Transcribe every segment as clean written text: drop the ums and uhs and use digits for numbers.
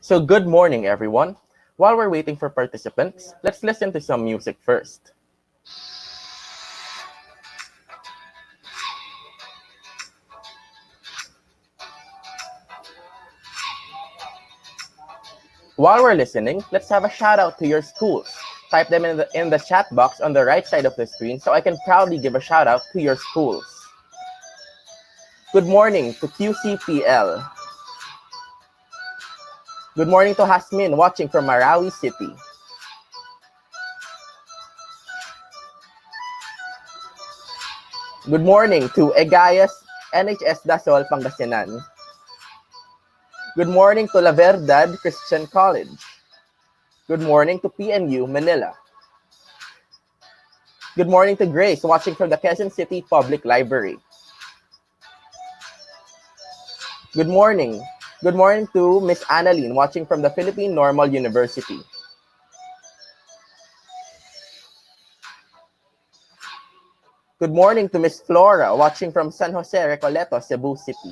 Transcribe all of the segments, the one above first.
So good morning, everyone. While we're waiting for participants, let's listen to some music first. While we're listening, let's have a shout out to your schools. Type them in the chat box on the right side of the screen so I can proudly give a shout out to your schools. Good morning to QCPL. Good morning to Hasmin watching from Marawi City. Good morning to Egayas NHS Dasol, Pangasinan. Good morning to La Verdad Christian College. Good morning to PNU Manila. Good morning to Grace watching from the Quezon City Public Library. Good morning. Good morning to Miss Annalyn watching from the Philippine Normal University. Good morning to Miss Flora watching from San Jose Recoleto, Cebu City.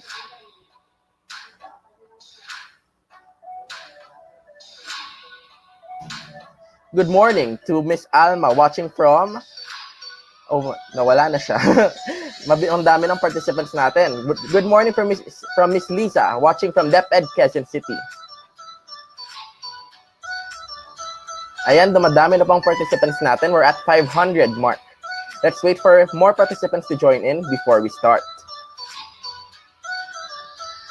Good morning to Miss Alma watching from... Oh, nawala na siya. Ang dami ng participants natin. Good morning from Miss Lisa watching from DepEd Quezon City. Ayan, dumadami na pang participants natin. We're at 500 mark. Let's wait for more participants to join in before we start.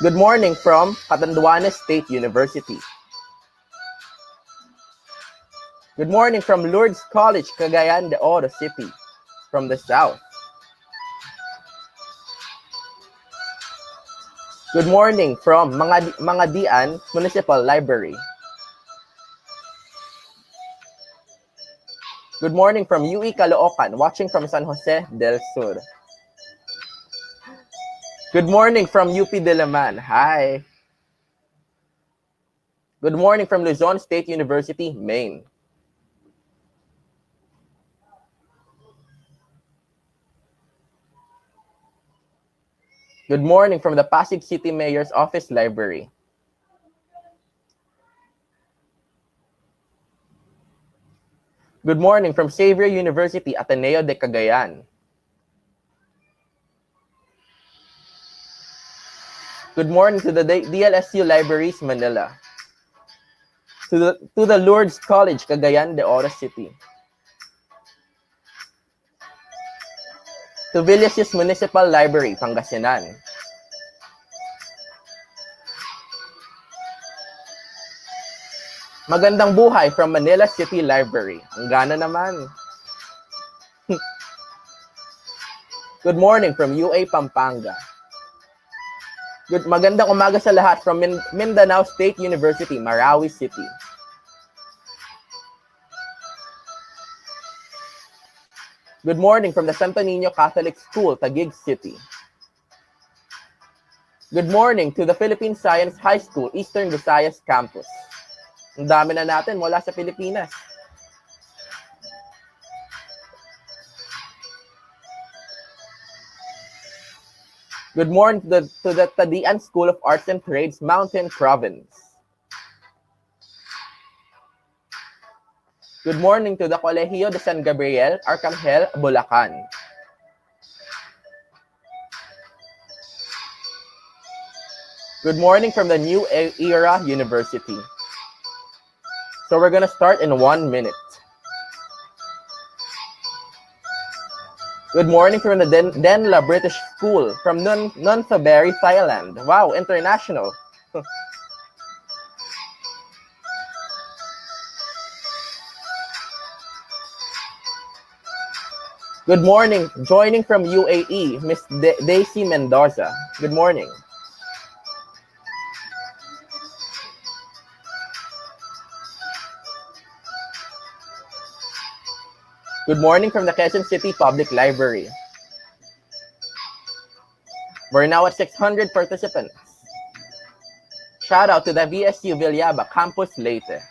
Good morning from Catanduanes State University. Good morning from Lourdes College, Cagayan de Oro City, from the south. Good morning from Mangadian Municipal Library. Good morning from UE Caloocan, watching from San Jose del Sur. Good morning from UP Diliman. Hi. Good morning from Luzon State University, Maine. Good morning from the Pasig City Mayor's Office Library. Good morning from Xavier University, Ateneo de Cagayan. Good morning to the DLSU Libraries, Manila. To the Lourdes College, Cagayan de Oro City. To Villasius Municipal Library, Pangasinan. Magandang buhay from Manila City Library. Ang gana naman. Good morning from UA Pampanga. Magandang umaga sa lahat from Mindanao State University, Marawi City. Good morning from the Santo Niño Catholic School, Taguig City. Good morning to the Philippine Science High School, Eastern Visayas Campus. Ang dami na natin mula sa Pilipinas. Good morning to the Tadian School of Arts and Trades, Mountain Province. Good morning to the Colegio de San Gabriel, Arcangel, Bulacan. Good morning from the New Era University. So we're gonna start in 1 minute. Good morning from the Denla British School from Nonthaburi, Thailand. Wow, international. Good morning, joining from UAE, Miss Daisy Mendoza. Good morning. Good morning from the Quezon City Public Library. We're now at 600 participants. Shout out to the VSU Villaba Campus Leyte.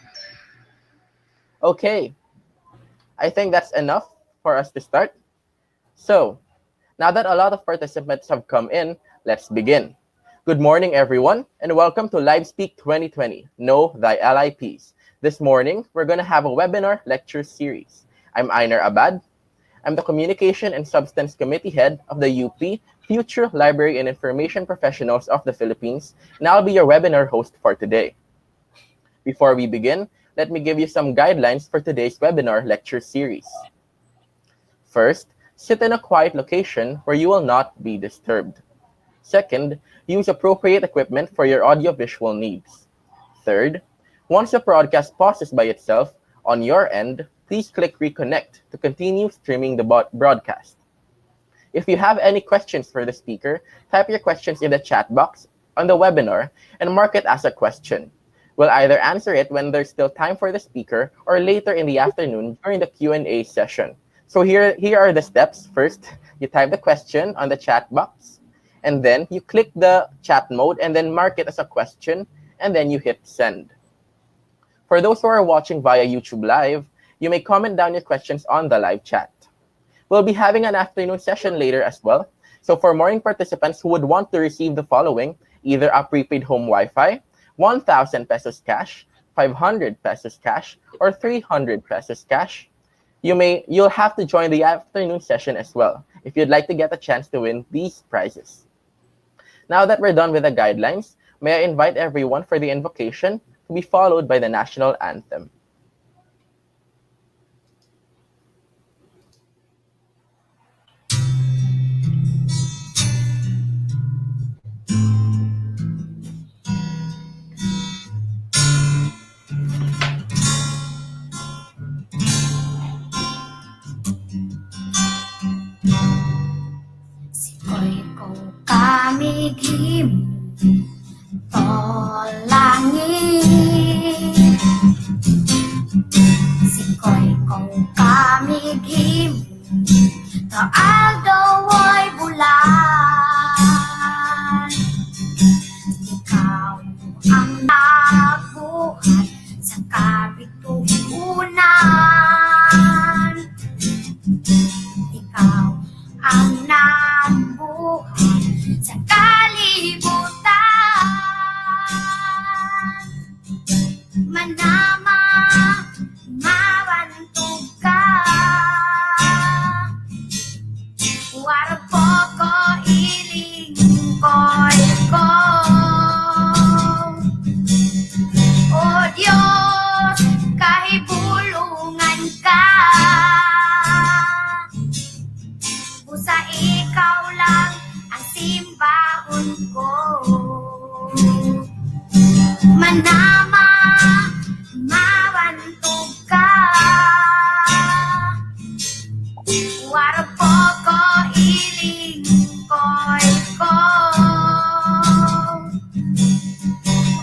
Okay, I think that's enough for us to start. So, now that a lot of participants have come in, let's begin. Good morning, everyone, and welcome to LibSPEAK 2020, Know Thy LIPs. This morning, we're going to have a webinar lecture series. I'm Einar Abad. I'm the Communication and Substance Committee Head of the UP Future Library and Information Professionals of the Philippines, and I'll be your webinar host for today. Before we begin, let me give you some guidelines for today's webinar lecture series. First, sit in a quiet location where you will not be disturbed. Second, use appropriate equipment for your audiovisual needs. Third, once the broadcast pauses by itself, on your end, please click Reconnect to continue streaming the broadcast. If you have any questions for the speaker, type your questions in the chat box on the webinar and mark it as a question. We'll either answer it when there's still time for the speaker or later in the afternoon during the Q&A session. So here are the steps. First, you type the question on the chat box, and then you click the chat mode and then mark it as a question, and then you hit send. For those who are watching via YouTube Live, you may comment down your questions on the live chat. We'll be having an afternoon session later as well. So for morning participants who would want to receive the following, either a prepaid home Wi-Fi, 1,000 pesos cash, 500 pesos cash, or 300 pesos cash, you'll have to join the afternoon session as well if you'd like to get a chance to win these prizes. Now that we're done with the guidelines, may I invite everyone for the invocation to be followed by the national anthem. Kamigim tolangin sikoy kong kamigim kaagaw ay bulan ikaw ang nabuhat sa kabituunan ikaw ang nabuhat sa kalibutan manama mawantog ka warpo ko iling koy ko o Diyos kahibulungan ka busa ikaw lang ang simbahon ko manama mawantog ka warpo ko iling koy ko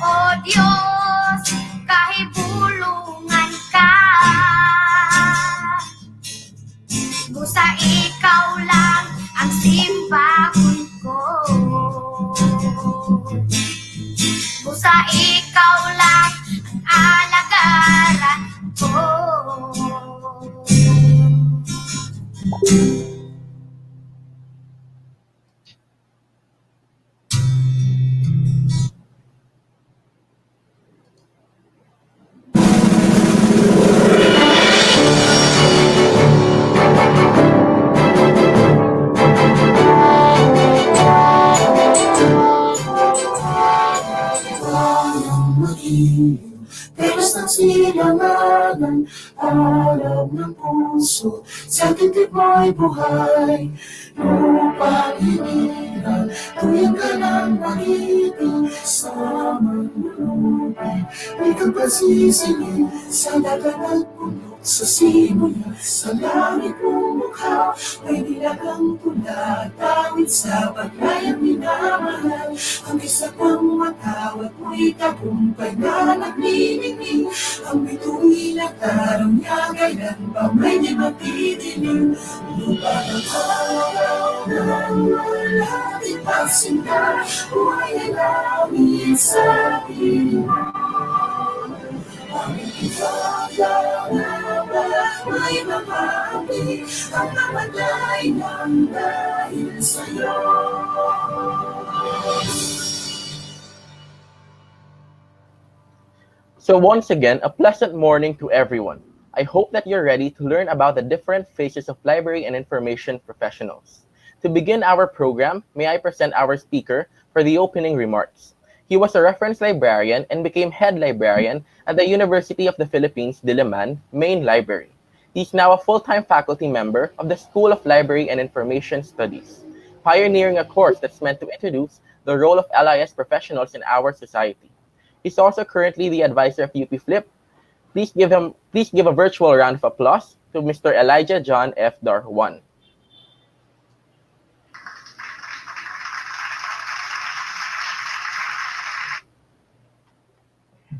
o Diyos kahibulungan ka busa ikaw lang ang simbahon ko busa ikaw lang ang alagaran ko. Teres ng silanganan, alam ng puso, sa titik mo'y buhay. Lupa inira, tuyan ka ng magiting, sa manlulupin. Ikaw pasisingin, sa dagat at puno, sa simula, sa langit mong mukha. May nilagang tula, tawid sa paglayang minamahal. Ang isa pang matawat mo'y tagumpay na nagniningning. Ang bituin at tarong niya, kailan ba may di matidiling. Lupa ng araw ng walang ipagsinda, buhay ay langit sa piling. Ang ipaglalang ay mabati at namatay ng dahil sa'yo. So once again, a pleasant morning to everyone. I hope that you're ready to learn about the different phases of library and information professionals. To begin our program, may I present our speaker for the opening remarks. He was a reference librarian and became head librarian at the University of the Philippines Diliman Main Library. He's now a full-time faculty member of the School of Library and Information Studies, pioneering a course that's meant to introduce the role of LIS professionals in our society. He's also currently the advisor of UP FLIPP. Please give a virtual round of applause to Mr. Elijah John F. Darwan.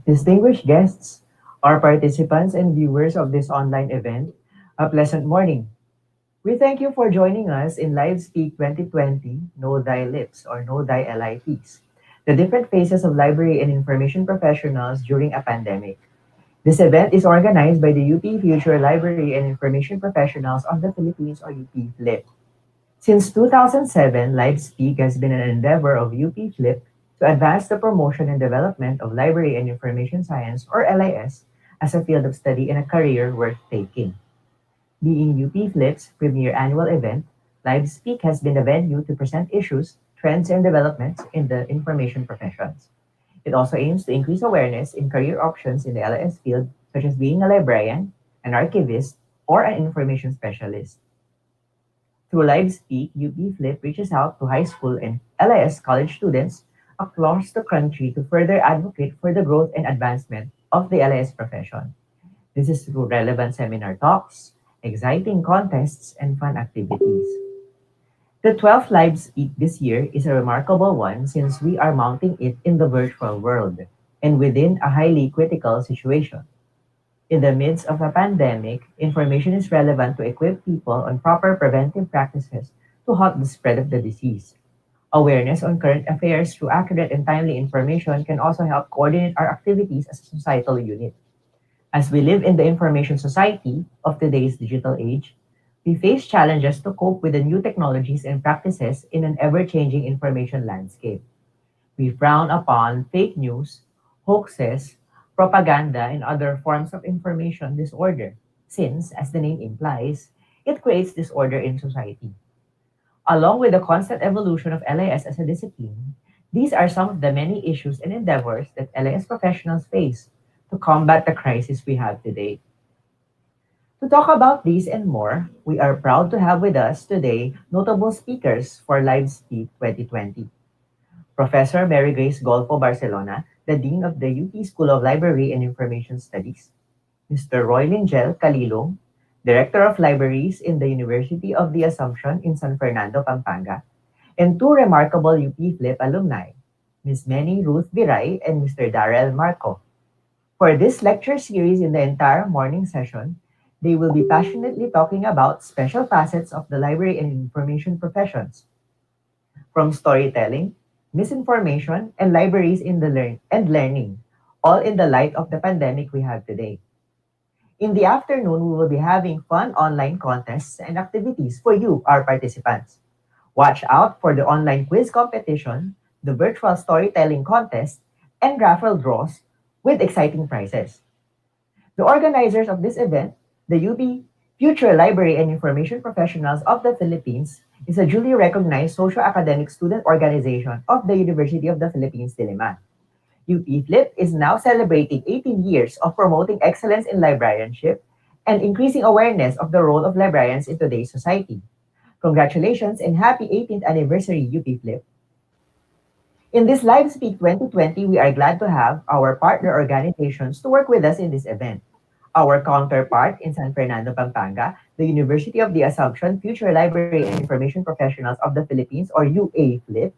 Distinguished guests, our participants and viewers of this online event, a pleasant morning. We thank you for joining us in LibSpeak 2020, Know Thy Lips or Know Thy LIPs, the different phases of library and information professionals during a pandemic. This event is organized by the UP Future Library and Information Professionals of the Philippines or UP FLIP. Since 2007, LibSpeak has been an endeavor of UP FLIP to advance the promotion and development of library and information science or LIS as a field of study and a career worth taking. Being UP FLIP's premier annual event, LibSpeak has been a venue to present issues, trends, and developments in the information professions. It also aims to increase awareness in career options in the LIS field, such as being a librarian, an archivist, or an information specialist. Through LibSpeak, UP FLIP reaches out to high school and LIS college students across the country to further advocate for the growth and advancement of the LIS profession. This is through relevant seminar talks, exciting contests, and fun activities. The 12th LibSpeak this year is a remarkable one since we are mounting it in the virtual world and within a highly critical situation. In the midst of a pandemic, information is relevant to equip people on proper preventive practices to halt the spread of the disease. Awareness on current affairs through accurate and timely information can also help coordinate our activities as a societal unit. As we live in the information society of today's digital age, we face challenges to cope with the new technologies and practices in an ever-changing information landscape. We frown upon fake news, hoaxes, propaganda, and other forms of information disorder, since, as the name implies, it creates disorder in society. Along with the constant evolution of LIS as a discipline, these are some of the many issues and endeavors that LIS professionals face to combat the crisis we have today. To talk about these and more, we are proud to have with us today notable speakers for LibSpeak 2020. Professor Mary Grace Golfo Barcelona, the Dean of the UP School of Library and Information Studies. Mr. Roy Lingel Calilong, Director of Libraries in the University of the Assumption in San Fernando, Pampanga. And two remarkable UP FLIP alumni, Ms. Manny Ruth Viray and Mr. Darrell Marco. For this lecture series in the entire morning session, they will be passionately talking about special facets of the library and information professions, from storytelling, misinformation, and libraries in the learning, all in the light of the pandemic we have today. In the afternoon, we will be having fun online contests and activities for you, our participants. Watch out for the online quiz competition, the virtual storytelling contest, and raffle draws with exciting prizes. The organizers of this event, the UB Future Library and Information Professionals of the Philippines, is a duly recognized socio-academic student organization of the University of the Philippines Diliman. UP FLIP is now celebrating 18 years of promoting excellence in librarianship and increasing awareness of the role of librarians in today's society. Congratulations and happy 18th anniversary, UP FLIP. In this LibSpeak 2020, we are glad to have our partner organizations to work with us in this event. Our counterpart in San Fernando, Pampanga, the University of the Assumption Future Library and Information Professionals of the Philippines or UA FLIP,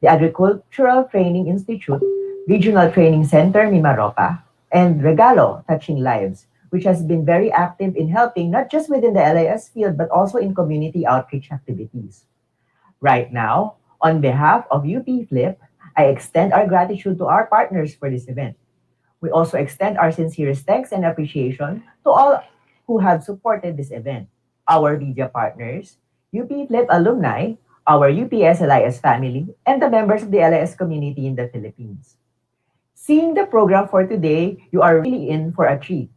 the Agricultural Training Institute, Regional Training Center Mimaropa, and Regalo, Touching Lives, which has been very active in helping not just within the LIS field but also in community outreach activities. Right now, on behalf of UP FLIP, I extend our gratitude to our partners for this event. We also extend our sincerest thanks and appreciation to all who have supported this event. Our media partners, UP Flip alumni, our UPS LIS family, and the members of the LIS community in the Philippines. Seeing the program for today, you are really in for a treat.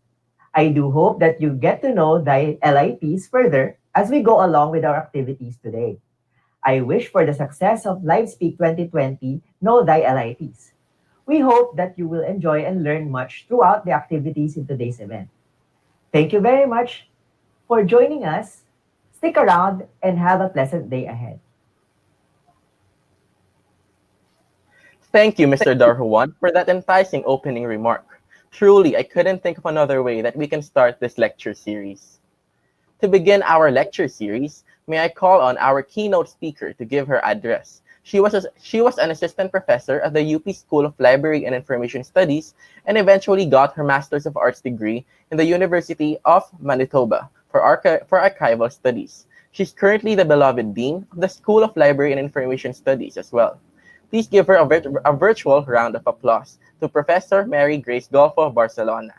I do hope that you get to know the LIPs further as we go along with our activities today. I wish for the success of LiveSpeak 2020 Know Thy LIPs. We hope that you will enjoy and learn much throughout the activities in today's event. Thank you very much for joining us. Stick around and have a pleasant day ahead. Thank you, Mr. Darhuan, for that enticing opening remark. Truly, I couldn't think of another way that we can start this lecture series. To begin our lecture series, may I call on our keynote speaker to give her address. She was an assistant professor at the UP School of Library and Information Studies and eventually got her Master's of Arts degree in the University of Manitoba for archival studies. She's currently the beloved dean of the School of Library and Information Studies as well. Please give her a virtual round of applause to Professor Mary Grace Golfo of Barcelona.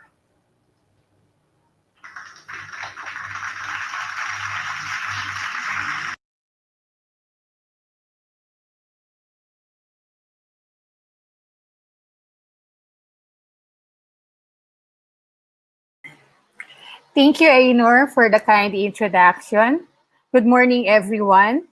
Thank you, Ainor, for the kind introduction. Good morning, everyone.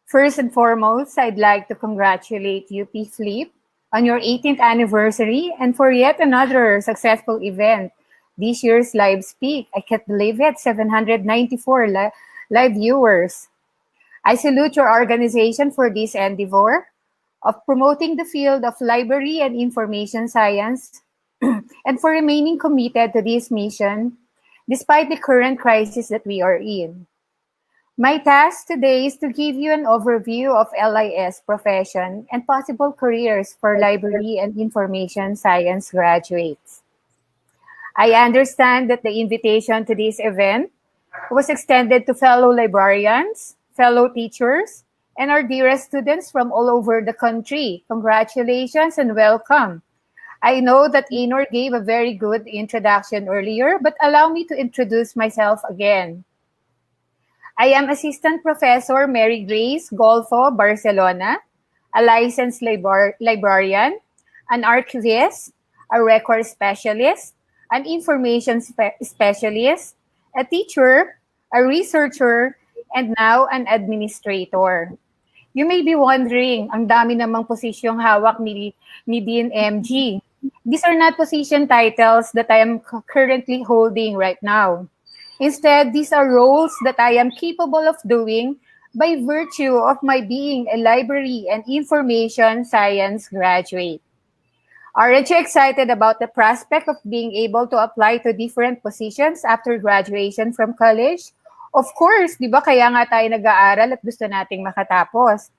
First and foremost, I'd like to congratulate UP FLIPP on your 18th anniversary and for yet another successful event. This year's LibSPEAK. I can't believe it, 794 live viewers. I salute your organization for this endeavor of promoting the field of library and information science and for remaining committed to this mission despite the current crisis that we are in. My task today is to give you an overview of LIS profession and possible careers for library and information science graduates. I understand that the invitation to this event was extended to fellow librarians, fellow teachers, and our dearest students from all over the country. Congratulations and welcome. I know that Ainor gave a very good introduction earlier, but allow me to introduce myself again. I am Assistant Professor Mary Grace Golfo Barcelona, a licensed librarian, an archivist, a record specialist, an information specialist, a teacher, a researcher, and now an administrator. You may be wondering, ang dami namang posisyong hawak ni Dean MG. These are not position titles that I am currently holding right now. Instead, these are roles that I am capable of doing by virtue of my being a library and information science graduate. Aren't you excited about the prospect of being able to apply to different positions after graduation from college? Of course, di ba kaya nga tayo nag-aaral at gusto nating makatapos?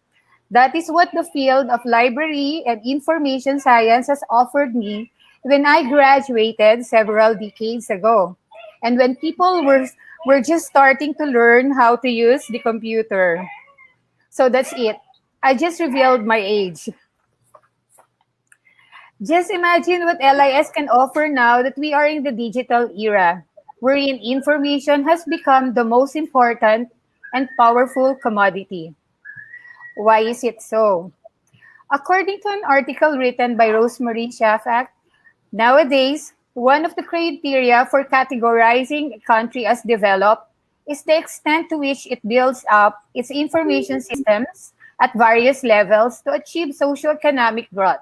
That is what the field of library and information science has offered me when I graduated several decades ago. And when people were just starting to learn how to use the computer. So that's it. I just revealed my age. Just imagine what LIS can offer now that we are in the digital era, wherein information has become the most important and powerful commodity. Why is it so? According to an article written by Rosemary Shafak, nowadays, one of the criteria for categorizing a country as developed is the extent to which it builds up its information systems at various levels to achieve socio-economic growth.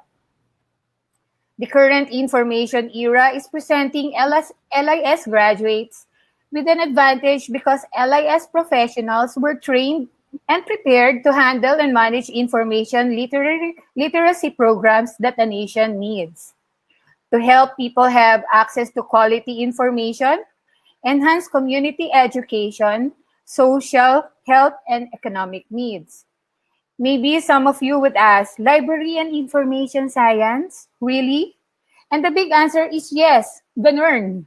The current information era is presenting LIS graduates with an advantage because LIS professionals were trained and prepared to handle and manage information literacy programs that a nation needs. To help people have access to quality information, enhance community education, social, health, and economic needs. Maybe some of you would ask, library and information science? Really? And the big answer is yes, ganun.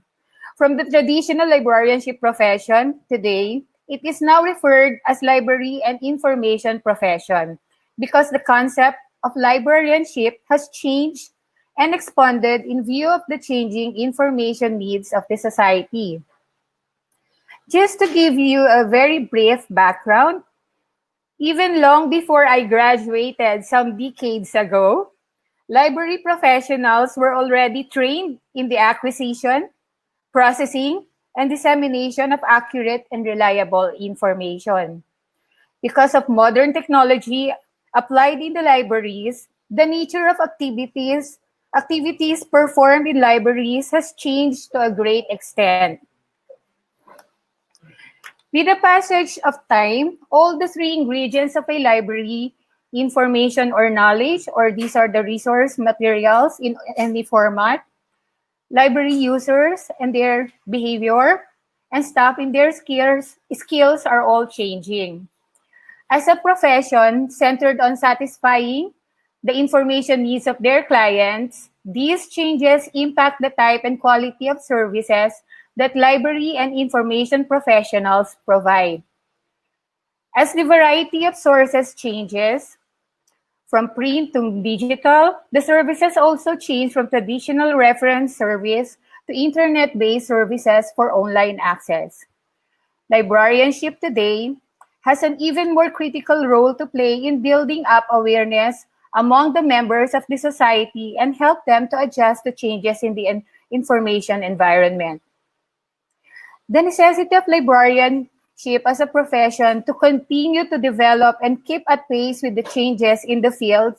From the traditional librarianship profession, today, it is now referred as library and information profession because the concept of librarianship has changed and expanded in view of the changing information needs of the society. Just to give you a very brief background, even long before I graduated some decades ago, library professionals were already trained in the acquisition, processing, and dissemination of accurate and reliable information. Because of modern technology applied in the libraries, the nature of activities performed in libraries has changed to a great extent. With the passage of time, all the three ingredients of a library, information or knowledge, or these are the resource materials in any format, library users and their behavior, and staff in their skills are all changing. As a profession centered on satisfying the information needs of their clients, these changes impact the type and quality of services that library and information professionals provide. As the variety of sources changes, from print to digital, the services also change from traditional reference service to internet-based services for online access. Librarianship today has an even more critical role to play in building up awareness among the members of the society and help them to adjust to changes in the information environment. The necessity of librarianship as a profession to continue to develop and keep at pace with the changes in the field,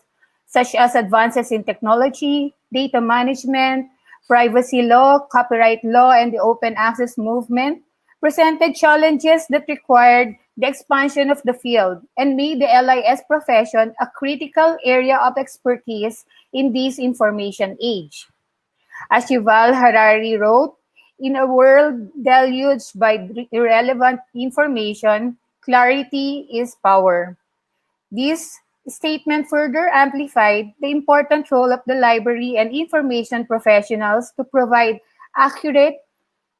such as advances in technology, data management, privacy law, copyright law, and the open access movement, presented challenges that required the expansion of the field and made the LIS profession a critical area of expertise in this information age. As Yuval Harari wrote, in a world deluged by irrelevant information, clarity is power. This statement further amplified the important role of the library and information professionals to provide accurate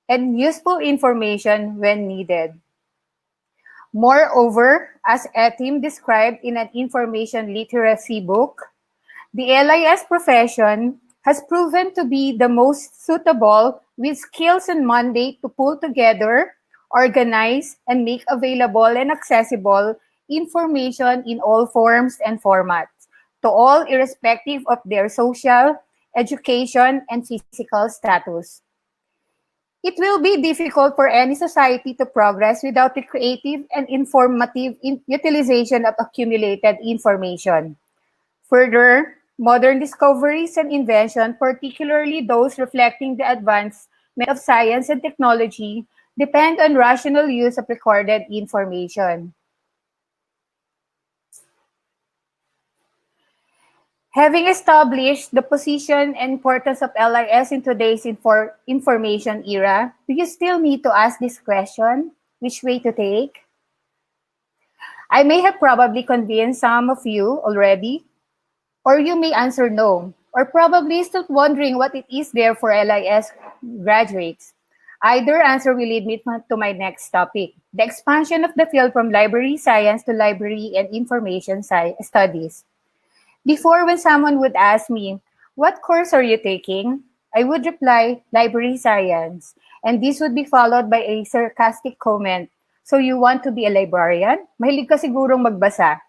and useful information when needed. Moreover, as Etim described in an information literacy book, the LIS profession has proven to be the most suitable with skills and mandate to pull together, organize, and make available and accessible information in all forms and formats to all irrespective of their social, education, and physical status. It will be difficult for any society to progress without the creative and informative utilization of accumulated information. Further, modern discoveries and invention, particularly those reflecting the advancement of science and technology, depend on rational use of recorded information. Having established the position and importance of LIS in today's information era, do you still need to ask this question? Which way to take? I may have probably convinced some of you already, or you may answer no, or probably still wondering what it is there for LIS graduates. Either answer will lead me to my next topic, the expansion of the field from library science to library and information studies. Before, when someone would ask me, what course are you taking? I would reply, library science. And this would be followed by a sarcastic comment. So you want to be a librarian? Mahilig ka sigurong magbasa.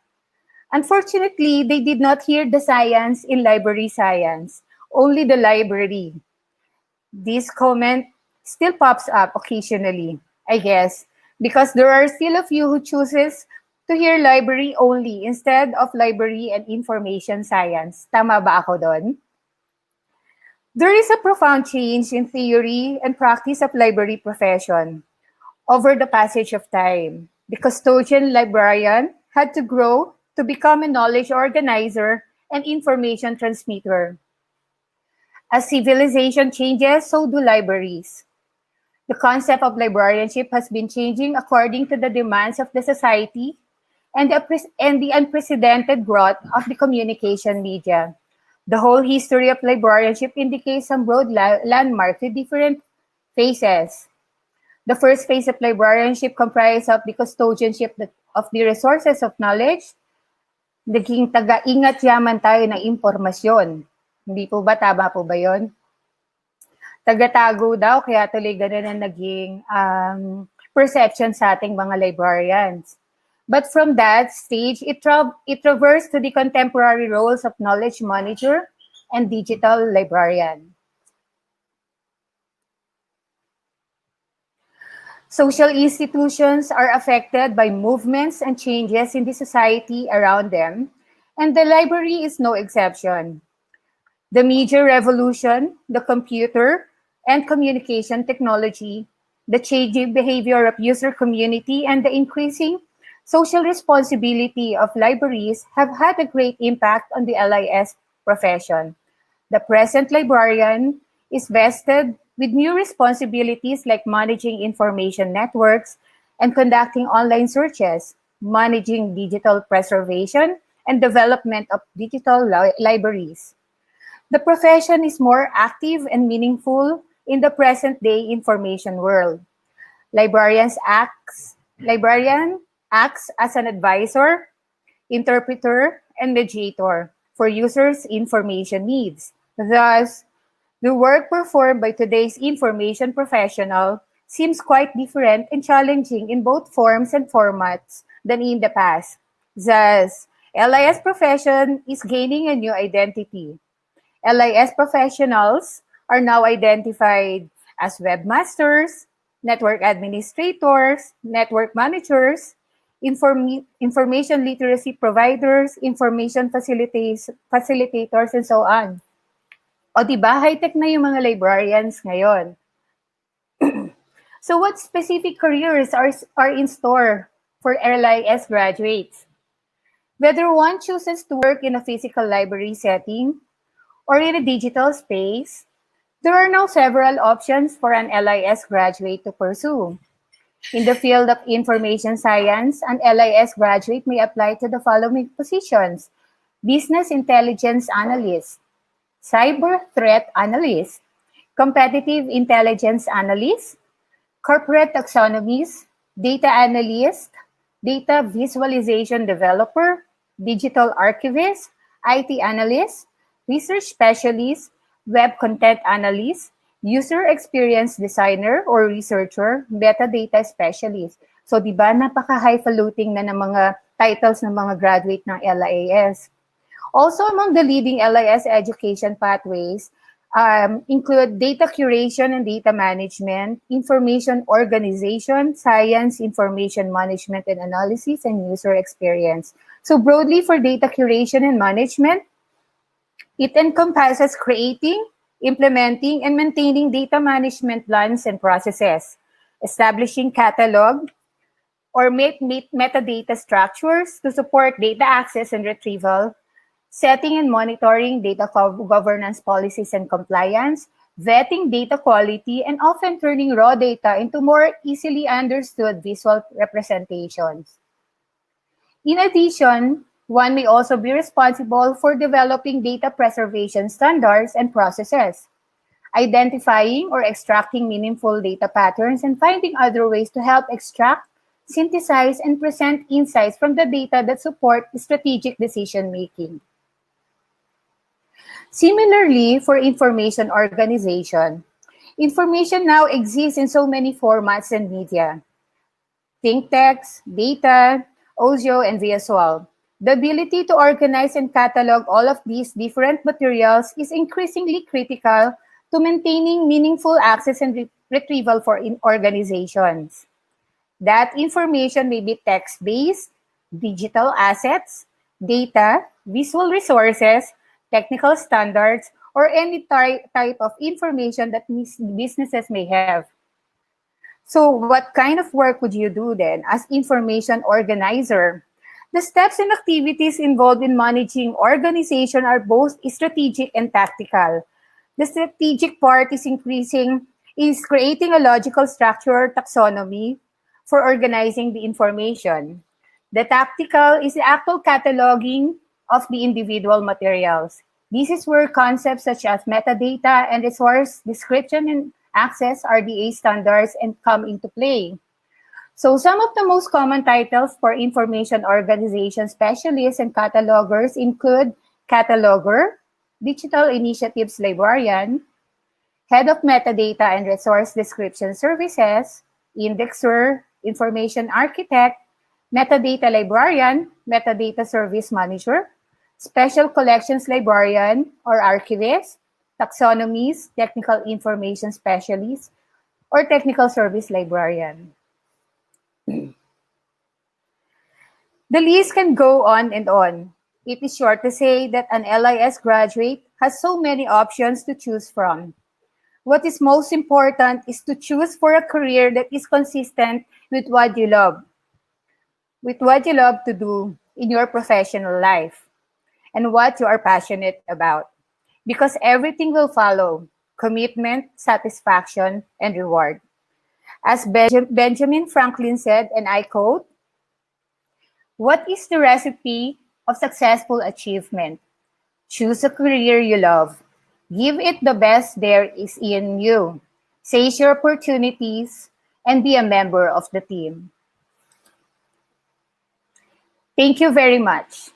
Unfortunately, they did not hear the science in library science, only the library. This comment still pops up occasionally, I guess, because there are still a few who chooses to hear library only instead of library and information science. Tama ba ako doon? There is a profound change in theory and practice of library profession over the passage of time. The custodian librarian had to grow to become a knowledge organizer and information transmitter. As civilization changes, so do libraries. The concept of librarianship has been changing according to the demands of the society and the unprecedented growth of the communication media. The whole history of librarianship indicates some broad landmarks with different phases. The first phase of librarianship comprised of the custodianship of the resources of knowledge. Naging taga-ingat yaman tayo ng impormasyon. Hindi po ba? Tama po ba yun? Tagatago daw, kaya tuloy ganun ang naging perception sa ating mga librarians. But from that stage, it traversed to the contemporary roles of knowledge manager and digital librarian. Social institutions are affected by movements and changes in the society around them, and the library is no exception. The media revolution, the computer and communication technology, the changing behavior of user community, and the increasing social responsibility of libraries have had a great impact on the LIS profession. The present librarian is vested with new responsibilities like managing information networks and conducting online searches, managing digital preservation, and development of digital libraries. The profession is more active and meaningful in the present-day information world. Librarian acts as an advisor, interpreter, and mediator for users' information needs. Thus, the work performed by today's information professional seems quite different and challenging in both forms and formats than in the past. Thus, LIS profession is gaining a new identity. LIS professionals are now identified as webmasters, network administrators, network managers, information literacy providers, information facilitators, and so on. O diba, high-tech na yung mga librarians ngayon. So what specific careers are in store for LIS graduates? Whether one chooses to work in a physical library setting or in a digital space, there are now several options for an LIS graduate to pursue. In the field of information science, an LIS graduate may apply to the following positions: business intelligence analyst, cyber threat analyst, competitive intelligence analyst, corporate taxonomist, data analyst, data visualization developer, digital archivist, IT analyst, research specialist, web content analyst, user experience designer or researcher, metadata specialist. So, di ba, napaka-highfalutin na ng mga titles ng mga graduate ng LIS. Also, among the leading LIS education pathways include data curation and data management, information organization, science, information management and analysis, and user experience. So broadly for data curation and management, it encompasses creating, implementing, and maintaining data management plans and processes, establishing catalog or metadata structures to support data access and retrieval, setting and monitoring data governance policies and compliance, vetting data quality, and often turning raw data into more easily understood visual representations. In addition, one may also be responsible for developing data preservation standards and processes, identifying or extracting meaningful data patterns, and finding other ways to help extract, synthesize, and present insights from the data that support strategic decision-making. Similarly, for information organization, information now exists in so many formats and media. Think text, data, audio, and visual. The ability to organize and catalog all of these different materials is increasingly critical to maintaining meaningful access and retrieval for organizations. That information may be text-based, digital assets, data, visual resources, technical standards, or any type of information that businesses may have. So what kind of work would you do then as information organizer? The steps and activities involved in managing organization are both strategic and tactical. The strategic part is creating a logical structure taxonomy for organizing the information. The tactical is the actual cataloging of the individual materials. This is where concepts such as metadata and resource description and access RDA standards come into play. So some of the most common titles for information organization specialists and catalogers include cataloger, Digital Initiatives Librarian, Head of Metadata and Resource Description Services, Indexer, Information Architect, Metadata Librarian, Metadata Service Manager, Special Collections Librarian or Archivist, Taxonomist, Technical Information Specialist, or Technical Service Librarian. The list can go on and on. It is short to say that an LIS graduate has so many options to choose from. What is most important is to choose for a career that is consistent with what you love to do in your professional life, and what you are passionate about. Because everything will follow: commitment, satisfaction, and reward. As Benjamin Franklin said, and I quote, "What is the recipe of successful achievement? Choose a career you love. Give it the best there is in you. Seize your opportunities and be a member of the team." Thank you very much.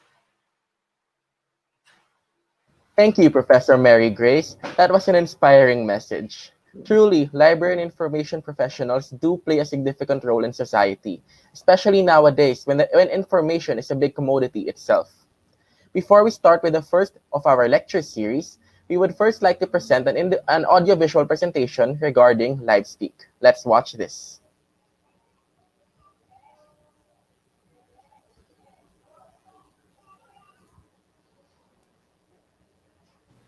Thank you, Professor Mary Grace. That was an inspiring message. Truly, library and information professionals do play a significant role in society, especially nowadays when information is a big commodity itself. Before we start with the first of our lecture series, we would first like to present an audiovisual presentation regarding LibSPEAK. Let's watch this.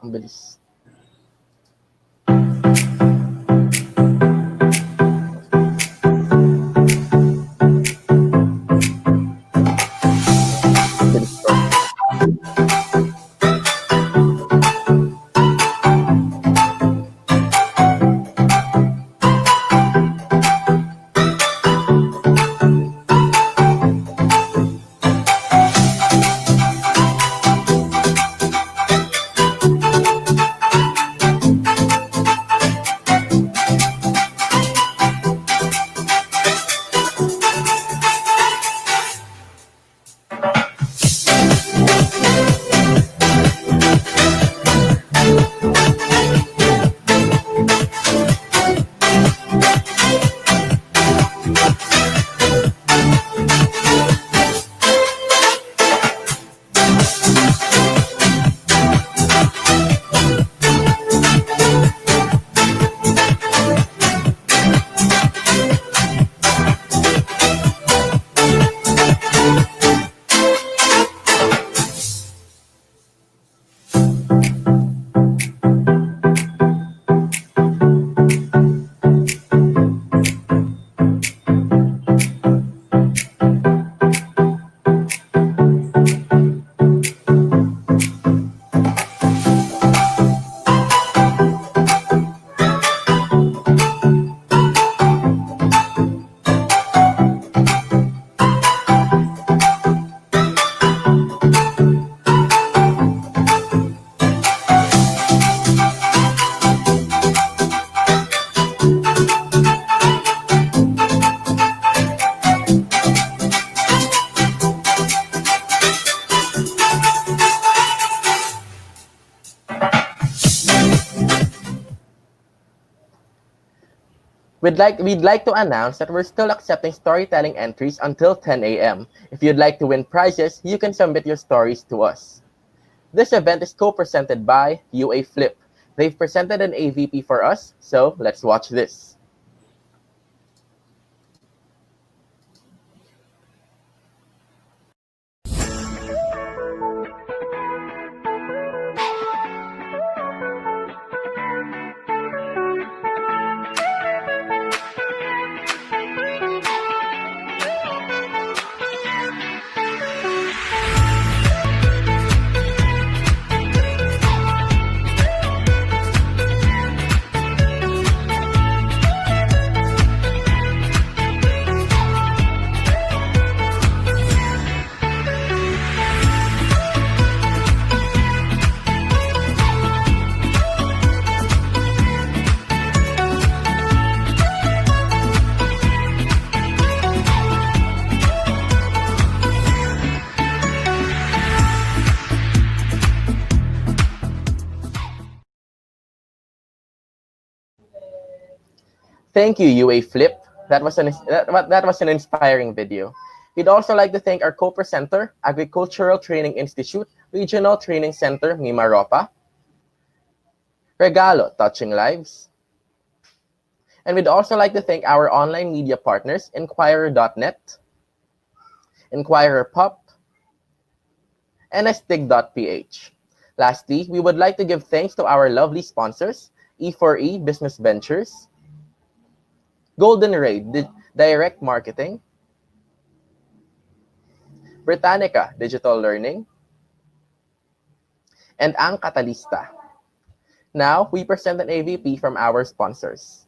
Ang bilis. Bilis to. We'd like to announce that we're still accepting storytelling entries until 10 a.m. If you'd like to win prizes, you can submit your stories to us. This event is co-presented by UA FLIPP. They've presented an AVP for us, so let's watch this. Thank you, UA Flip. That was an inspiring video. We'd also like to thank our co-presenter, Agricultural Training Institute, Regional Training Center, Mimaropa, Regalo, Touching Lives, and we'd also like to thank our online media partners, Inquirer.net, Inquirer Pop, and Stig.ph. Lastly, we would like to give thanks to our lovely sponsors, E4E Business Ventures, Golden Ray Direct Marketing, Britannica Digital Learning, and Ang Catalista. Now, we present an AVP from our sponsors.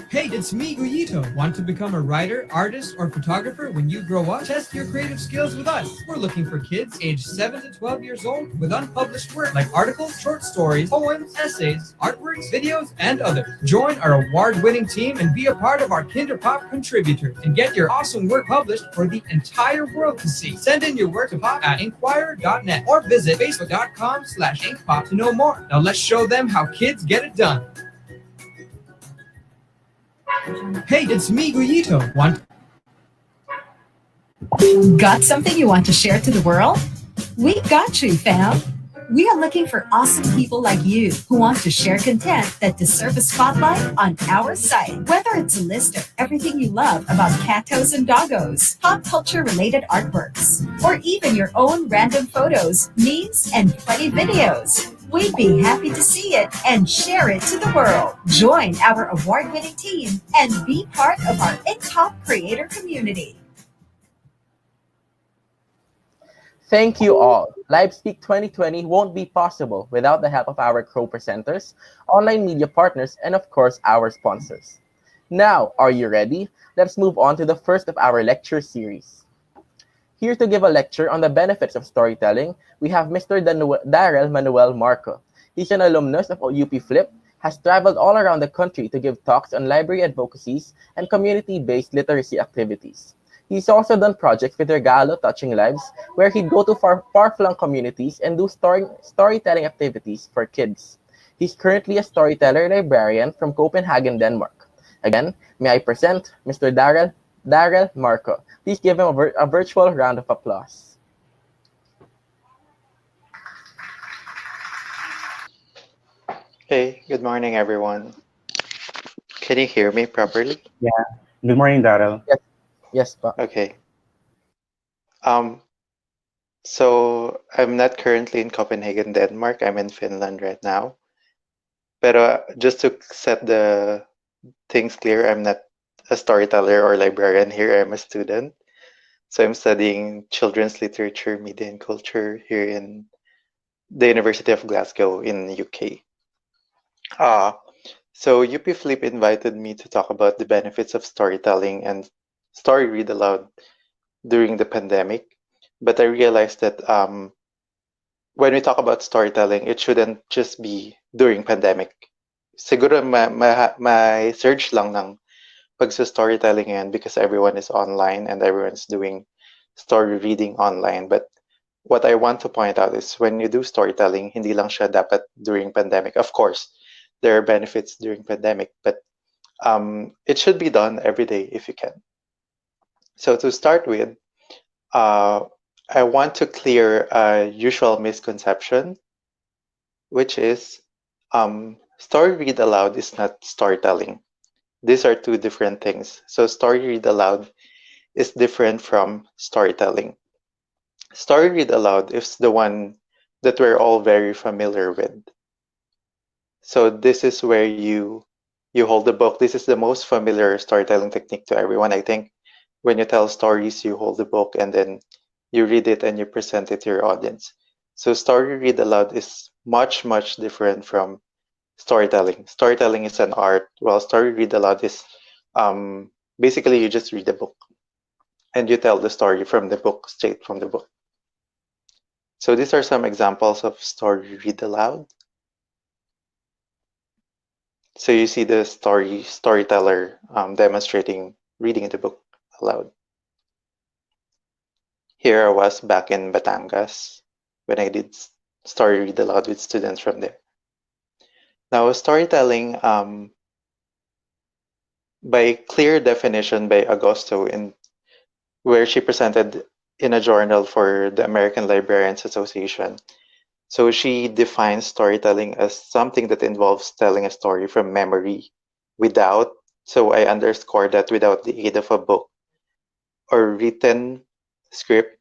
Hey, it's me, Guyito. Want to become a writer, artist, or photographer when you grow up? Test your creative skills with us. We're looking for kids aged 7 to 12 years old with unpublished work like articles, short stories, poems, essays, artworks, videos, and others. Join our award-winning team and be a part of our Kinderpop contributors and get your awesome work published for the entire world to see. Send in your work to pop at inquirer.net or visit facebook.com/inkpop to know more. Now let's show them how kids get it done. Hey, it's me, Guyito. Got something you want to share to the world? We got you, fam. We are looking for awesome people like you who want to share content that deserve a spotlight on our site. Whether it's a list of everything you love about catos and doggos, pop culture related artworks, or even your own random photos, memes, and funny videos, we'd be happy to see it and share it to the world. Join our award-winning team and be part of our Inkpop creator community. Thank you all. LibSPEAK 2020 won't be possible without the help of our co-presenters, online media partners, and of course, our sponsors. Now, are you ready? Let's move on to the first of our lecture series. Here to give a lecture on the benefits of storytelling, we have Mr. Darrell Manuel Marco. He's an alumnus of UP Flip, has traveled all around the country to give talks on library advocacies and community-based literacy activities. He's also done projects with Regalo Touching Lives, where he'd go to far-flung communities and do storytelling activities for kids. He's currently a storyteller librarian from Copenhagen, Denmark. Again, may I present Mr. Darrell Marco. Please give him a virtual round of applause. Hey, good morning, everyone. Can you hear me properly? Yeah. Good morning, Daryl. Yes, pa. Okay. So I'm not currently in Copenhagen, Denmark. I'm in Finland right now. But just to set the things clear, I'm not a storyteller or librarian here. I'm a student. So I'm studying children's literature, media, and culture here in the University of Glasgow in the UK. So UP Flip invited me to talk about the benefits of storytelling and story read aloud during the pandemic. But I realized that when we talk about storytelling, it shouldn't just be during pandemic. Siguro my surge lang ng pagsa-storytelling ngayon because everyone is online and everyone's doing story reading online. But what I want to point out is when you do storytelling, hindi lang siya dapat during pandemic. Of course, there are benefits during pandemic, but it should be done every day if you can. So to start with, I want to clear a usual misconception, which is story read aloud is not storytelling. These are two different things. So story read aloud is different from storytelling. Story read aloud is the one that we're all very familiar with. So this is where you hold the book. This is the most familiar storytelling technique to everyone. I think when you tell stories, you hold the book and then you read it and you present it to your audience. So story read aloud is much, much different from storytelling. Storytelling is an art, while story read aloud is basically you just read the book and you tell the story from the book, straight from the book. So these are some examples of story read aloud. So you see the storyteller demonstrating reading the book aloud. Here I was back in Batangas when I did story read aloud with students from there. Now, storytelling, by clear definition by Agosto, where she presented in a journal for the American Librarians Association. So she defines storytelling as something that involves telling a story from memory without, so I underscore that, without the aid of a book or written script.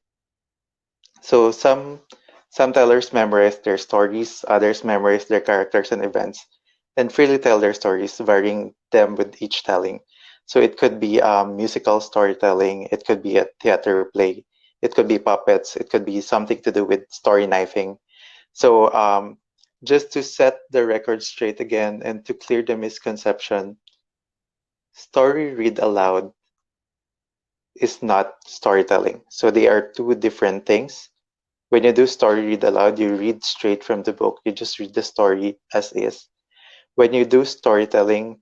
So some tellers memorize their stories, others memorize their characters and events, and freely tell their stories, varying them with each telling. So it could be musical storytelling, it could be a theater play, it could be puppets, it could be something to do with story knifing. So just to set the record straight again and to clear the misconception, story read aloud is not storytelling. So they are two different things. When you do story read aloud, you read straight from the book. You just read the story as is. When you do storytelling,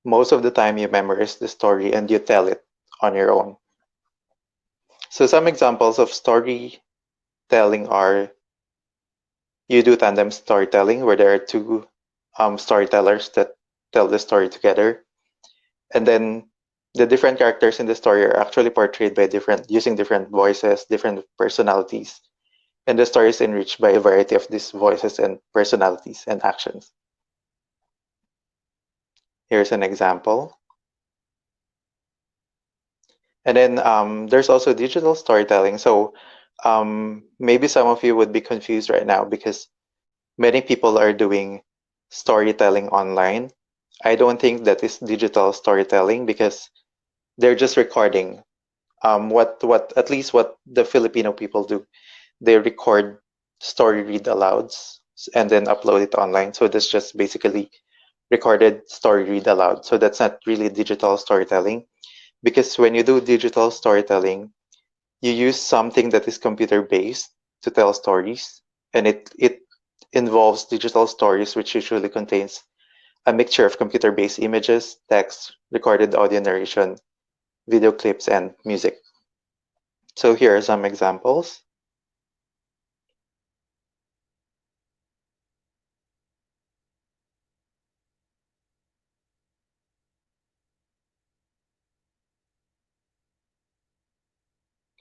most of the time you memorize the story and you tell it on your own. So some examples of storytelling are, you do tandem storytelling, where there are two storytellers that tell the story together. And then the different characters in the story are actually portrayed by using different voices, different personalities. And the story is enriched by a variety of these voices and personalities and actions. Here's an example. And then there's also digital storytelling. So maybe some of you would be confused right now because many people are doing storytelling online. I don't think that is digital storytelling because they're just recording. What at least what the Filipino people do, they record story read alouds and then upload it online. So that's just basically recorded story read aloud. So that's not really digital storytelling, because when you do digital storytelling, you use something that is computer based to tell stories, and it involves digital stories, which usually contains a mixture of computer based images, text, recorded audio narration, video clips, and music. So here are some examples.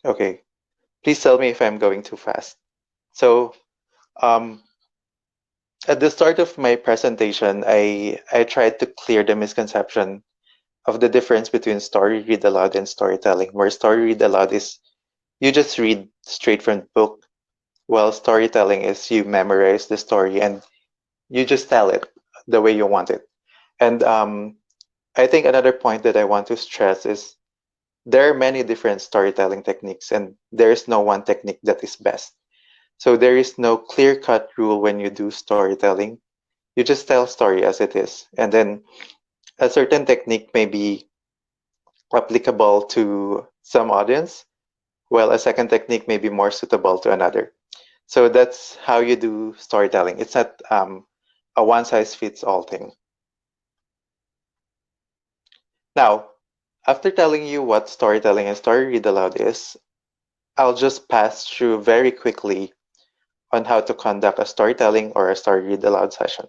Okay, please tell me if I'm going too fast. So um, at the start of my presentation, I tried to clear the misconception of the difference between story read aloud and storytelling, where story read aloud is you just read straight from the book, while storytelling is you memorize the story and you just tell it the way you want it. And I think another point that I want to stress is there are many different storytelling techniques, and there is no one technique that is best. So there is no clear-cut rule when you do storytelling. You just tell story as it is, and then a certain technique may be applicable to some audience, while a second technique may be more suitable to another. So that's how you do storytelling. It's not a one-size-fits-all thing. Now, after telling you what storytelling and story read aloud is, I'll just pass through very quickly on how to conduct a storytelling or a story read aloud session.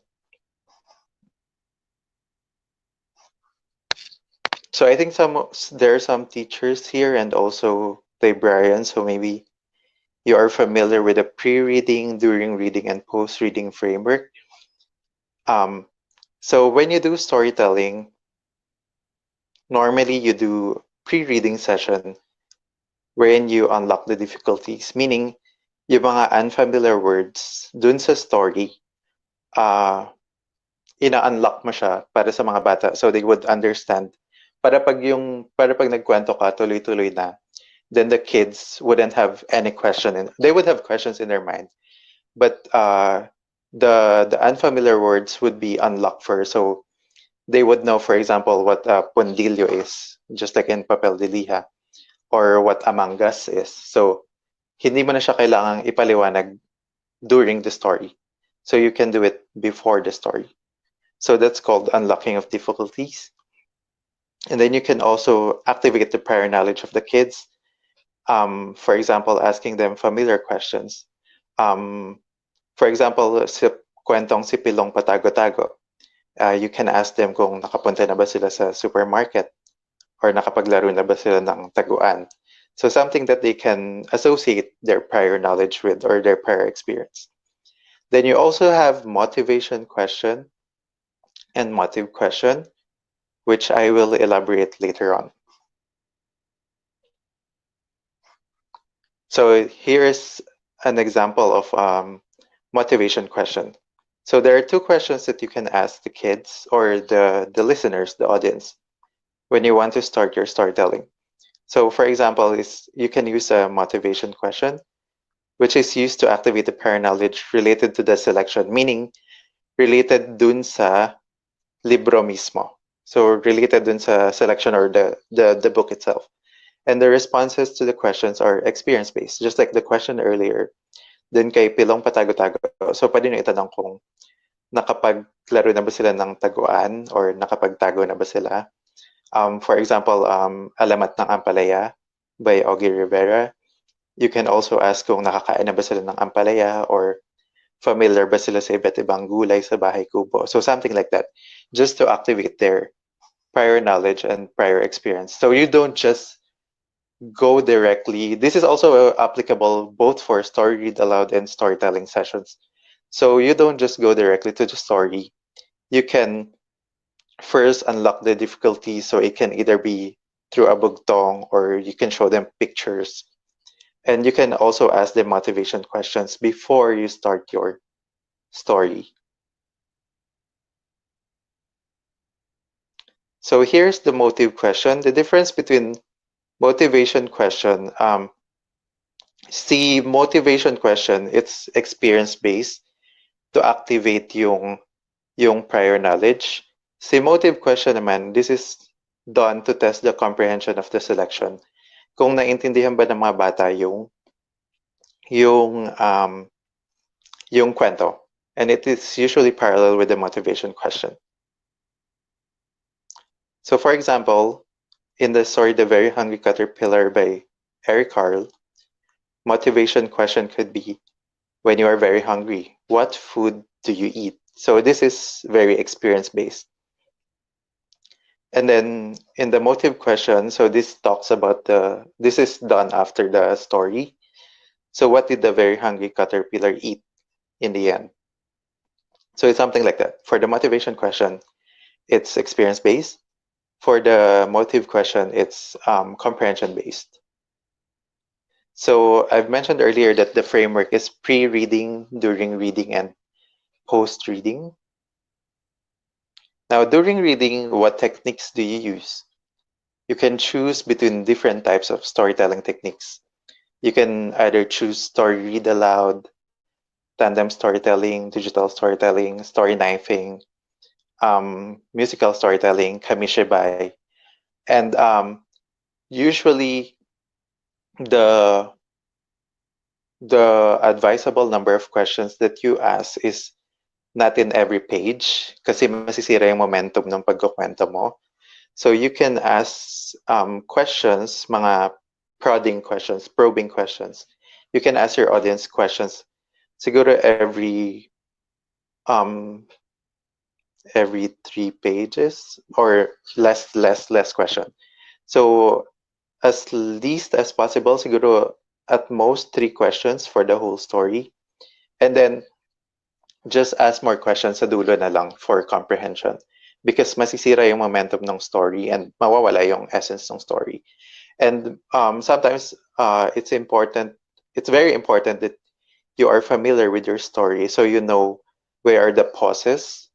So I think there are some teachers here and also librarians who maybe you are familiar with the pre-reading, during reading, and post-reading framework. So when you do storytelling, normally you do pre-reading session wherein you unlock the difficulties, meaning yung mga unfamiliar words dun sa story, ina-unlock mo siya para sa mga bata so they would understand. Para pag nagkwento ka, tuloy-tuloy na, then the kids wouldn't have any question. They would have questions in their mind. But the unfamiliar words would be unlocked first. So they would know, for example, what pundilyo is, just like in papel de lija, or what amangas is. So hindi mo na siya kailangang ipaliwanag during the story. So you can do it before the story. So that's called unlocking of difficulties. And then you can also activate the prior knowledge of the kids. For example, asking them familiar questions. For example, kwentong si Pilong Patago-Tago, you can ask them kung nakapunta na ba sila sa supermarket or nakapaglaro na ba sila ng taguan. So something that they can associate their prior knowledge with or their prior experience. Then you also have motivation question and motive question, which I will elaborate later on. So here's an example of motivation question. So there are two questions that you can ask the kids or the listeners, the audience, when you want to start your storytelling. So for example, you can use a motivation question, which is used to activate the prior knowledge related to the selection, meaning related dun sa libro mismo. So related dun sa selection or the book itself. And the responses to the questions are experience-based, just like the question earlier. Dun kay Pilong Patago-Tago. So pwede nyo itanong kung nakapaglaro na ba sila ng taguan or nakapagtago na ba sila. For example, Alamat ng Ampalaya by Augie Rivera. You can also ask kung nakakain na ba sila ng ampalaya or familiar ba sila sa iba't ibang gulay sa bahay kubo. So something like that, just to activate their prior knowledge and prior experience. So you don't just go directly. This is also applicable both for story read aloud and storytelling sessions. So you don't just go directly to the story. You can first unlock the difficulty, so it can either be through a bugtong or you can show them pictures. And you can also ask them motivation questions before you start your story. So here's the motive question. The difference between motivation question, see motivation question, it's experience-based to activate yung prior knowledge. Si motive question naman, this is done to test the comprehension of the selection. Kung naintindihan ba ng mga bata yung kwento. And it is usually parallel with the motivation question. So for example, in the story The Very Hungry Caterpillar by Eric Carle, motivation question could be, when you are very hungry, what food do you eat? So this is very experience-based. And then in the motive question, so this talks about this is done after the story. So what did the very hungry caterpillar eat in the end? So it's something like that. For the motivation question, it's experience-based. For the motive question, it's comprehension-based. So I've mentioned earlier that the framework is pre-reading, during reading, and post-reading. Now, during reading, what techniques do you use? You can choose between different types of storytelling techniques. You can either choose story read aloud, tandem storytelling, digital storytelling, story knifing, musical storytelling, kamishibai. And usually the advisable number of questions that you ask is not in every page kasi masisira yung momentum ng pagkukwento mo. So you can ask questions, mga prodding questions, probing questions. You can ask your audience questions siguro every 3 pages or less question. So as least as possible, siguro at most 3 questions for the whole story. And then just ask more questions sa dulo na lang for comprehension. Because masisira yung momentum ng story and mawawala yung essence ng story. And sometimes it's very important that you are familiar with your story so you know where are the pauses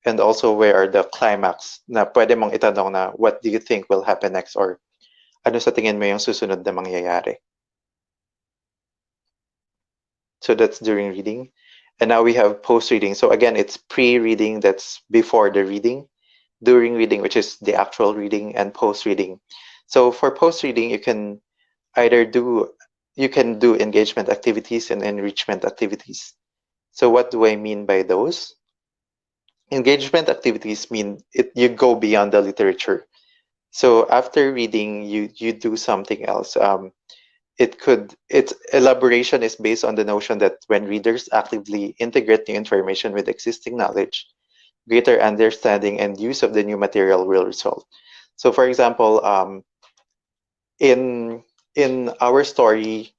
and also where are the climax na pwede mong itanong na what do you think will happen next or ano sa tingin mo yung susunod na mangyayari. So that's during reading. And now we have post-reading. So again, it's pre-reading, that's before the reading, during reading, which is the actual reading, and post-reading. So for post-reading, you can do engagement activities and enrichment activities. So what do I mean by those? Engagement activities mean you go beyond the literature. So after reading, you do something else. its elaboration is based on the notion that when readers actively integrate new information with existing knowledge, greater understanding and use of the new material will result. So, for example, in our story,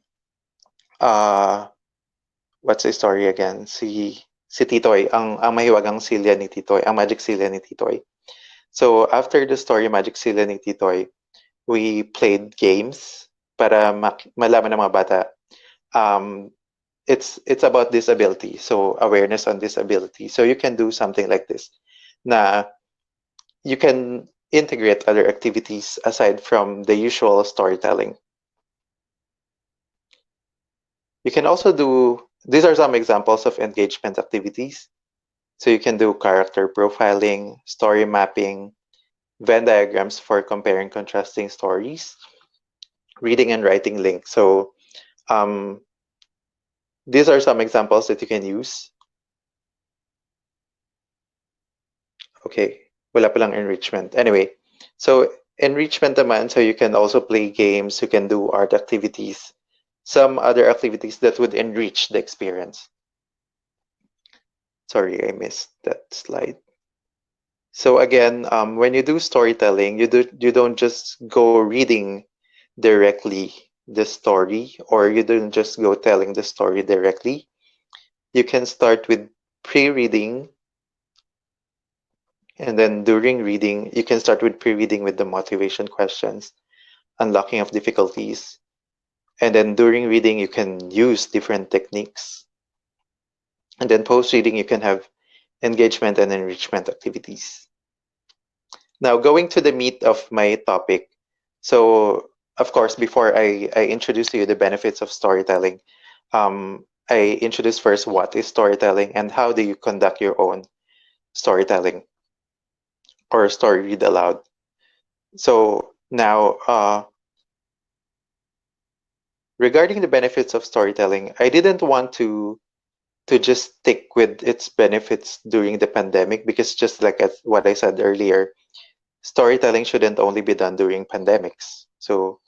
what's the story again? Si Titoy, ang mahiwagang silya ni Titoy, ang magic silya ni Titoy. So after the story Magic Silya ni Titoy, we played games para malaman ng mga bata. It's about disability, so awareness on disability. So you can do something like this. Na you can integrate other activities aside from the usual storytelling. You can also do, these are some examples of engagement activities. So you can do character profiling, story mapping, Venn diagrams for comparing contrasting stories, reading and writing links. So these are some examples that you can use. Okay, wala palang enrichment. Anyway, so enrichment naman, so you can also play games, you can do art activities, some other activities that would enrich the experience. Sorry, I missed that slide. So again, when you do storytelling, you don't just go reading directly the story, or you don't just go telling the story directly. You can start with pre-reading, and then during reading, you can start with pre-reading with the motivation questions, unlocking of difficulties, and then during reading, you can use different techniques. And then post-reading, you can have engagement and enrichment activities. Now, going to the meat of my topic. So, of course, before I introduce to you the benefits of storytelling, I introduce first what is storytelling and how do you conduct your own storytelling or story read aloud. So now, regarding the benefits of storytelling, I didn't want to just stick with its benefits during the pandemic, because just like what I said earlier, storytelling shouldn't only be done during pandemics. So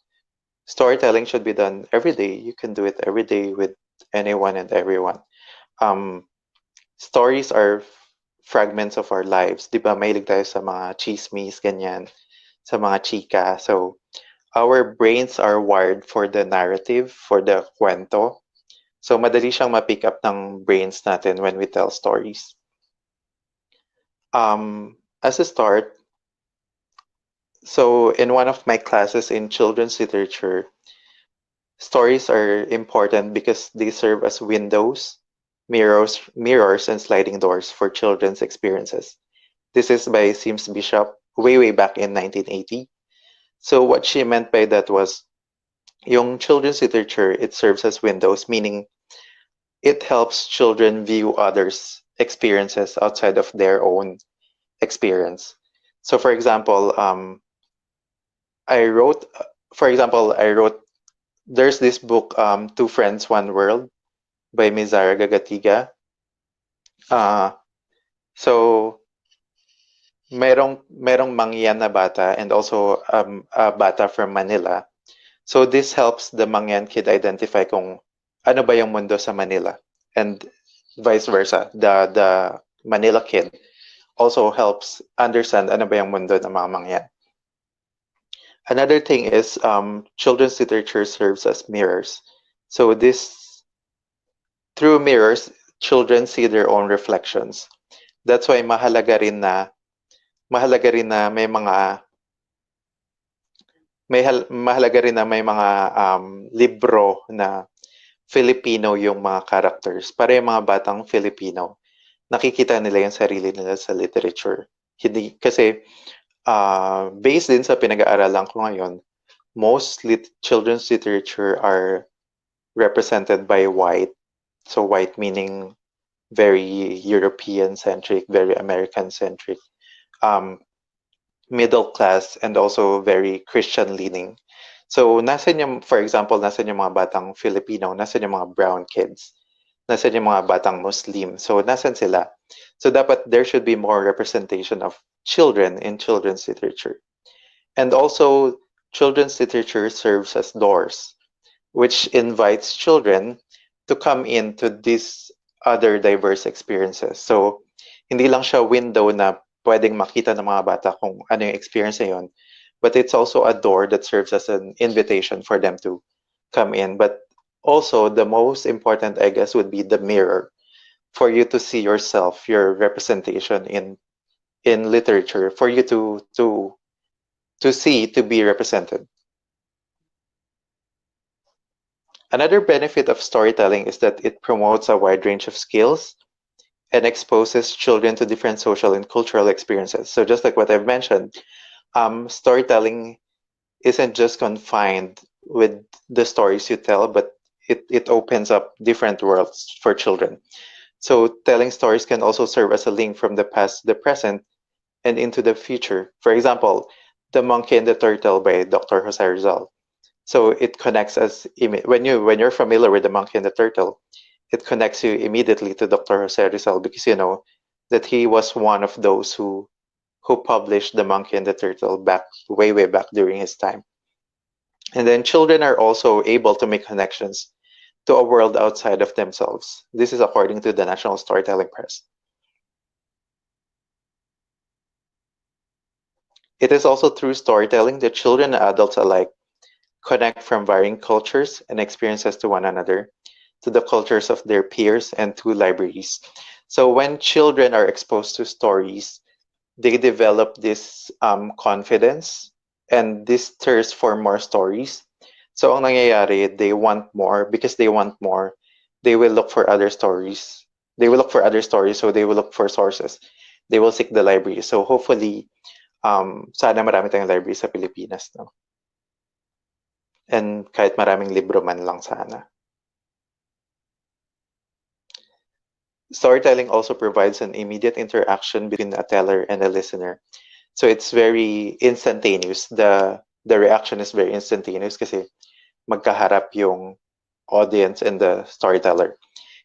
storytelling should be done every day. You can do it every day with anyone and everyone. Stories are fragments of our lives. Di ba, mahilig tayo sa mga chismis, ganyan, sa mga chika. So our brains are wired for the narrative, for the kwento. So madali siyang ma-pick up ng brains natin when we tell stories. As a start, so in one of my classes in children's literature, stories are important because they serve as windows, mirrors, and sliding doors for children's experiences. This is by Sims Bishop way back in 1980. So what she meant by that was, yung children's literature, it serves as windows, meaning it helps children view others' experiences outside of their own experience. So for example, I wrote, there's this book, Two Friends, One World by Mizara Gagatiga. So merong mangyan na bata and also a bata from Manila. So this helps the mangyan kid identify kung ano ba yung mundo sa Manila, and vice versa. The Manila kid also helps understand ano ba yung mundo ng mga mangyan. Another thing is children's literature serves as mirrors. So through mirrors, children see their own reflections. That's why mahalaga rin na may mga libro na Filipino yung mga characters, para yung mga batang Filipino nakikita nila yung sarili nila sa literature. Hindi kasi based din sa pinag-aaralan ko ngayon, most children's literature are represented by white. So white meaning very European-centric, very American-centric, middle class, and also very Christian-leaning. So for example, nasan yung mga batang Filipino, nasan yung mga brown kids, nasan yung mga batang Muslim. So nasan sila? So dapat there should be more representation of children in children's literature. And also, children's literature serves as doors. which invites children to come into these other diverse experiences. So, hindi lang siya window na pwedeng makita ng mga bata kung ano yung experience na yun, but it's also a door that serves as an invitation for them to come in. But also, the most important, I guess, would be the mirror for you to see yourself, your representation in literature, for you to see, to be represented. Another benefit of storytelling is that it promotes a wide range of skills and exposes children to different social and cultural experiences. So just like what I've mentioned, storytelling isn't just confined with the stories you tell, but it opens up different worlds for children. So telling stories can also serve as a link from the past to the present and into the future. For example, The Monkey and the Turtle by Dr. Jose Rizal. So it connects us when you're familiar with The Monkey and the Turtle, it connects you immediately to Dr. Jose Rizal because you know that he was one of those who published The Monkey and the Turtle back way back during his time. And then children are also able to make connections to a world outside of themselves. This is according to the National Storytelling Press. It is also through storytelling that children and adults alike connect from varying cultures and experiences to one another, to the cultures of their peers, and to libraries. So when children are exposed to stories, they develop this confidence and this thirst for more stories. So ang nangyayari, they want more. Because they want more, they will look for other stories. They will look for other stories, so they will look for sources. They will seek the library. So hopefully, sana marami tayong library sa Pilipinas, no? And kahit maraming libro man lang sana. Storytelling also provides an immediate interaction between a teller and a listener. So it's very instantaneous. The reaction is very instantaneous kasi magkaharap yung audience and the storyteller.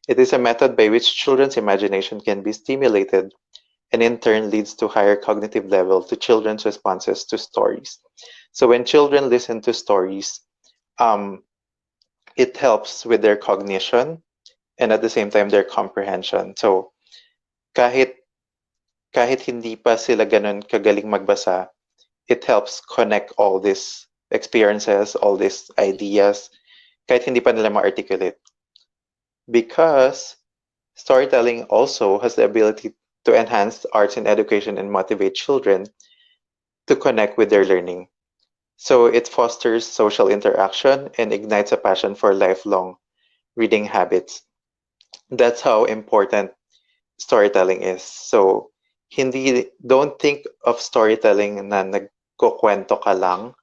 It is a method by which children's imagination can be stimulated and in turn leads to higher cognitive level to children's responses to stories. So when children listen to stories, it helps with their cognition and at the same time their comprehension. So kahit hindi pa sila ganun kagaling magbasa, it helps connect all these experiences, all these ideas, kahit hindi pa nila ma-articulate. Because storytelling also has the ability to enhance arts and education and motivate children to connect with their learning. So it fosters social interaction and ignites a passion for lifelong reading habits. That's how important storytelling is. So don't think of storytelling na nagkukwento ka lang,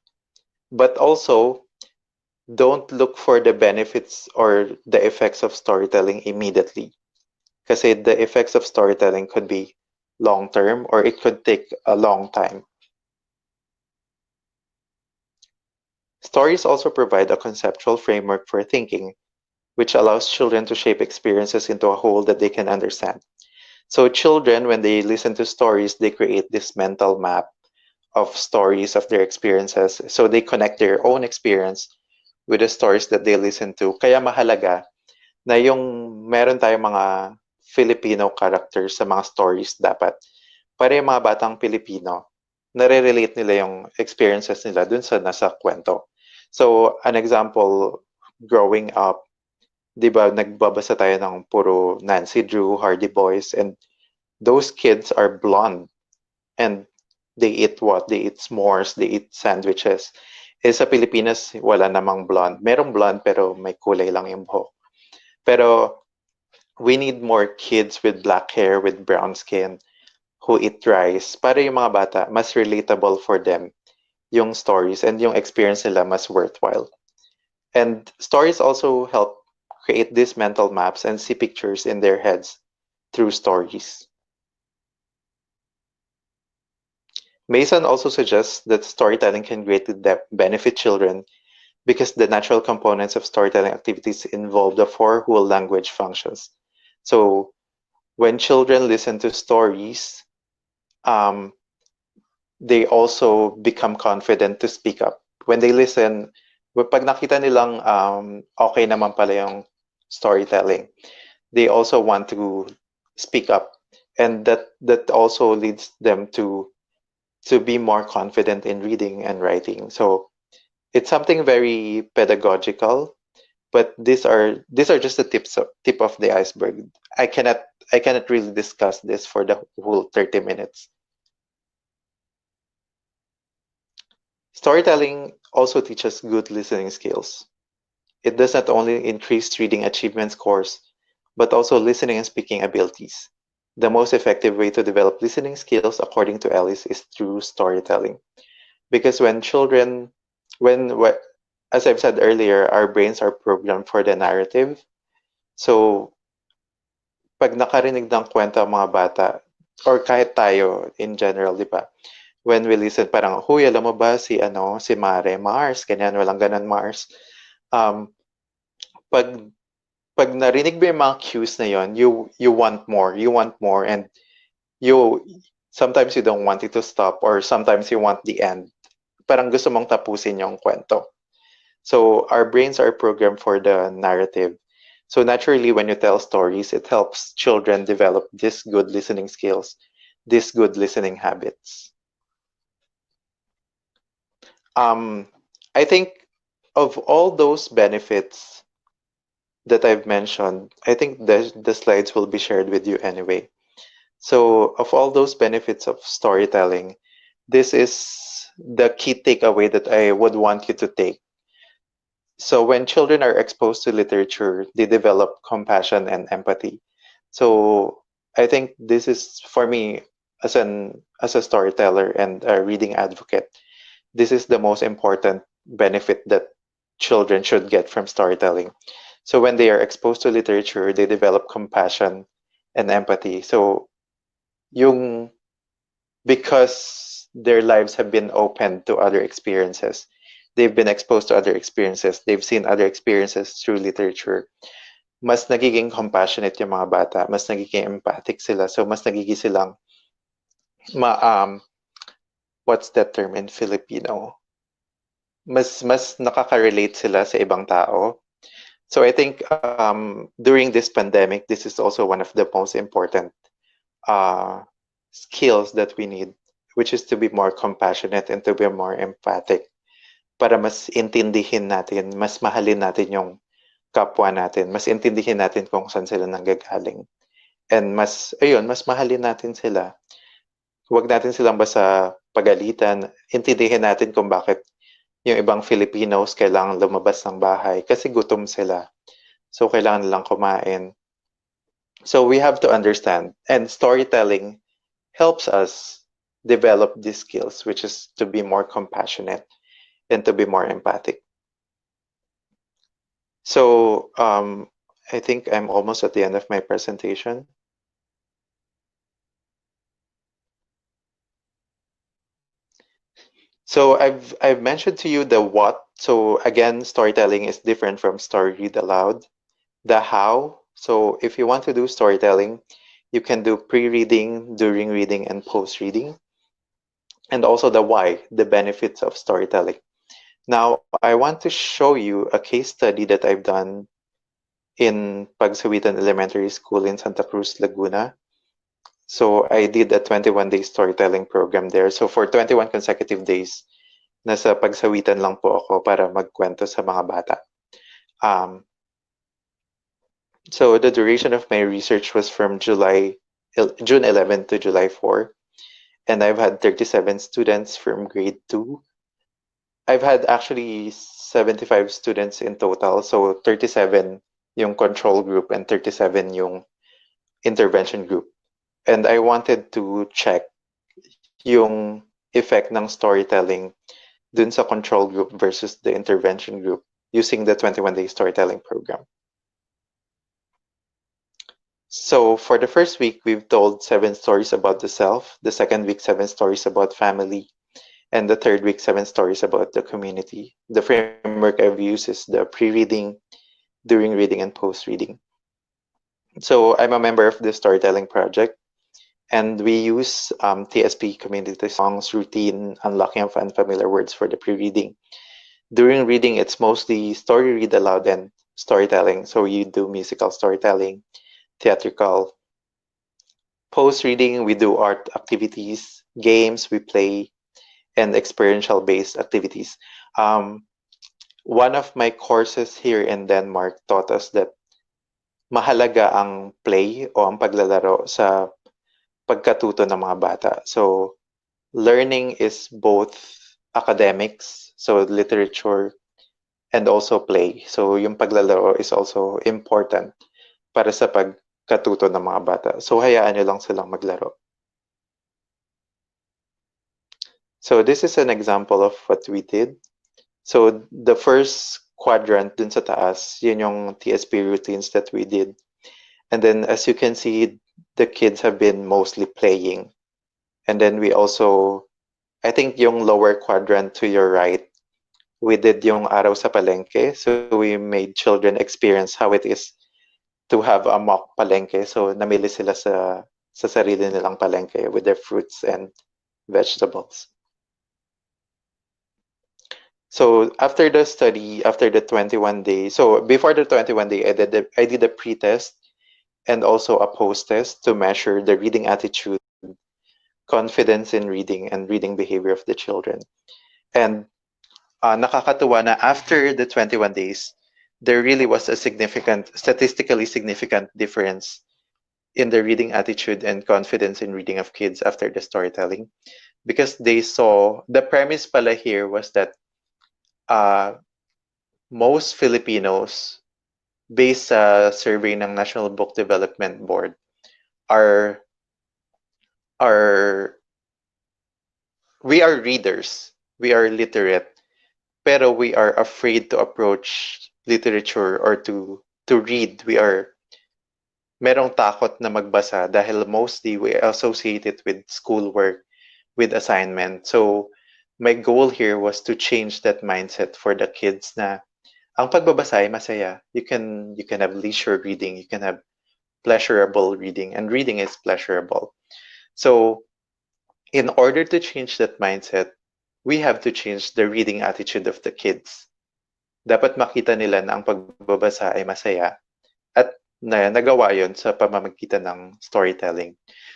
but also don't look for the benefits or the effects of storytelling immediately. Kasi the effects of storytelling could be long-term or it could take a long time. Stories also provide a conceptual framework for thinking, which allows children to shape experiences into a whole that they can understand. So children, when they listen to stories, they create this mental map of stories of their experiences. So they connect their own experience with the stories that they listen to. Kaya mahalaga na yung meron tayong mga Filipino characters sa mga stories dapat. Para yung mga batang Pilipino, nare-relate nila yung experiences nila dun sa nasa kwento. So, an example, growing up, di ba, nagbabasa tayo ng puro Nancy Drew, Hardy Boys, and those kids are blonde. And they eat what? They eat s'mores, they eat sandwiches. Eh, sa Pilipinas, wala namang blonde. Merong blonde, pero may kulay lang yung buhok. Pero, we need more kids with black hair, with brown skin, who eat rice, para yung mga bata, mas relatable for them yung stories and yung experience nila mas worthwhile. And stories also help create these mental maps and see pictures in their heads through stories. Mason also suggests that storytelling can greatly benefit children because the natural components of storytelling activities involve the four whole language functions. So when children listen to stories, they also become confident to speak up. When they listen, pag nakita nilang okay naman pala yung storytelling, they also want to speak up, and that also leads them to be more confident in reading and writing. So it's something very pedagogical, but these are just the tip of the iceberg. I cannot really discuss this for the whole 30 minutes. Storytelling also teaches good listening skills. It does not only increase reading achievement scores, but also listening and speaking abilities. The most effective way to develop listening skills, according to Ellis, is through storytelling. Because when children, as I've said earlier, our brains are programmed for the narrative. So, pag nakarinig ng kwento ang mga bata, or kahit tayo in general, di ba? When we listen, parang, huy, alam mo ba si Mare, Mars, ganyan, walang ganan Mars. Um, pag pag narinig mo yung mga cues na yon, you want more, and you sometimes you don't want it to stop, or sometimes you want the end. Parang gusto mong tapusin yung kwento. So our brains are programmed for the narrative. So naturally, when you tell stories, it helps children develop these good listening skills, these good listening habits. I think of all those benefits that I've mentioned, I think the slides will be shared with you anyway. So of all those benefits of storytelling, this is the key takeaway that I would want you to take. So when children are exposed to literature, they develop compassion and empathy. So I think this is, for me, as a storyteller and a reading advocate, this is the most important benefit that children should get from storytelling. So when they are exposed to literature, they develop compassion and empathy. So because their lives have been open to other experiences, they've been exposed to other experiences, they've seen other experiences through literature, mas nagiging compassionate yung mga bata, mas nagiging empathic sila. So mas nagiging silang what's that term in Filipino? Mas nakaka-relate sila sa ibang tao. So I think during this pandemic, this is also one of the most important skills that we need, which is to be more compassionate and to be more empathic, para mas intindihin natin, mas mahalin natin yung kapwa natin, mas intindihin natin kung saan sila nanggagaling. And mas mahalin natin sila. Huwag natin silang basta pagalitan, intindihin natin kung bakit yung ibang Filipinos kailangan lumabas ng bahay kasi gutom sila. So kailangan nilang kumain. So we have to understand, and storytelling helps us develop these skills, which is to be more compassionate and to be more empathic. So I think I'm almost at the end of my presentation. So I've mentioned to you the what. So again, storytelling is different from story read aloud. The how. So if you want to do storytelling, you can do pre-reading, during reading, and post-reading. And also the why, the benefits of storytelling. Now, I want to show you a case study that I've done in Pagsawitan Elementary School in Santa Cruz, Laguna. So I did a 21-day storytelling program there. So for 21 consecutive days, nasa Pagsawitan lang po ako para magkwento sa mga bata. So the duration of my research was from June 11 to July 4. And I've had 37 students from grade 2. I've had actually 75 students in total. So 37 yung control group and 37 yung intervention group. And I wanted to check yung effect ng storytelling dun sa control group versus the intervention group using the 21-day storytelling program. So for the first week, we've told 7 stories about the self. The second week, 7 stories about family. And the third week, 7 stories about the community. The framework I've used is the pre-reading, during reading, and post-reading. So I'm a member of the Storytelling Project. And we use TSP community songs, routine, unlocking of unfamiliar words for the pre-reading. During reading, it's mostly story read aloud and storytelling. So you do musical storytelling, theatrical. Post reading, we do art activities, games we play, and experiential based activities. Um, One of my courses here in Denmark taught us that mahalaga ang play o ang paglalaro sa pagkatuto ng mga bata. So, learning is both academics, so literature, and also play. So, yung paglalaro is also important para sa pagkatuto ng mga bata. So, hayaan nyo lang silang maglaro. So, this is an example of what we did. So, the first quadrant dun sa taas, yun yung TSP routines that we did. And then, as you can see, the kids have been mostly playing. And then we also, I think yung lower quadrant to your right, we did yung araw sa palengke. So we made children experience how it is to have a mock palengke. So namili sila sa sarili nilang palengke with their fruits and vegetables. So after the study, after the 21 days, so before the 21 day, I did a pre-test and also a post-test to measure the reading attitude, confidence in reading, and reading behavior of the children. And nakakatuwa na after the 21 days, there really was a statistically significant difference in the reading attitude and confidence in reading of kids after the storytelling. Because they saw, the premise pala here was that most Filipinos, based sa survey ng National Book Development Board, we are readers, we are literate, pero we are afraid to approach literature or to read. Merong takot na magbasa dahil mostly we associate it with schoolwork, with assignment. So my goal here was to change that mindset for the kids na ang pagbabasa ay masaya. You can have leisure reading, you can have pleasurable reading, and reading is pleasurable. So in order to change that mindset, we have to change the reading attitude of the kids. Dapat makita nila na ang pagbabasa ay masaya at nagawa yon sa pamamagitan ng storytelling.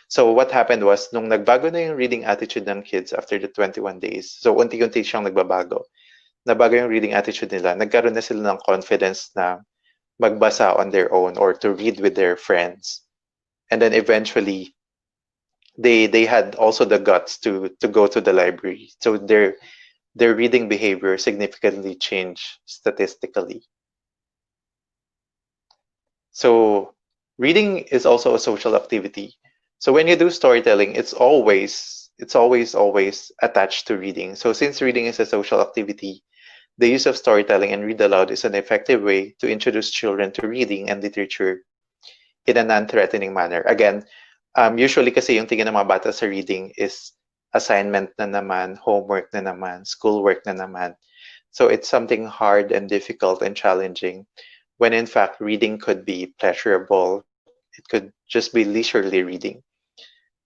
So what happened was, nung nagbago na yung reading attitude ng kids after the 21 days, so unti-unti siyang nagbabago, nabago yung reading attitude nila, nagkaroon na sila ng confidence na magbasa on their own or to read with their friends. And then eventually, they had also the guts to go to the library. So their reading behavior significantly changed statistically. So reading is also a social activity. So when you do storytelling, it's always attached to reading. So since reading is a social activity, the use of storytelling and read aloud is an effective way to introduce children to reading and literature in a non-threatening manner. Again, usually kasi yung tingin ng mga bata sa reading is assignment na naman, homework na naman, schoolwork na naman. So it's something hard and difficult and challenging, when in fact reading could be pleasurable. It could just be leisurely reading.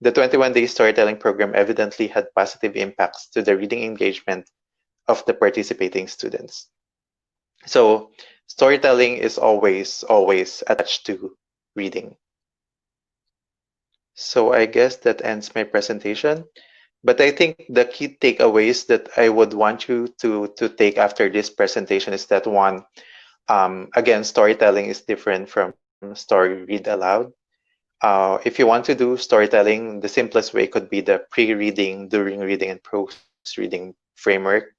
The 21-day storytelling program evidently had positive impacts to the reading engagement of the participating students. So storytelling is always attached to reading. So I guess that ends my presentation. But I think the key takeaways that I would want you to take after this presentation is that, one, again, storytelling is different from story read aloud. If you want to do storytelling, the simplest way could be the pre-reading, during reading, and post-reading framework.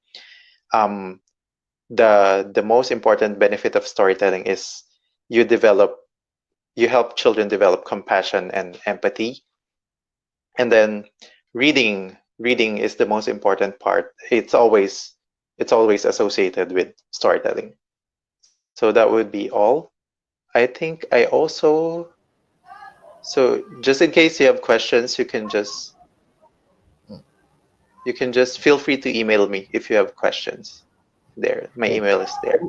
The most important benefit of storytelling is you help children develop compassion and empathy. And then reading is the most important part. It's always associated with storytelling. So that would be all. I think I also, so just in case you have questions, you can just feel free to email me if you have questions. There, my email is there.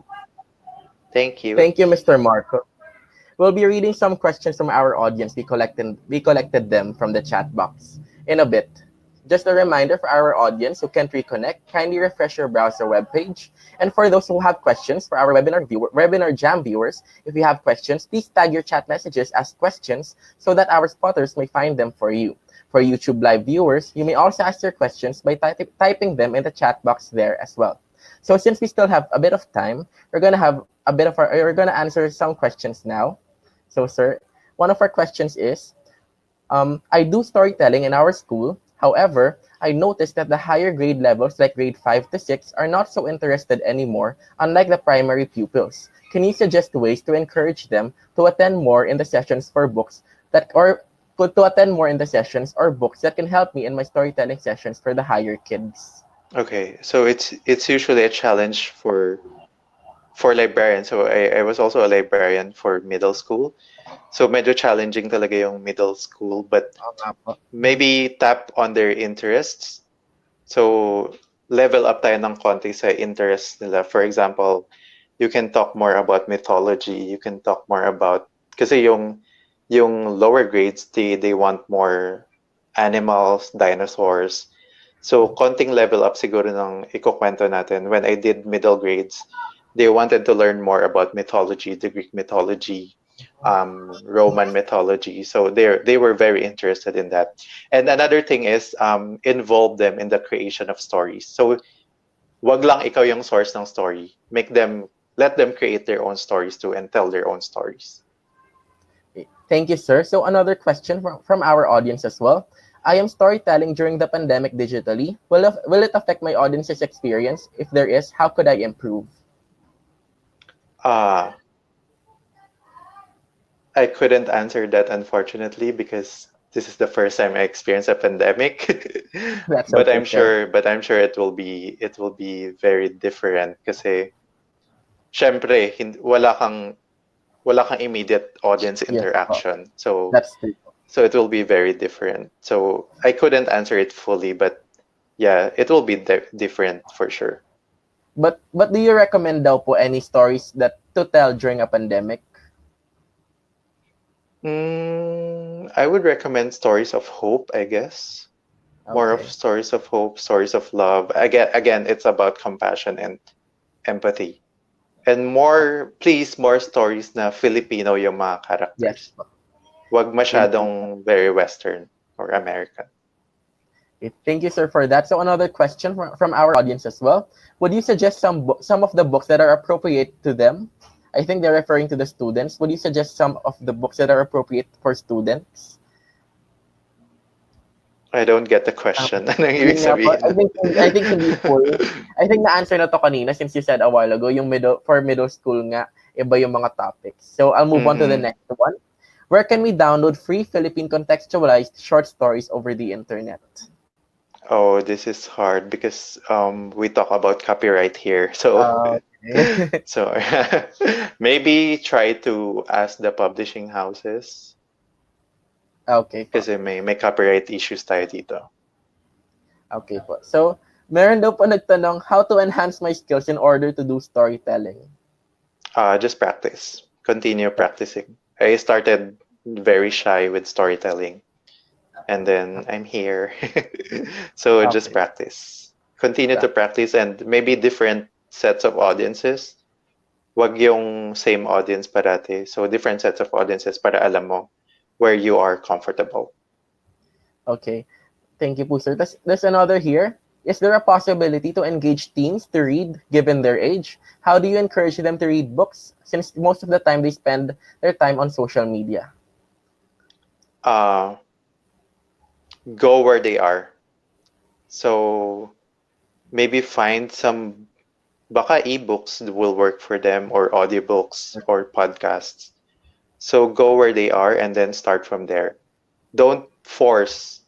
Thank you. Thank you, Mr. Marco. We'll be reading some questions from our audience. We collected them from the chat box in a bit. Just a reminder for our audience who can't reconnect, kindly refresh your browser webpage. And for those who have questions for our webinar jam viewers, if you have questions, please tag your chat messages as questions so that our spotters may find them for you. For YouTube live viewers, you may also ask your questions by typing them in the chat box there as well. So since we still have a bit of time, we're gonna answer some questions now. So sir, one of our questions is, I do storytelling in our school. However, I noticed that the higher grade levels, like grade 5 to 6, are not so interested anymore, unlike the primary pupils. Can you suggest ways to encourage them to attend more in the sessions for books to attend more in the sessions or books that can help me in my storytelling sessions for the higher kids? Okay, so it's usually a challenge for librarians. So I was also a librarian for middle school. So medyo challenging talaga yung middle school, but Oo nga po. maybe tap on their interests. So level up tayo ng konti sa interests nila. For example, you can talk more about mythology. You can talk more about, kasi yung lower grades, they want more animals, dinosaurs. So konting level up siguro ng ikukwento natin. When I did middle grades, they wanted to learn more about mythology, the Greek mythology, Roman mythology. So they were very interested in that. And another thing is involve them in the creation of stories. So wag lang ikaw yung source ng story. Let them create their own stories too and tell their own stories. Thank you, sir. So another question from our audience as well. I am storytelling during the pandemic digitally. Will it affect my audience's experience? If there is, how could I improve? I couldn't answer that, unfortunately, because this is the first time I experienced a pandemic. That's but okay, I'm sir. sure it will be very different kasi syempre wala kang immediate audience Yes po. interaction. So That's true. it will be very different. So I couldn't answer it fully, but yeah, it will be different for sure. But do you recommend daw po any stories that to tell during a pandemic? I would recommend stories of hope, I guess. More of Okay. stories of hope, stories of love. Again, it's about compassion and empathy. And more stories na Filipino yung mga Yes characters. po. Wag Thank you. masyadong very Western or American. Okay, thank you, sir, for that. So another question from our audience as well. Would you suggest some of the books that are appropriate to them? I think they're referring to the students. Would you suggest some of the books that are appropriate for students? I don't get the question. Anong ibig Yun nga po. sabihin? I think hindi full. I think na-answer na to kanina since you said a while ago, yung middle school nga, iba yung mga topics. So I'll move on to the next one. Where can we download free Philippine contextualized short stories over the internet? Oh, this is hard because we talk about copyright here. So Okay. so maybe try to ask the publishing houses Okay po. kasi may copyright issues tayo dito. Okay po. So, meron daw po nagtanong, how to enhance my skills in order to do storytelling? Just practice. Continue practicing. I started very shy with storytelling. And then I'm here. So just Okay. practice. Continue to practice and maybe different sets of audiences. Wag yung same audience parati. So different sets of audiences para alam mo where you are comfortable. Okay. Thank you po, sir. There's another here. Is there a possibility to engage teens to read given their age? How do you encourage them to read books since most of the time they spend their time on social media? Go where they are. So maybe find some baka ebooks will work for them or audiobooks or podcasts. So go where they are and then start from there. Don't force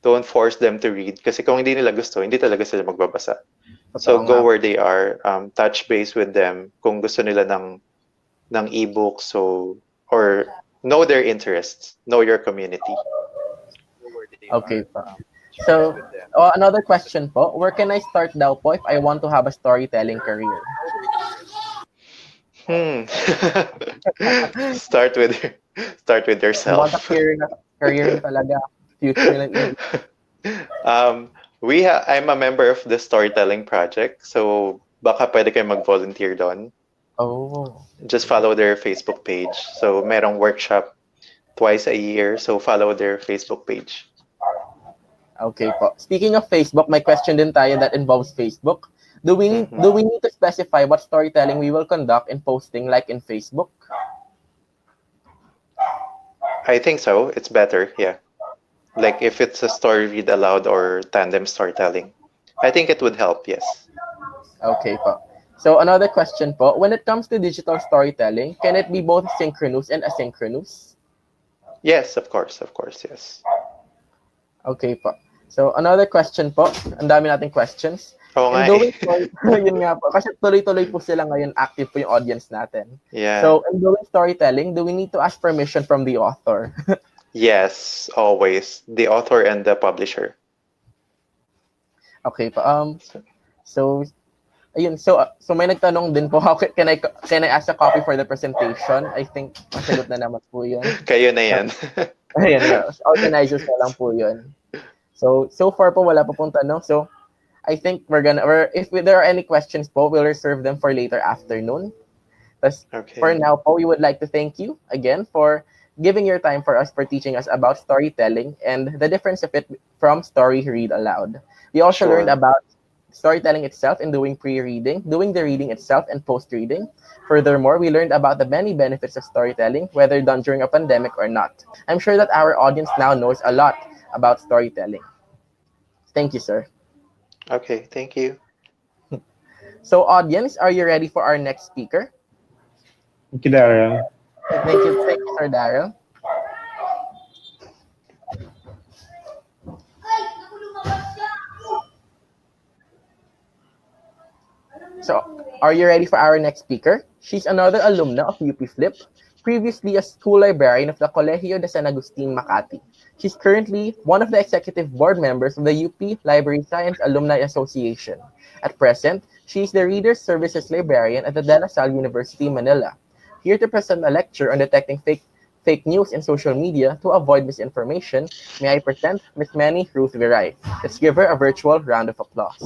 them to read kasi kung hindi nila gusto, hindi talaga sila magbabasa. So Totoo go nga. where they are, touch base with them kung gusto nila ng ebook, so or know their interests, know your community. Okay po. So, another question po. Where can I start daw po if I want to have a storytelling career? Start with I want a yourself. career na talaga. Future na I'm a member of the storytelling project, so baka pwede kayo mag-volunteer doon. Oh. Just follow their Facebook page. So merong workshop twice a year, so follow their Facebook page. Okay po. Speaking of Facebook, may question din tayo that involves Facebook. Do we need to specify what storytelling we will conduct in posting like in Facebook? I think so. It's better, yeah. Like if it's a story read aloud or tandem storytelling. I think it would help, yes. Okay po. So another question po, when it comes to digital storytelling, can it be both synchronous and asynchronous? Yes, of course, yes. Okay po. So another question po, ang dami nating questions. Oo nga In eh. doing yun nga po, kasi tuloy-tuloy po sila ngayon, active po yung audience natin. Yeah. So in doing storytelling, do we need to ask permission from the author? Yes, always. The author and the publisher. Okay po. So ayun, so may nagtanong din po, how can I ask a copy for the presentation? I think masagot na naman po 'yun. Kayo na yan. Ayun na, organizers na lang po 'yun. So far po wala pa pong tanong. So I think if there are any questions po, we'll reserve them for later afternoon. Okay. For now po, we would like to thank you again for giving your time for us, for teaching us about storytelling and the difference of it from story read aloud. We also learned about storytelling itself in doing pre-reading, doing the reading itself, and post-reading. Furthermore, we learned about the many benefits of storytelling, whether done during a pandemic or not. I'm sure that our audience now knows a lot about storytelling. Thank you, sir. Okay, thank you. So, audience, are you ready for our next speaker? Thank you, Daryl. Thank you, Sir Daryl. So, are you ready for our next speaker? She's another alumna of UP FLIPP, previously a school librarian of the Colegio de San Agustin, Makati. She's currently one of the executive board members of the UP Library Science Alumni Association. At present, she is the Reader Services Librarian at the De La Salle University, Manila. Here to present a lecture on detecting fake news in social media to avoid misinformation, may I present Ms. Manny Ruth Viray. Let's give her a virtual round of applause.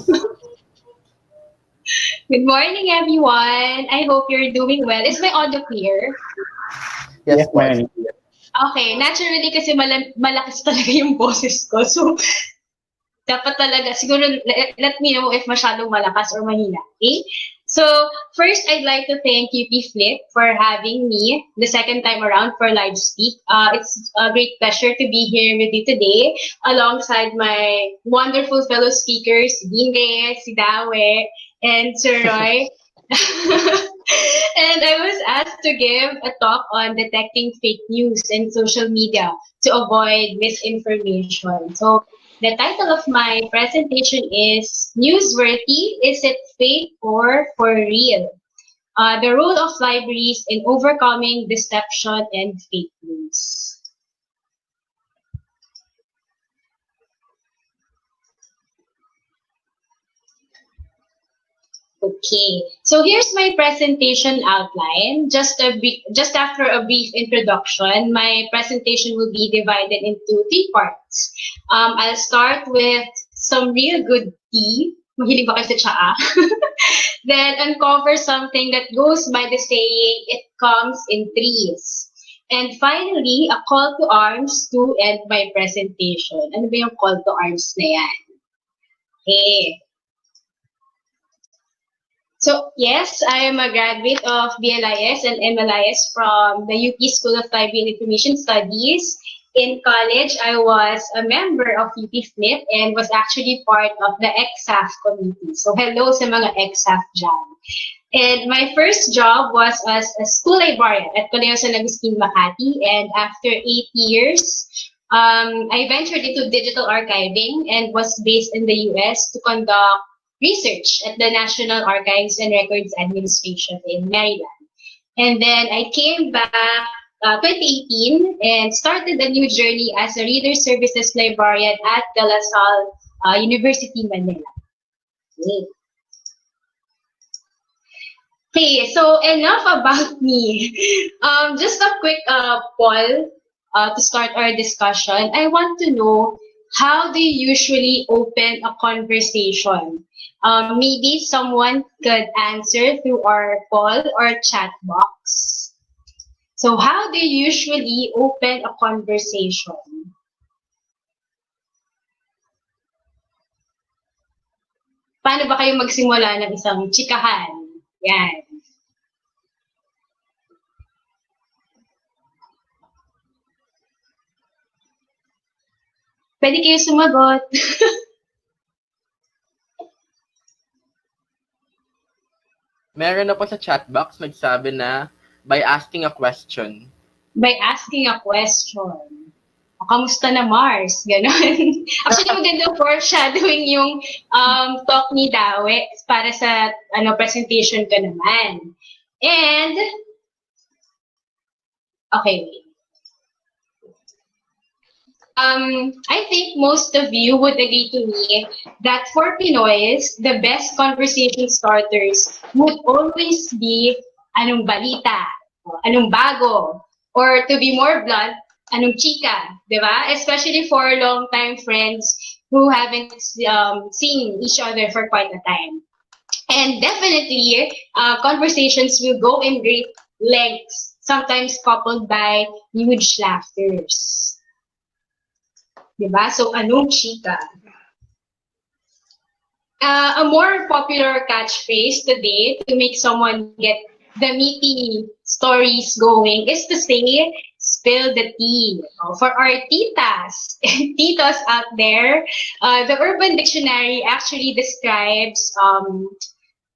Good morning, everyone. I hope you're doing well. Is my audio clear? Yes, ma'am. Okay. Naturally, kasi malakas talaga yung boses ko. So, dapat talaga, siguro, let me know if masyadong malakas or mahina. Okay? So, first, I'd like to thank UP FLIPP for having me the second time around for LibSPEAK. It's a great pleasure to be here with you today, alongside my wonderful fellow speakers, Dean Reyes, si Dawe, and Sir Roy. And I was asked to give a talk on detecting fake news in social media to avoid misinformation. So the title of my presentation is Newsworthy, Is It Fake or For Real? The role of libraries in overcoming deception and fake news. Okay, so here's my presentation outline. Just after a brief introduction, my presentation will be divided into 3 parts. I'll start with some real good tea. Mahilig ba kayo sa tsaa? Then uncover something that goes by the saying, it comes in threes. And finally, a call to arms to end my presentation. Ano ba yung call to arms na yan? Okay. So, yes, I am a graduate of BLIS and MLIS from the UP School of Library and Information Studies. In college, I was a member of UP FLIPP and was actually part of the EXAF committee. So, hello sa mga EXAF dyan. And my first job was as a school librarian at Colegio San Agustin, Makati. And after 8 years, I ventured into digital archiving and was based in the US to conduct research at the National Archives and Records Administration in Maryland. And then I came back 2018 and started a new journey as a Reader Services Librarian at De La Salle University, Manila. Okay, so enough about me. Just a quick poll to start our discussion. I want to know, how do you usually open a conversation? Maybe someone could answer through our call or chat box. So how do you usually open a conversation? Paano ba kayo magsimula ng isang chikahan? Yan. Pwede kayo sumagot. Meron na po sa chat box nagsabi na by asking a question. By asking a question. Kamusta na Mars? Ganon. Actually, maganda foreshadowing yung talk ni Dawe para sa presentation ko naman. And, okay, wait. I think most of you would agree to me that for Pinoys, the best conversation starters would always be anong balita, anong bago, or to be more blunt, anong chika, di ba? Especially for long-time friends who haven't seen each other for quite a time. And definitely, conversations will go in great lengths, sometimes coupled by huge laughters. Diba? So, anong chika? A more popular catchphrase today to make someone get the meaty stories going is to say, spill the tea. For our titas and titos out there, the Urban Dictionary actually describes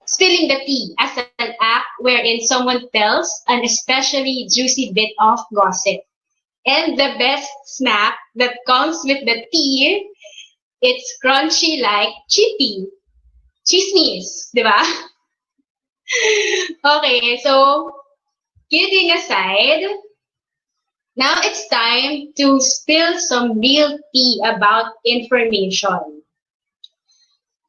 spilling the tea as an act wherein someone tells an especially juicy bit of gossip. And the best snack that comes with the tea, it's crunchy like chippy. Chismis, di ba? Okay, so kidding aside, now it's time to spill some real tea about information.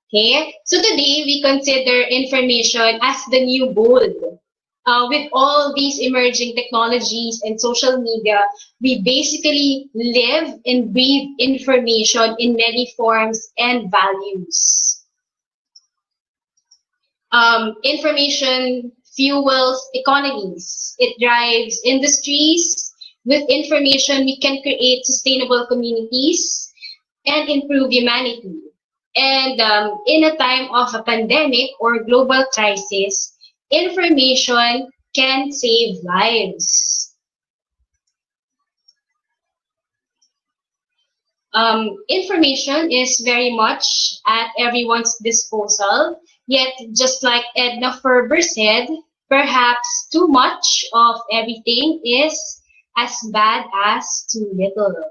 Okay, so today we consider information as the new gold. With all these emerging technologies and social media, we basically live and breathe information in many forms and values. Information fuels economies. It drives industries. With information, we can create sustainable communities and improve humanity. And in a time of a pandemic or global crisis, information can save lives. Information is very much at everyone's disposal, yet just like Edna Ferber said, perhaps too much of everything is as bad as too little.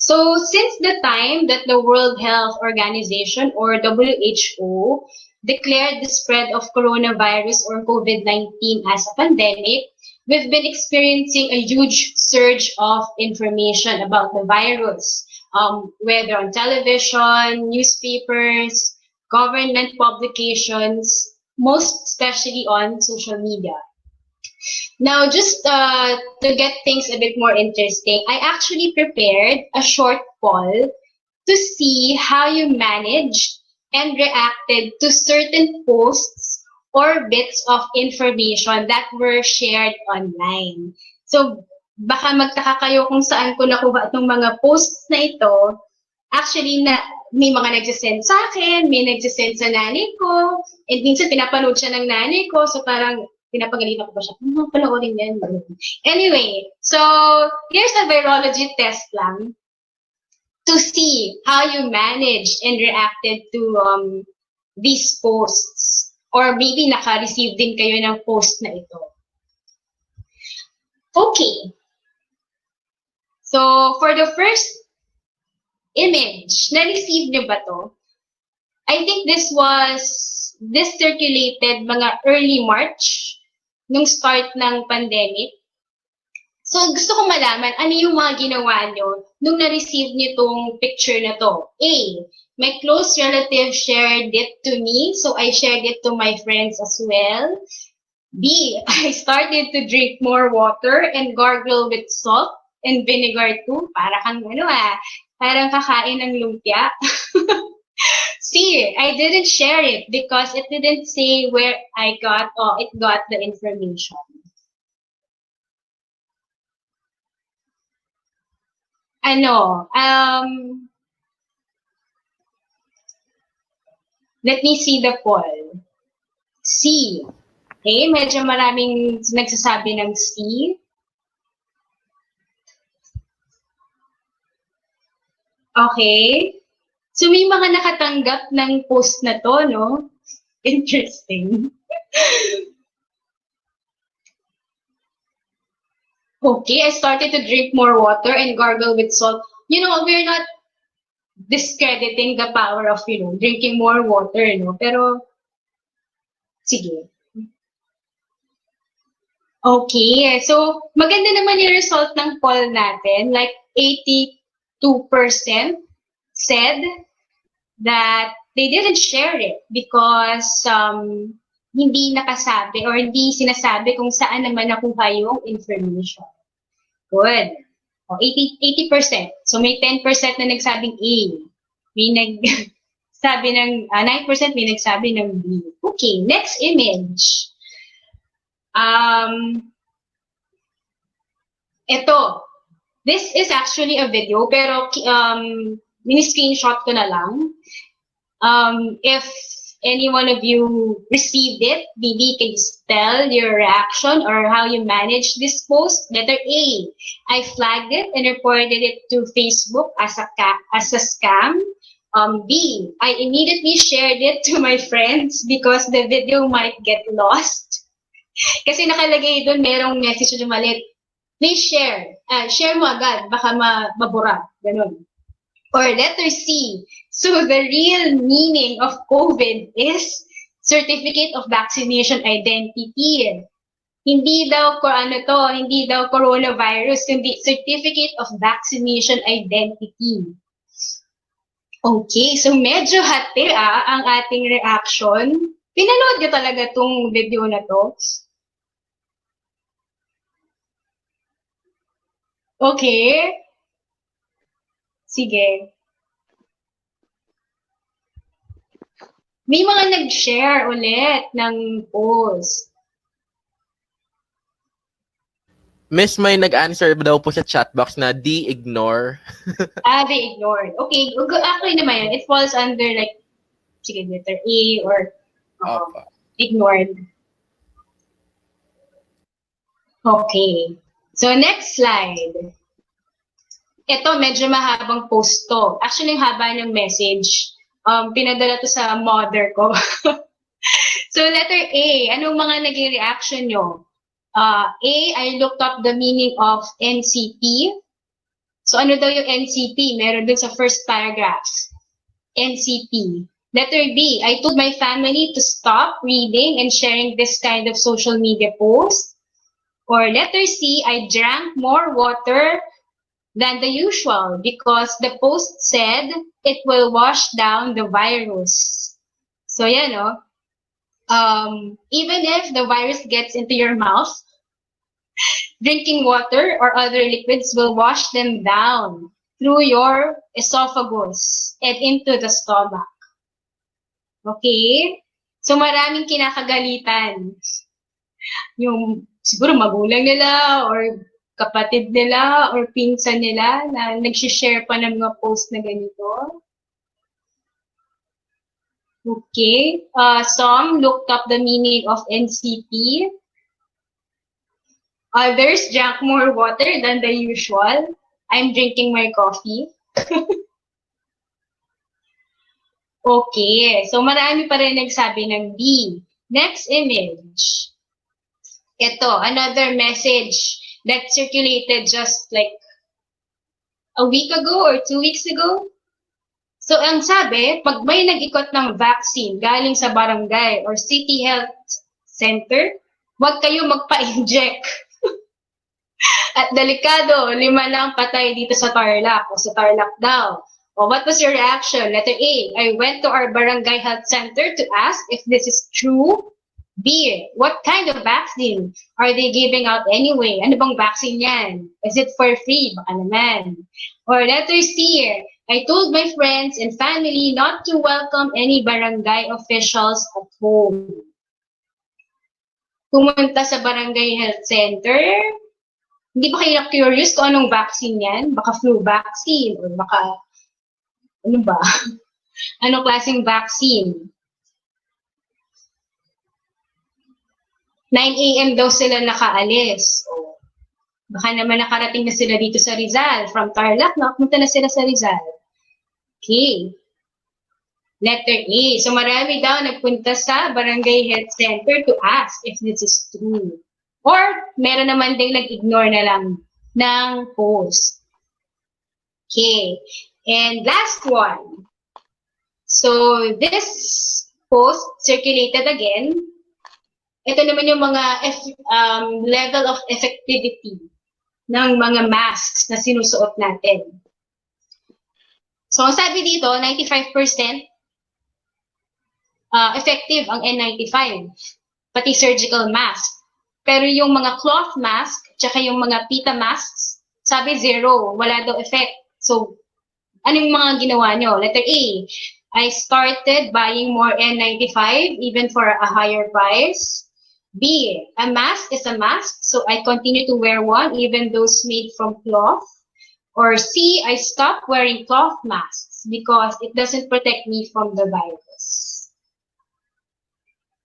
So since the time that the World Health Organization or WHO declared the spread of coronavirus or COVID-19 as a pandemic, we've been experiencing a huge surge of information about the virus, whether on television, newspapers, government publications, most especially on social media. Now, just to get things a bit more interesting, I actually prepared a short poll to see how you managed and reacted to certain posts or bits of information that were shared online. So, baka magtaka kayo kung saan ko nakuha itong mga posts na ito. Actually, may mga nagsisend sa akin, may nagsisend sa nanay ko, and minsan pinapanood siya ng nanay ko, so parang pinapagalitan ko pa siya. Panoorin yan. Anyway, so here's a virology test lang to see how you managed and reacted to these posts. Or maybe naka-receive din kayo ng post na ito. Okay. So for the first image, na-receive niyo ba to? I think this circulated mga early March nung start ng pandemic. So, gusto ko malaman, ano yung mga ginawa nyo nung na-receive nyo tong picture na to? A, my close relative shared it to me, so I shared it to my friends as well. B, I started to drink more water and gargle with salt and vinegar too. Para kang parang kakain ng lumpia. C, I didn't share it because it didn't say where it got the information. Let me see the poll. C. Okay, medyo maraming nagsasabi ng C. Okay. So may mga nakatanggap ng post na to, no? Interesting. Okay, I started to drink more water and gargle with salt. You know, we're not discrediting the power of, drinking more water, Pero, sige. Okay, so maganda naman yung result ng poll natin. Like 82% said that they didn't share it because hindi nakasabi or hindi sinasabi kung saan naman nakuha yung information. Good. 80%. So may 10% na nagsabing A. May nagsabi ng 9% may nagsabi ng B. Okay, next image. Ito. This is actually a video pero mini-screenshot ko na lang. If any one of you received it, maybe you can tell your reaction or how you manage this post. Letter A, I flagged it and reported it to Facebook as a scam. B, I immediately shared it to my friends because the video might get lost. Kasi nakalagay doon, merong message na malit. Please share. Share mo agad, baka mabura. Ganun. Or letter C, so the real meaning of COVID is Certificate of Vaccination Identity. Hindi daw hindi daw coronavirus, kundi Certificate of Vaccination Identity. Okay, so medyo hati ang ating reaction. Pinanood niyo talaga tong video na to? Okay. Sige. May mga nag-share ulit ng post. Miss, may nag-answer daw po sa chat box na D, ignore. They ignored. Okay, actually naman yan. It falls under sige, letter A or ignored. Okay. So, next slide. Ito, medyo mahabang post to. Actually, yung haba ng message, pinadala to sa mother ko. So, letter A, anong mga naging reaction nyo? A, I looked up the meaning of NCP. So, ano daw yung NCP? Meron dun sa first paragraph. NCP. Letter B, I told my family to stop reading and sharing this kind of social media posts. Or letter C, I drank more water than the usual because the post said it will wash down the virus. So, yan, no? Even if the virus gets into your mouth, drinking water or other liquids will wash them down through your esophagus and into the stomach. Okay? So, maraming kinakagalitan. Yung siguro magulang nila or kapatid nila or pinsan nila na nag-share pa ng mga post na ganito. Okay. Some looked up the meaning of NCP. Others drank more water than the usual. I'm drinking my coffee. Okay. So, marami pa rin nagsabi ng B. Next image. Ito, another message that circulated just like a week ago or 2 weeks ago. So, ang sabi, pag may nag-ikot ng vaccine galing sa barangay or city health center, huwag kayo magpa-inject. At delikado, 5 lang patay dito sa Tarlac o sa Tarlac daw. O, what was your reaction? Letter A, I went to our barangay health center to ask if this is true. B, what kind of vaccine are they giving out anyway? Ano bang vaccine yan? Is it for free? Baka naman. Or letter C, I told my friends and family not to welcome any barangay officials at home. Pumunta sa barangay health center. Hindi ba kayo curious kung anong vaccine yan? Baka flu vaccine or baka ano ba? Anong klaseng vaccine? 9 a.m. daw sila nakaalis. O, baka naman nakarating na sila dito sa Rizal. From Tarlac, nakapunta na sila sa Rizal. Okay. Letter A. So marami daw nagpunta sa Barangay Health Center to ask if this is true. Or meron naman din nag-ignore na lang ng post. Okay. And last one. So this post circulated again. Ito naman yung mga level of effectivity ng mga masks na sinusuot natin. So, ang sabi dito, 95% effective ang N95, pati surgical mask. Pero yung mga cloth mask, tsaka yung mga pita masks, sabi 0, wala daw effect. So, ano yung mga ginawa nyo? Letter A, I started buying more N95 even for a higher price. B, a mask is a mask, so I continue to wear one, even those made from cloth. Or C, I stopped wearing cloth masks because it doesn't protect me from the virus.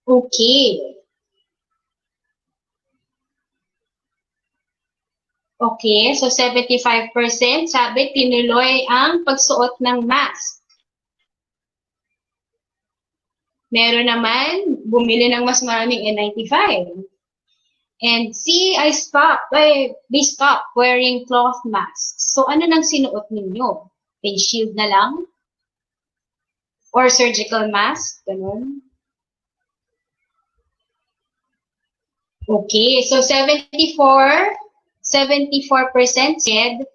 Okay. Okay, so 75% sabi tinuloy ang pagsuot ng mask. Meron naman, bumili ng mas maraming N95. And C, they stopped wearing cloth masks. So ano nang sinuot ninyo? Face shield na lang? Or surgical mask? Ganun. Okay, so 74% said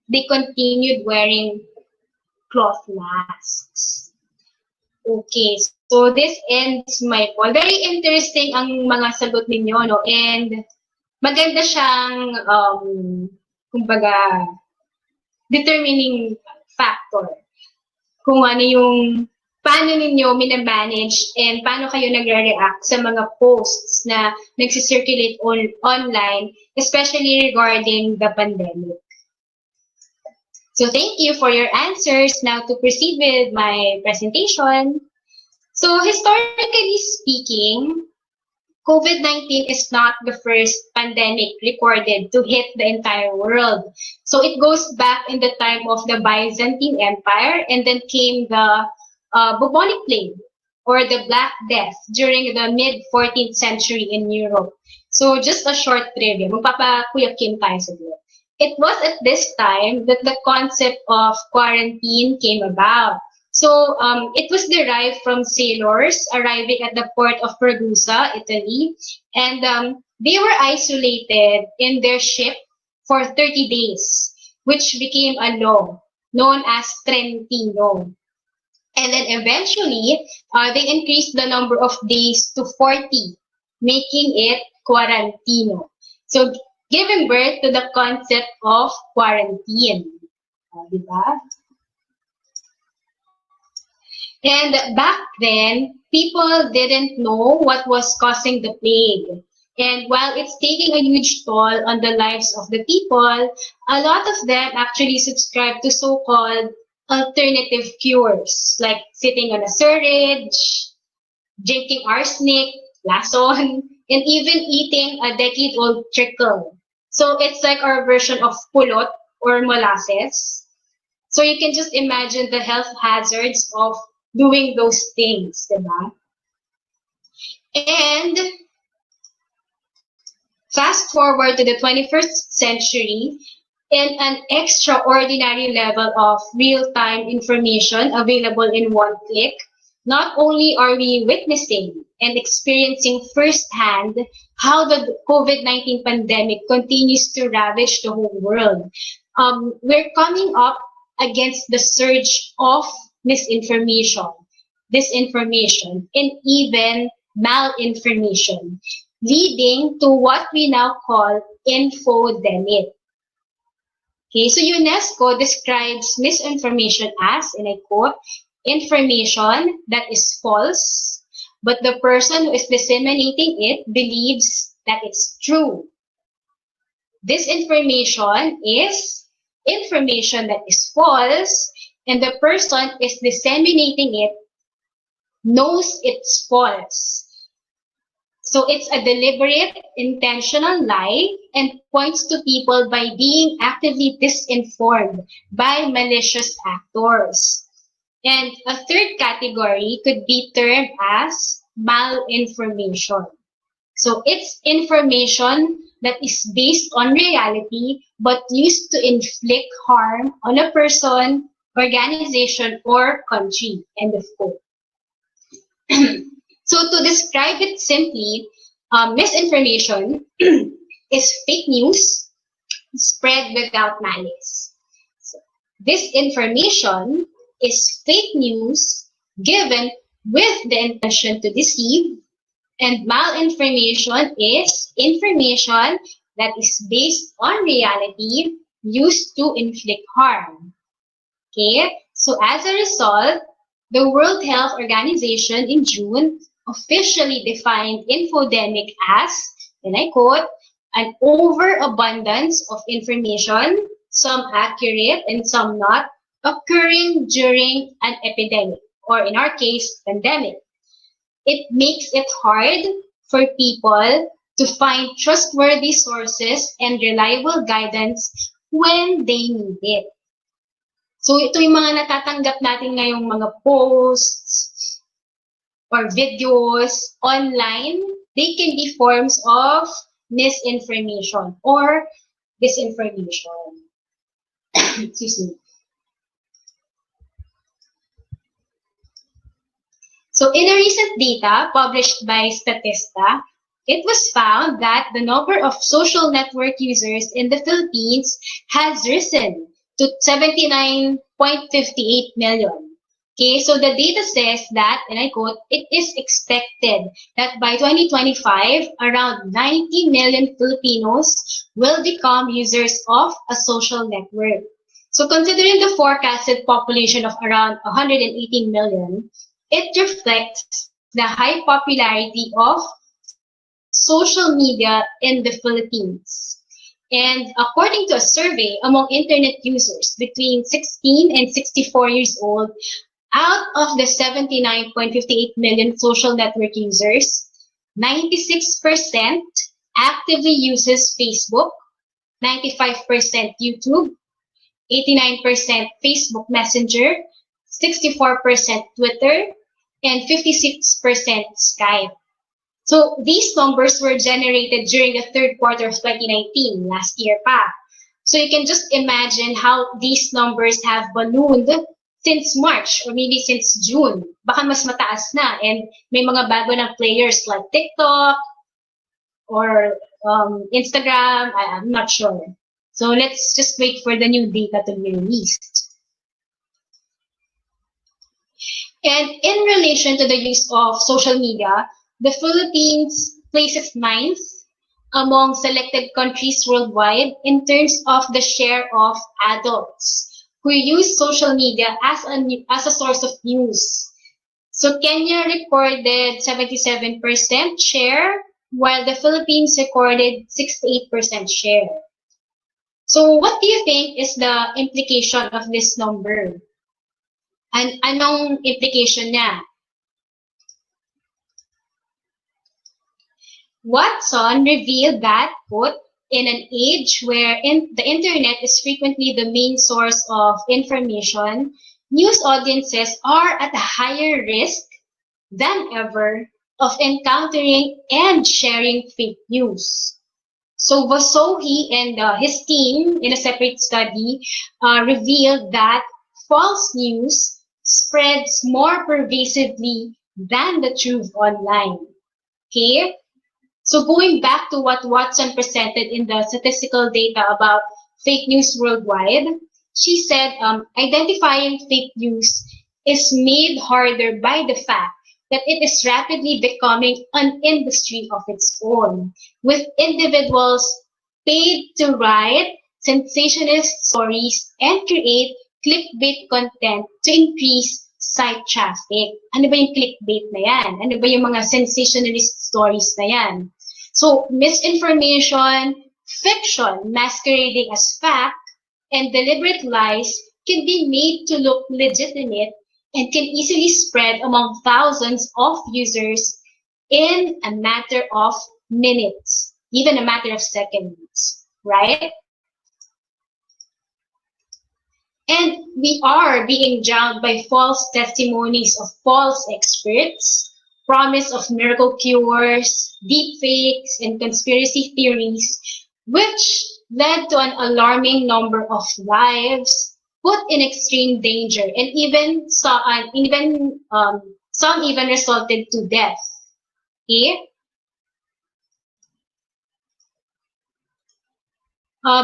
they continued wearing cloth masks. Okay, so this ends my poll. Very interesting ang mga sagot ninyo, no? And maganda siyang, kumbaga, determining factor. Kung ano yung, paano ninyo minamanage and paano kayo nagre-react sa mga posts na nagsisirculate online, especially regarding the pandemic. So thank you for your answers. Now to proceed with my presentation. So historically speaking, COVID-19 is not the first pandemic recorded to hit the entire world. So it goes back in the time of the Byzantine Empire, and then came the bubonic plague or the Black Death during the mid-14th century in Europe. So just a short trivia. Magpapakuya Kim tayo sa video. It was at this time that the concept of quarantine came about. So it was derived from sailors arriving at the port of Ragusa, Italy, and they were isolated in their ship for 30 days, which became a law known as Trentino. And then eventually, they increased the number of days to 40, making it Quarantino. So giving birth to the concept of quarantine. Diba? And back then, people didn't know what was causing the plague. And while it's taking a huge toll on the lives of the people, a lot of them actually subscribe to so-called alternative cures, like sitting on a syringe, drinking arsenic, lason, and even eating a decade-old trickle. So it's like our version of pulot or molasses. So you can just imagine the health hazards of doing those things, diba? And fast forward to the 21st century, in an extraordinary level of real-time information available in one click, not only are we witnessing and experiencing firsthand how the COVID-19 pandemic continues to ravage the whole world, we're coming up against the surge of misinformation. disinformation, and even malinformation, leading to what we now call infodemic. Okay, so UNESCO describes misinformation as, and I quote, information that is false, but the person who is disseminating it believes that it's true. Disinformation is information that is false, and the person is disseminating it knows it's false. So it's a deliberate, intentional lie and points to people by being actively disinformed by malicious actors. And a third category could be termed as malinformation. So it's information that is based on reality but used to inflict harm on a person, organization, or country. End of quote. So to describe it simply, misinformation is fake news spread without malice. So, disinformation is fake news given with the intention to deceive, and malinformation is information that is based on reality used to inflict harm. Okay, so as a result, the World Health Organization in June officially defined infodemic as, and I quote, an overabundance of information, some accurate and some not, occurring during an epidemic, or in our case, pandemic. It makes it hard for people to find trustworthy sources and reliable guidance when they need it. So ito yung mga natatanggap natin ngayong mga posts or videos online. They can be forms of misinformation or disinformation. Excuse me. So in a recent data published by Statista, it was found that the number of social network users in the Philippines has risen to 79.58 million. Okay, so the data says that, and I quote, it is expected that by 2025, around 90 million Filipinos will become users of a social network. So considering the forecasted population of around 118 million, it reflects the high popularity of social media in the Philippines. And according to a survey among internet users between 16 and 64 years old, out of the 79.58 million social network users, 96% actively uses Facebook, 95% YouTube, 89% Facebook Messenger, 64% Twitter, and 56% Skype. So these numbers were generated during the third quarter of 2019, last year pa. So you can just imagine how these numbers have ballooned since March or maybe since June. Baka mas mataas na, and may mga bago ng players like TikTok or Instagram. I'm not sure. So let's just wait for the new data to be released. And in relation to the use of social media, the Philippines places ninth among selected countries worldwide in terms of the share of adults who use social media as a source of news. So Kenya recorded 77% share, while the Philippines recorded 68% share. So what do you think is the implication of this number? And anong implication niya? Watson revealed that, quote, in an age where the internet is frequently the main source of information, news audiences are at a higher risk than ever of encountering and sharing fake news. So Vasohi and his team, in a separate study, revealed that false news spreads more pervasively than the truth online. Okay? So going back to what Watson presented in the statistical data about fake news worldwide, she said identifying fake news is made harder by the fact that it is rapidly becoming an industry of its own, with individuals paid to write sensationalist stories and create clickbait content to increase site traffic. Ano ba yung clickbait na yan? Ano ba yung mga sensationalist stories na yan? So, misinformation, fiction masquerading as fact, and deliberate lies can be made to look legitimate and can easily spread among thousands of users in a matter of minutes, even a matter of seconds, right? And we are being drowned by false testimonies of false experts, promise of miracle cures, deep fakes, and conspiracy theories, which led to an alarming number of lives put in extreme danger, and some even resulted to death. Okay?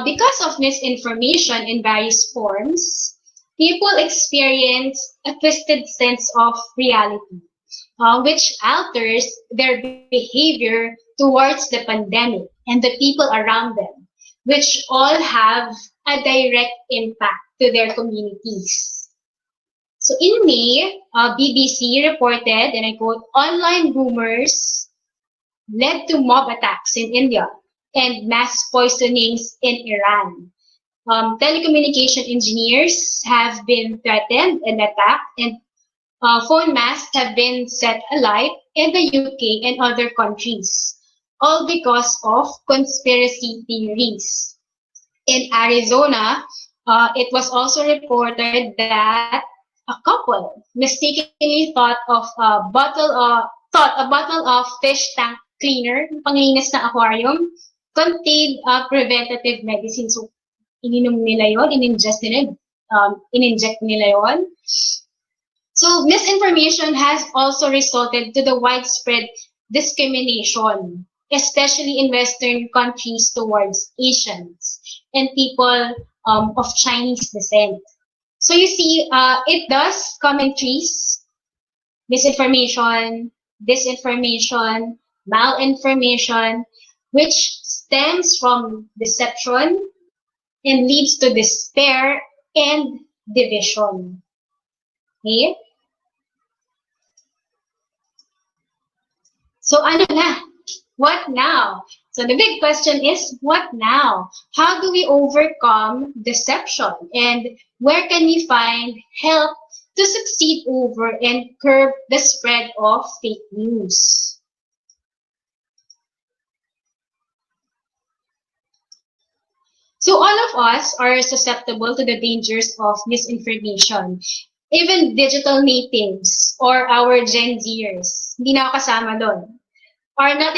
Because of misinformation in various forms, people experience a twisted sense of reality, which alters their behavior towards the pandemic and the people around them, which all have a direct impact to their communities. So in May, BBC reported, and I quote, online rumors led to mob attacks in India and mass poisonings in Iran. Telecommunication engineers have been threatened and attacked, and phone masts have been set alight in the UK and other countries, all because of conspiracy theories. In Arizona, it was also reported that a couple mistakenly thought a bottle of fish tank cleaner, panglinis na aquarium, contained preventative medicine. So, ininom nila yon, in-inject nila yon. So, misinformation has also resulted to the widespread discrimination, especially in Western countries towards Asians and people of Chinese descent. So you see, it does come in threes: misinformation, disinformation, malinformation, which stems from deception and leads to despair and division. Okay? So ano na? What now? So the big question is, what now? How do we overcome deception? And where can we find help to succeed over and curb the spread of fake news? So all of us are susceptible to the dangers of misinformation. Even digital natives or our Gen Zers, hindi na ako kasama doon, are not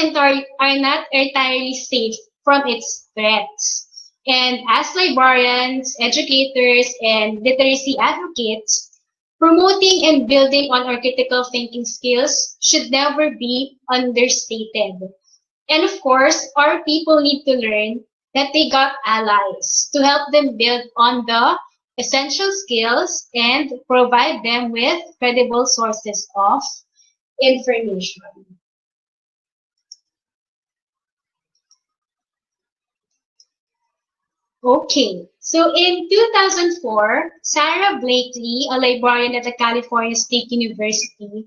entirely safe from its threats. And as librarians, educators, and literacy advocates, promoting and building on our critical thinking skills should never be understated. And of course, our people need to learn that they got allies to help them build on the essential skills and provide them with credible sources of information. Okay, so in 2004, Sarah Blakely, a librarian at the California State University,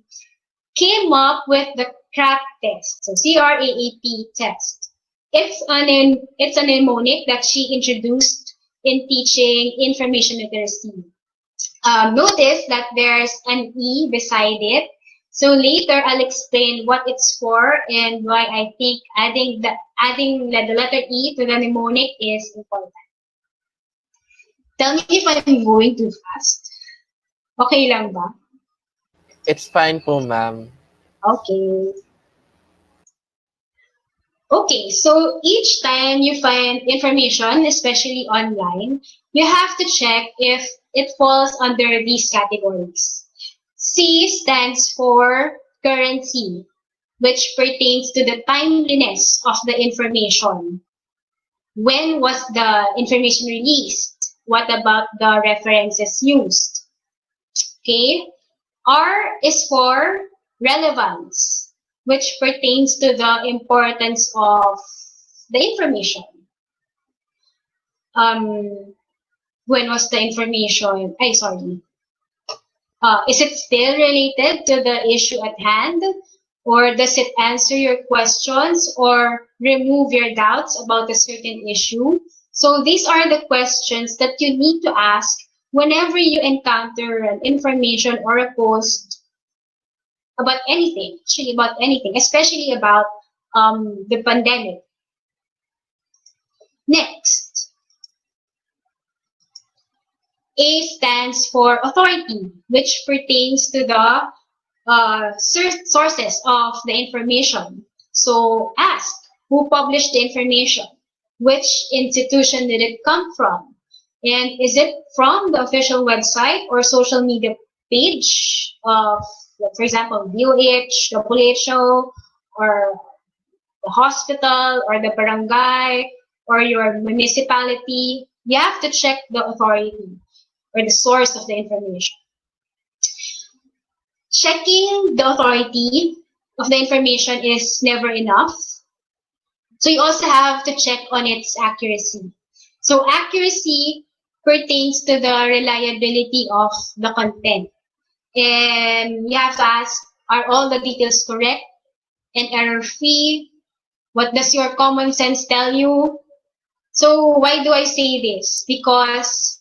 came up with the CRAP test, so CRAAP test. It's a mnemonic that she introduced in teaching information literacy. Notice that there's an E beside it. So later I'll explain what it's for and why I think adding the letter E to the mnemonic is important. Tell me if I'm going too fast. Okay lang ba? It's fine po, ma'am. Okay. Okay, so each time you find information, especially online, you have to check if it falls under these categories. C stands for currency, which pertains to the timeliness of the information. When was the information released? What about the references used? Okay, R is for relevance, which pertains to the importance of the information. When was the information? Is it still related to the issue at hand? Or does it answer your questions or remove your doubts about a certain issue? So these are the questions that you need to ask whenever you encounter an information or a post about anything, especially about the pandemic. Next, A stands for authority, which pertains to the sources of the information. So ask, who published the information? Which institution did it come from? And is it from the official website or social media page of, for example, DOH, WHO, or the hospital, or the barangay, or your municipality? You have to check the authority or the source of the information. Checking the authority of the information is never enough. So you also have to check on its accuracy. So accuracy pertains to the reliability of the content. And you have to ask, are all the details correct and error-free? What does your common sense tell you? So why do I say this? Because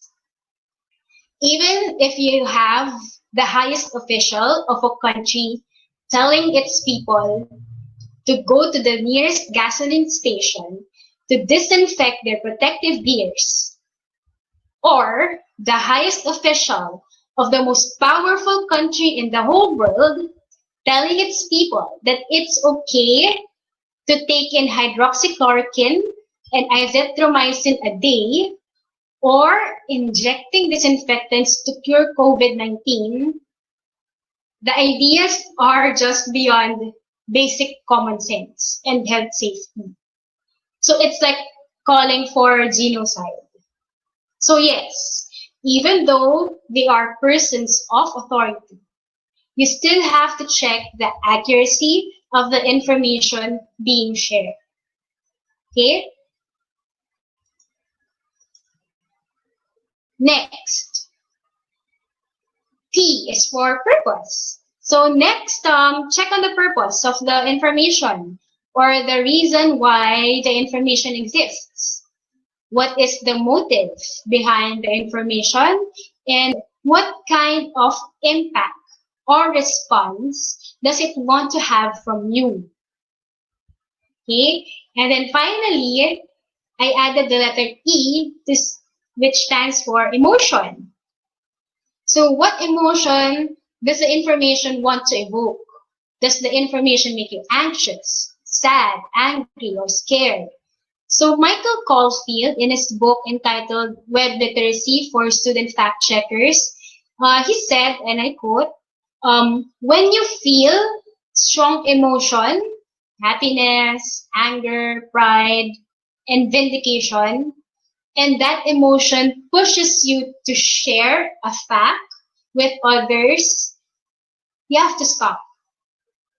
even if you have the highest official of a country telling its people to go to the nearest gasoline station to disinfect their protective gears, or the highest official of the most powerful country in the whole world telling its people that it's okay to take in hydroxychloroquine and azithromycin a day, or injecting disinfectants to cure COVID-19, the ideas are just beyond basic common sense and health safety. So it's like calling for genocide. So yes, even though they are persons of authority, you still have to check the accuracy of the information being shared. Okay? Next, P is for purpose. So next, check on the purpose of the information or the reason why the information exists. What is the motive behind the information and what kind of impact or response does it want to have from you? Okay, and then finally, I added the letter E, which stands for emotion. So what emotion does the information want to evoke? Does the information make you anxious, sad, angry, or scared? So Michael Caulfield, in his book entitled Web Literacy for Student Fact Checkers, he said, and I quote, when you feel strong emotion, happiness, anger, pride, and vindication, and that emotion pushes you to share a fact with others, you have to stop.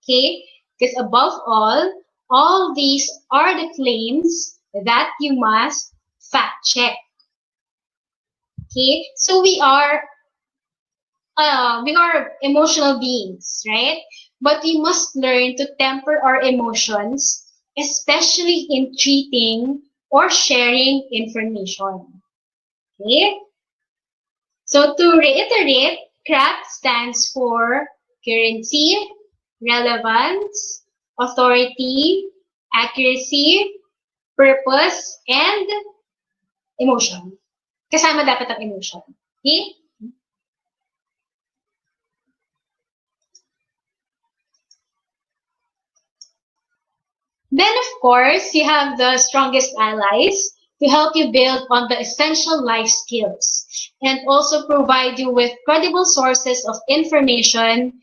Okay? Because above all these are the claims that you must fact check. Okay? So we are emotional beings, right? But we must learn to temper our emotions, especially in treating or sharing information. Okay? So to reiterate, CRAP stands for currency, relevance, authority, accuracy, purpose, and emotion. Kasama dapat ang emotion. Okay? Then, of course, you have the strongest allies to help you build on the essential life skills and also provide you with credible sources of information.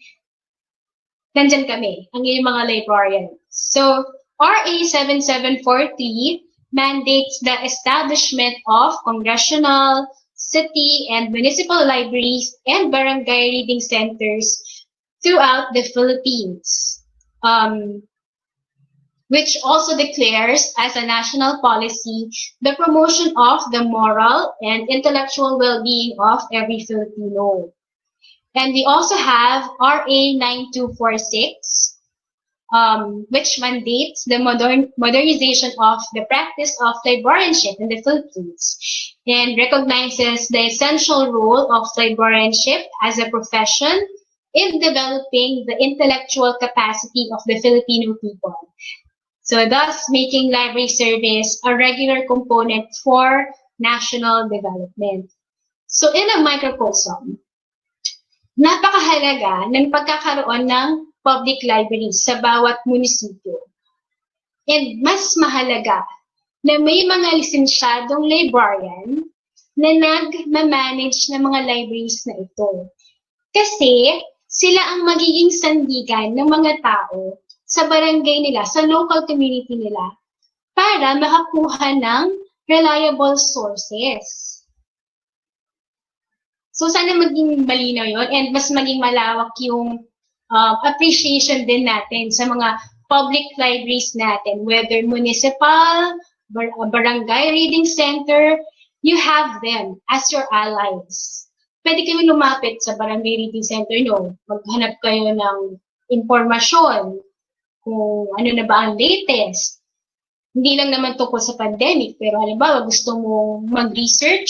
Nandyan kami, ang iyong mga librarians. So, RA 7743 mandates the establishment of congressional, city, and municipal libraries and barangay reading centers throughout the Philippines, which also declares as a national policy the promotion of the moral and intellectual well-being of every Filipino. And we also have RA 9246, which mandates the modernization of the practice of librarianship in the Philippines and recognizes the essential role of librarianship as a profession in developing the intellectual capacity of the Filipino people. So thus making library service a regular component for national development. So in a microcosm, napakahalaga ng pagkakaroon ng public libraries sa bawat munisipyo. And mas mahalaga na may mga lisensyadong librarian na nag-manage ng mga libraries na ito. Kasi sila ang magiging sandigan ng mga tao sa barangay nila, sa local community nila, para makakuha ng reliable sources. So sana maging malinaw yun and mas maging malawak yung appreciation din natin sa mga public libraries natin, whether municipal, barangay reading center, you have them as your allies. Pwede kayo lumapit sa barangay reading center nyo, maghanap kayo ng impormasyon, kung ano na ba ang latest. Hindi lang naman tungkol sa pandemic, pero halimbawa gusto mong mag-research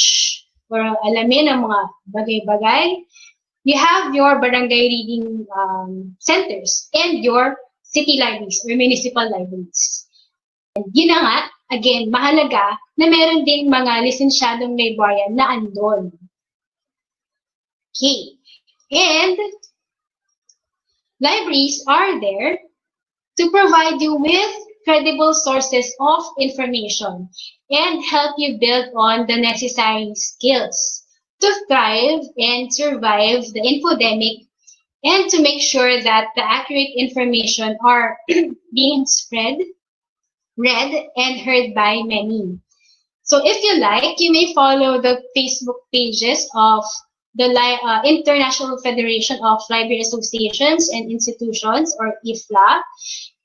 or alamin ang mga bagay-bagay, you have your barangay reading centers and your city libraries or municipal libraries. And yun na nga, again, mahalaga na meron din mga lisensyadong librarian na andon. Okay. And libraries are there to provide you with credible sources of information and help you build on the necessary skills to thrive and survive the infodemic and to make sure that the accurate information are being spread, read, and heard by many. So if you like, you may follow the Facebook pages of the International Federation of Library Associations and Institutions, or IFLA,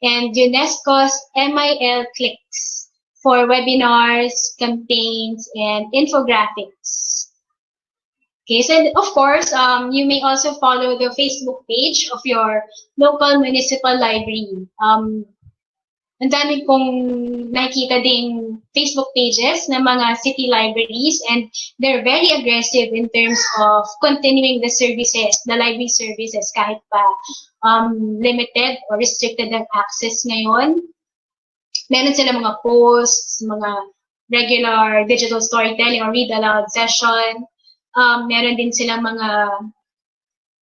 and UNESCO's MIL Clicks for webinars, campaigns, and infographics. Okay, so of course, you may also follow the Facebook page of your local municipal library. Ang dami kong nakikita ding Facebook pages ng mga city libraries, and they're very aggressive in terms of continuing the services, the library services, kahit pa limited or restricted ang access ngayon. Meron sila mga posts, mga regular digital storytelling or read aloud session. Meron din sila mga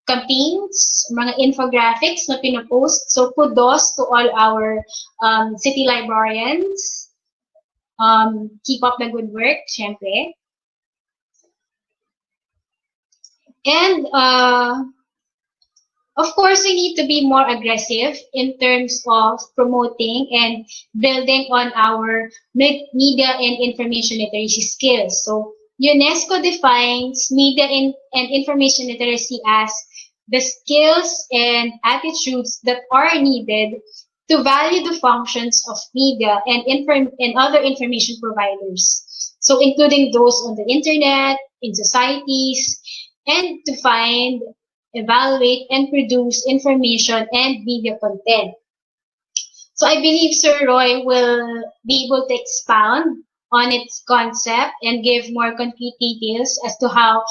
campaigns, mga infographics na pinopost. So kudos to all our city librarians. Keep up the good work, syempre. And of course, we need to be more aggressive in terms of promoting and building on our media and information literacy skills. So UNESCO defines media and information literacy as the skills and attitudes that are needed to value the functions of media and other information providers. So including those on the internet, in societies, and to find, evaluate, and produce information and media content. So I believe Sir Roy will be able to expound on its concept and give more concrete details as to how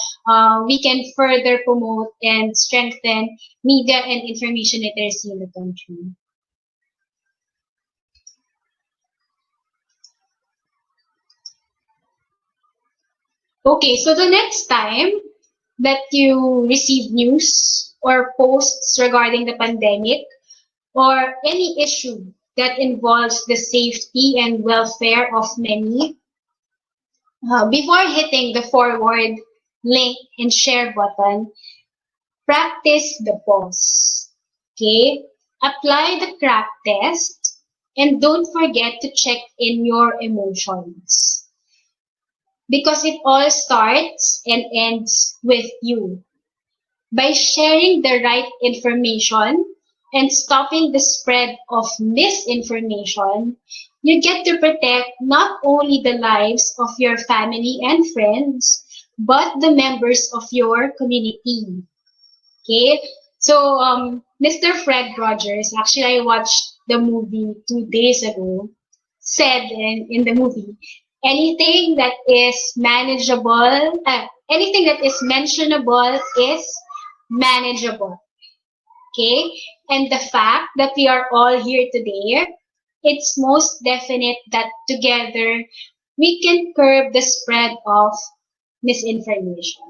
we can further promote and strengthen media and information literacy in the country. Okay, so the next time that you receive news or posts regarding the pandemic or any issue that involves the safety and welfare of many, before hitting the forward link and share button, practice the pause. Okay? Apply the crack test and don't forget to check in your emotions. Because it all starts and ends with you. by sharing the right information and stopping the spread of misinformation, you get to protect not only the lives of your family and friends, but the members of your community. Okay? So, Mr. Fred Rogers, actually, I watched the movie 2 days ago, said in the movie, anything that is manageable, anything that is mentionable is manageable. Okay? And the fact that we are all here today, it's most definite that together we can curb the spread of misinformation.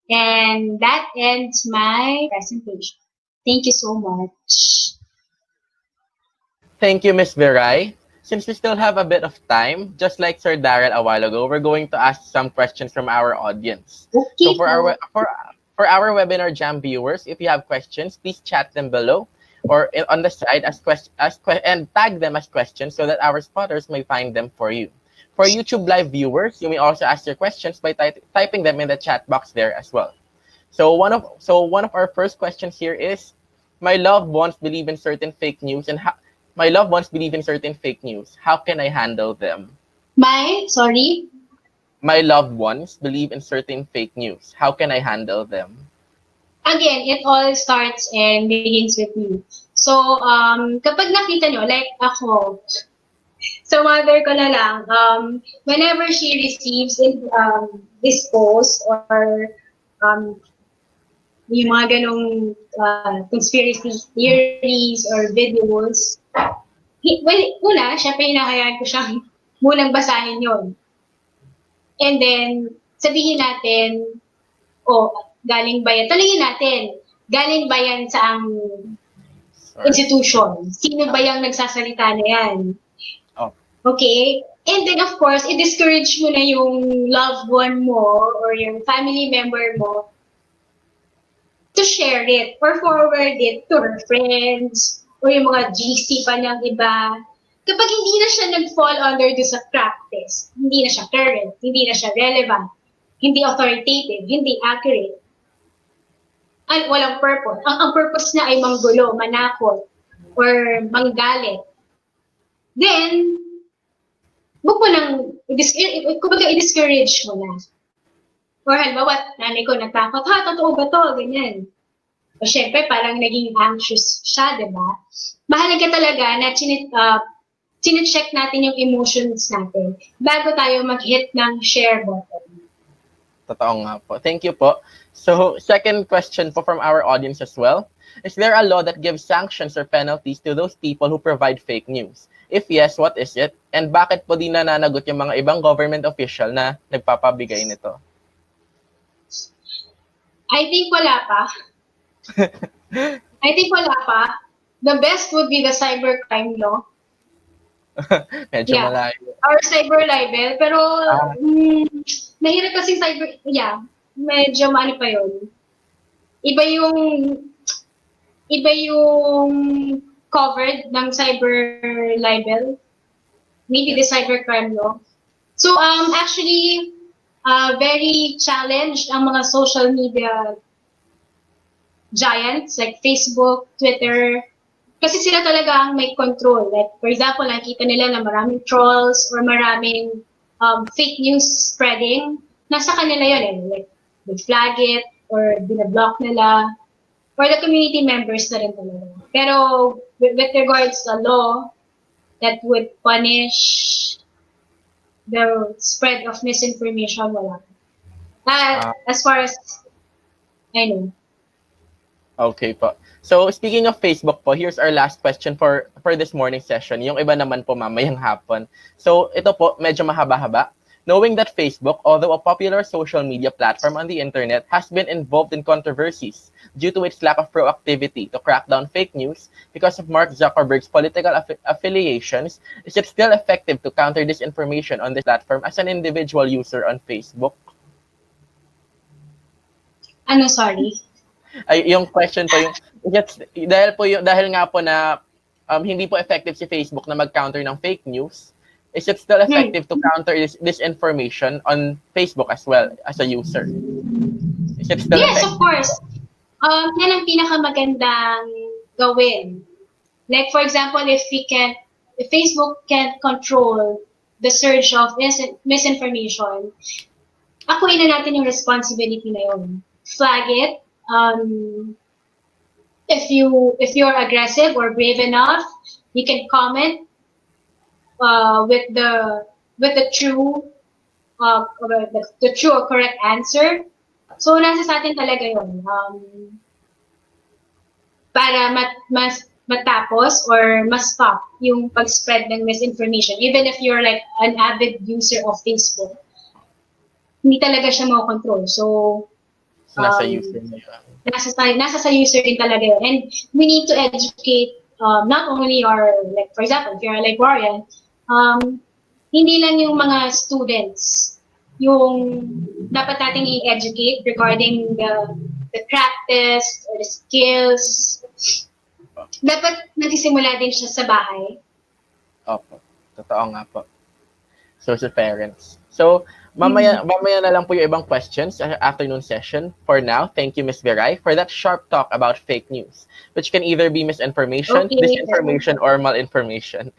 And that ends my presentation. Thank you so much. Thank you, Miss Viray. Since we still have a bit of time, just like Sir Daryl a while ago, we're going to ask some questions from our audience. Okay. So for our webinar Jam viewers, if you have questions, please chat them below or on the side and tag them as questions so that our spotters may find them for you. For YouTube live viewers, you may also ask your questions by typing them in the chat box there as well. So one of our first questions here is, my loved ones believe in certain fake news and my loved ones believe in certain fake news. How can I handle them? My loved ones believe in certain fake news. How can I handle them? Again, it all starts and begins with you. So, kapag nakita nyo, like ako, so mother ko na lang, whenever she receives this post or yung mga ganong conspiracy theories or videos, una, syempre hinahayaan ko siyang munang basahin yon. And then, sabihin natin, galing ba yan? Talingin natin, galing ba yan sa ang institution? Sino ba yung nagsasalita na yan? Okay? And then, of course, i-discourage mo na yung loved one mo or yung family member mo to share it or forward it to her friends or yung mga GC pa niyang iba. Kapag hindi na siya nag-fall under do sa practice, hindi na siya current, hindi na siya relevant, hindi authoritative, hindi accurate, at walang purpose. Ang purpose niya ay manggulo, manakot, or manggalit. Then, huwag mo nang, kumbaga i-discourage mo na. Or halimbawa, nanay ko natakot, totoo ba to? Ganyan. O syempre, parang naging anxious siya, di ba? Mahalaga talaga na chinecheck natin yung emotions natin bago tayo mag-hit ng share button. Totoo nga po. Thank you po. So, second question po from our audience as well. Is there a law that gives sanctions or penalties to those people who provide fake news? If yes, what is it? And bakit po di nananagot yung mga ibang government official na nagpapabigay nito? I think wala pa. The best would be the cybercrime law. Medyo malayo. Or cyber libel. Pero, mahirap kasi medyo maano pa yun. Iba yung covered ng cyber libel. Maybe the cybercrime law. So, actually, very challenged ang mga social media giants like Facebook, Twitter, kasi sila talaga ang may control. Like, for example, nakikita nila na maraming trolls or maraming fake news spreading. Nasa kanila yun eh. Like, they flag it or binablock nila or the community members na rin talaga. Pero with regards to law that would punish the spread of misinformation, wala. As far as I know. Okay po. So, speaking of Facebook po, here's our last question for this morning session. Yung iba naman po mamayang hapon. So, ito po, medyo mahaba-haba. Knowing that Facebook, although a popular social media platform on the internet, has been involved in controversies due to its lack of proactivity to crack down fake news because of Mark Zuckerberg's political affiliations, is it still effective to counter disinformation on this platform as an individual user on Facebook? Sorry? Ay, yung question po yung dahil nga po na hindi po effective si Facebook na mag-counter ng fake news, is it still effective to counter this information on Facebook as well as a user? Is it still Yes, effective? of course. Yan ang pinakamagandang gawin. Like for example, if Facebook can't control the surge of misinformation, akuin na natin yung responsibility na yun. Flag it. If you're aggressive or brave enough, you can comment with the true the true or correct answer. So nasa sa atin talaga yun. Para matapos or ma-stop yung pag-spread ng misinformation. Even if you're like an avid user of Facebook, hindi talaga siya makontrol. So, Nasa user na yun. nasa sa user din talaga yun. And we need to educate not only our, like for example, if you're a librarian, hindi lang yung mga students yung dapat nating i-educate regarding the practice or the skills. Dapat nagsisimula din siya sa bahay. Opo. Totoo nga po. So, sa parents. So, mamaya na lang po yung ibang questions sa afternoon session. For now, thank you, Ms. Viray, for that sharp talk about fake news, which can either be misinformation, disinformation, or malinformation.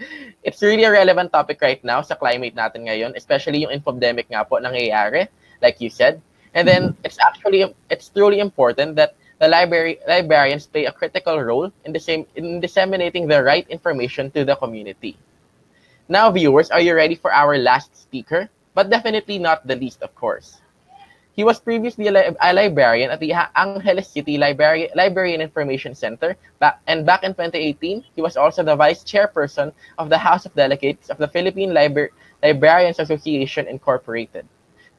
It's really a relevant topic right now sa climate natin ngayon, especially yung infodemic nga po nangyayari, like you said. And then, it's truly important that the librarians play a critical role in disseminating the right information to the community. Now, viewers, are you ready for our last speaker? But definitely not the least, of course. He was previously a librarian at the Angeles City Librarian Information Center, and back in 2018, he was also the vice chairperson of the House of Delegates of the Philippine Librarians Association Incorporated.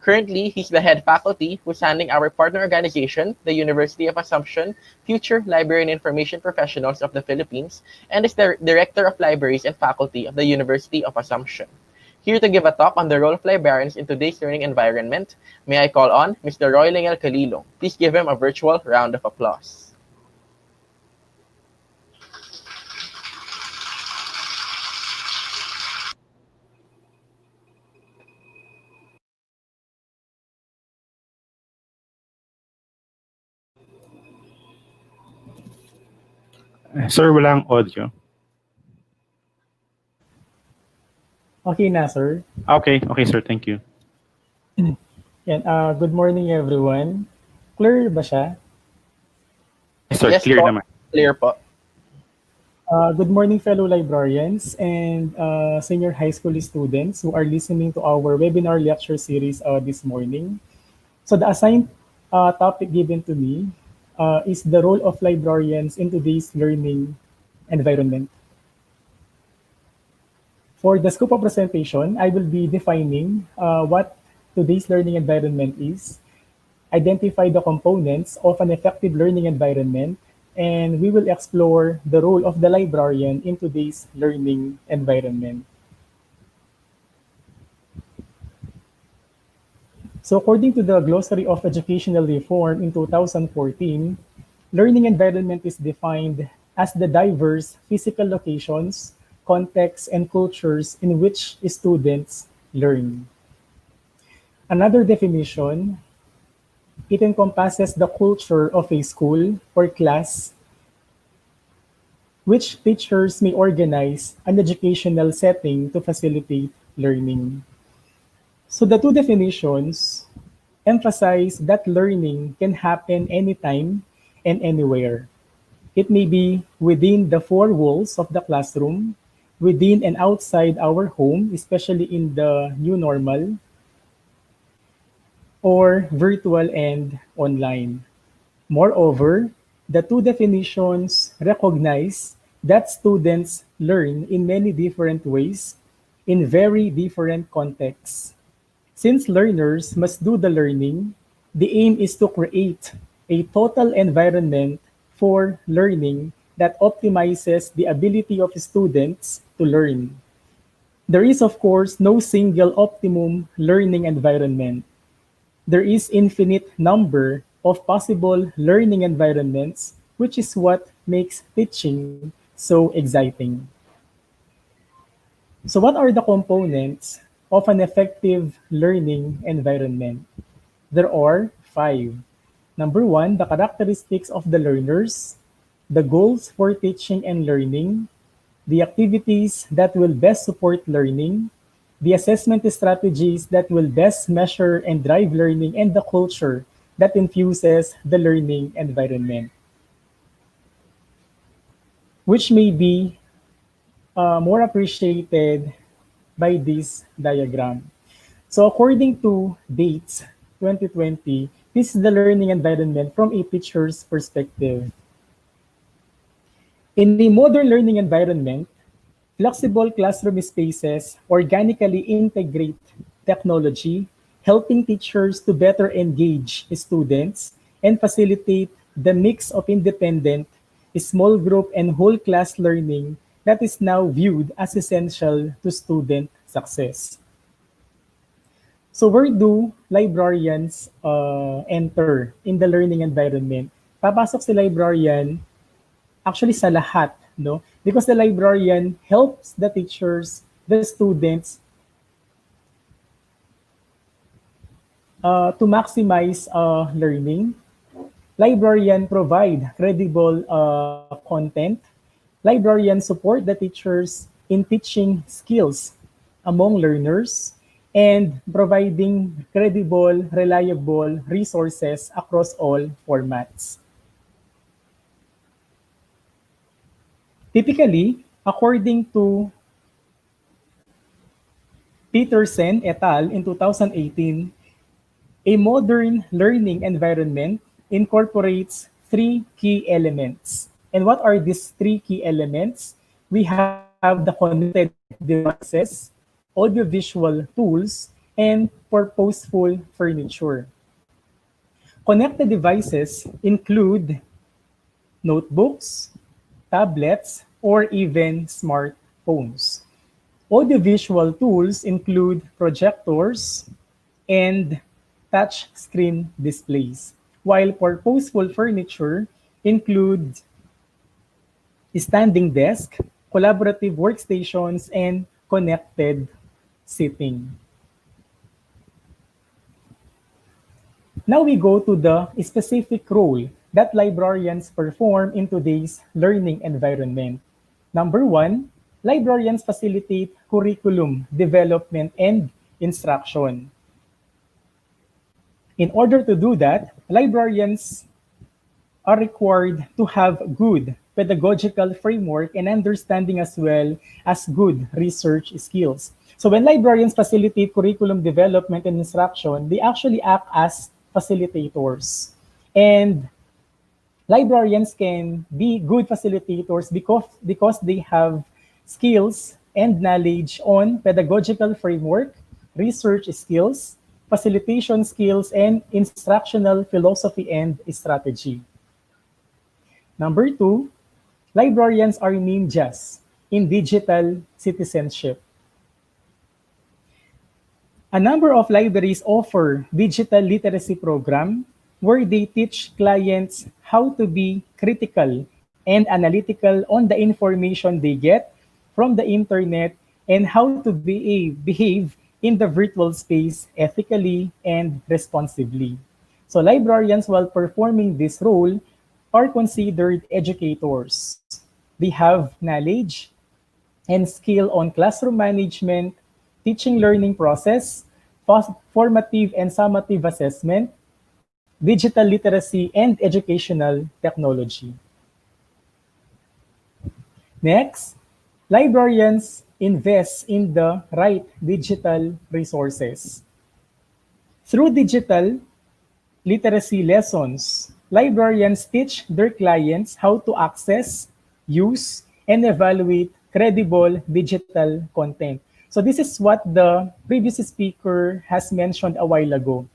Currently, he's the head faculty who's handling our partner organization, the University of Assumption Future Library and Information Professionals of the Philippines, and is the Director of Libraries and Faculty of the University of Assumption. Here to give a talk on the role of librarians in today's learning environment, may I call on Mr. Roy Lingel Calilo. Please give him a virtual round of applause. Sir, walang audio. Okay na, sir. Okay, sir. Thank you. Yan, good morning, everyone. Clear ba siya? Yes, sir. Yes, Clear po. naman. Clear po. Good morning, fellow librarians and senior high school students who are listening to our webinar lecture series this morning. So the assigned topic given to me is the role of librarians in today's learning environment. For the scope of presentation, I will be defining what today's learning environment is, identify the components of an effective learning environment, and we will explore the role of the librarian in today's learning environment. So according to the Glossary of Educational Reform in 2014, learning environment is defined as the diverse physical locations, contexts, and cultures in which students learn. Another definition, it encompasses the culture of a school or class which teachers may organize an educational setting to facilitate learning. So the two definitions emphasize that learning can happen anytime and anywhere. It may be within the four walls of the classroom, within and outside our home, especially in the new normal, or virtual and online. Moreover, the two definitions recognize that students learn in many different ways in very different contexts. Since learners must do the learning, the aim is to create a total environment for learning that optimizes the ability of students to learn. There is, of course, no single optimum learning environment. There is infinite number of possible learning environments, which is what makes teaching so exciting. So what are the components of an effective learning environment? There are five. Number one, the characteristics of the learners, the goals for teaching and learning, the activities that will best support learning, the assessment strategies that will best measure and drive learning, and the culture that infuses the learning environment, which may be more appreciated by this diagram. So according to dates 2020, this is the learning environment from a teacher's perspective. In a modern learning environment, flexible classroom spaces organically integrate technology, helping teachers to better engage students and facilitate the mix of independent, small group, and whole class learning that is now viewed as essential to student success. So where do librarians enter in the learning environment? Papasok si librarian actually sa lahat, no? Because the librarian helps the teachers, the students to maximize learning. Librarian provide credible content. Librarians support the teachers in teaching skills among learners and providing credible, reliable resources across all formats. Typically, according to Peterson et al. In 2018, a modern learning environment incorporates three key elements. And what are these three key elements? We have the connected devices, audiovisual tools, and purposeful furniture. Connected devices include notebooks, tablets, or even smartphones. Audiovisual tools include projectors and touch screen displays, while purposeful furniture includes standing desk, collaborative workstations, and connected seating. Now we go to the specific role that librarians perform in today's learning environment. Number one, librarians facilitate curriculum development and instruction. In order to do that, librarians are required to have good pedagogical framework and understanding as well as good research skills. So when librarians facilitate curriculum development and instruction, they actually act as facilitators. And librarians can be good facilitators because they have skills and knowledge on pedagogical framework, research skills, facilitation skills, and instructional philosophy and strategy. Number two, librarians are ninjas in digital citizenship. A number of libraries offer digital literacy program where they teach clients how to be critical and analytical on the information they get from the internet and how to behave in the virtual space ethically and responsibly. So librarians, while performing this role, are considered educators. They have knowledge and skill on classroom management, teaching learning process, formative and summative assessment, digital literacy, and educational technology. Next, librarians invest in the right digital resources. Through digital literacy lessons, librarians teach their clients how to access, use, and evaluate credible digital content. So this is what the previous speaker has mentioned a while ago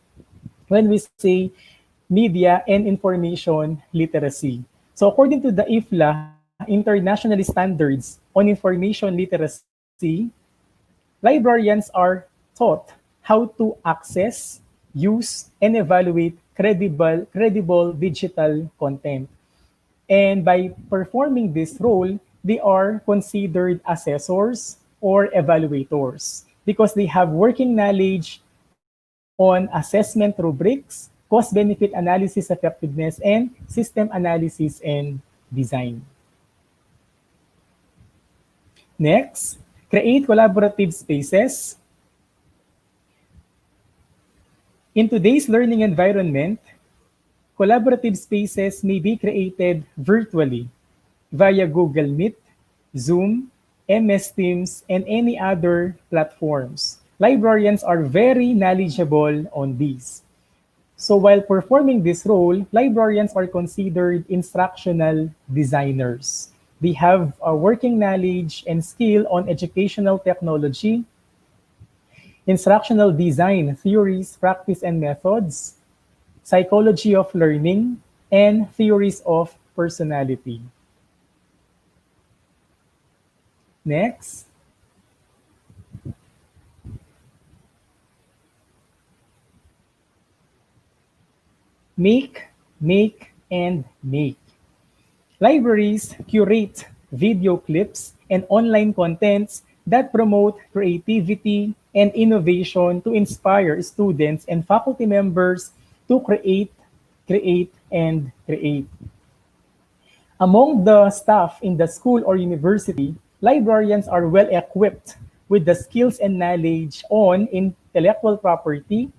when we say media and information literacy. So according to the IFLA, International Standards on Information Literacy, librarians are taught how to access, use, and evaluate credible digital content. And by performing this role, they are considered assessors or evaluators because they have working knowledge on assessment rubrics, cost-benefit analysis effectiveness, and system analysis and design. Next, create collaborative spaces. In today's learning environment, collaborative spaces may be created virtually via Google Meet, Zoom, MS Teams, and any other platforms. Librarians are very knowledgeable on these. So while performing this role, librarians are considered instructional designers. They have a working knowledge and skill on educational technology, instructional design theories, practice, and methods, psychology of learning, and theories of personality. Next. Make, and make. Libraries curate video clips and online contents that promote creativity and innovation to inspire students and faculty members to create. Among the staff in the school or university, librarians are well equipped with the skills and knowledge on intellectual property,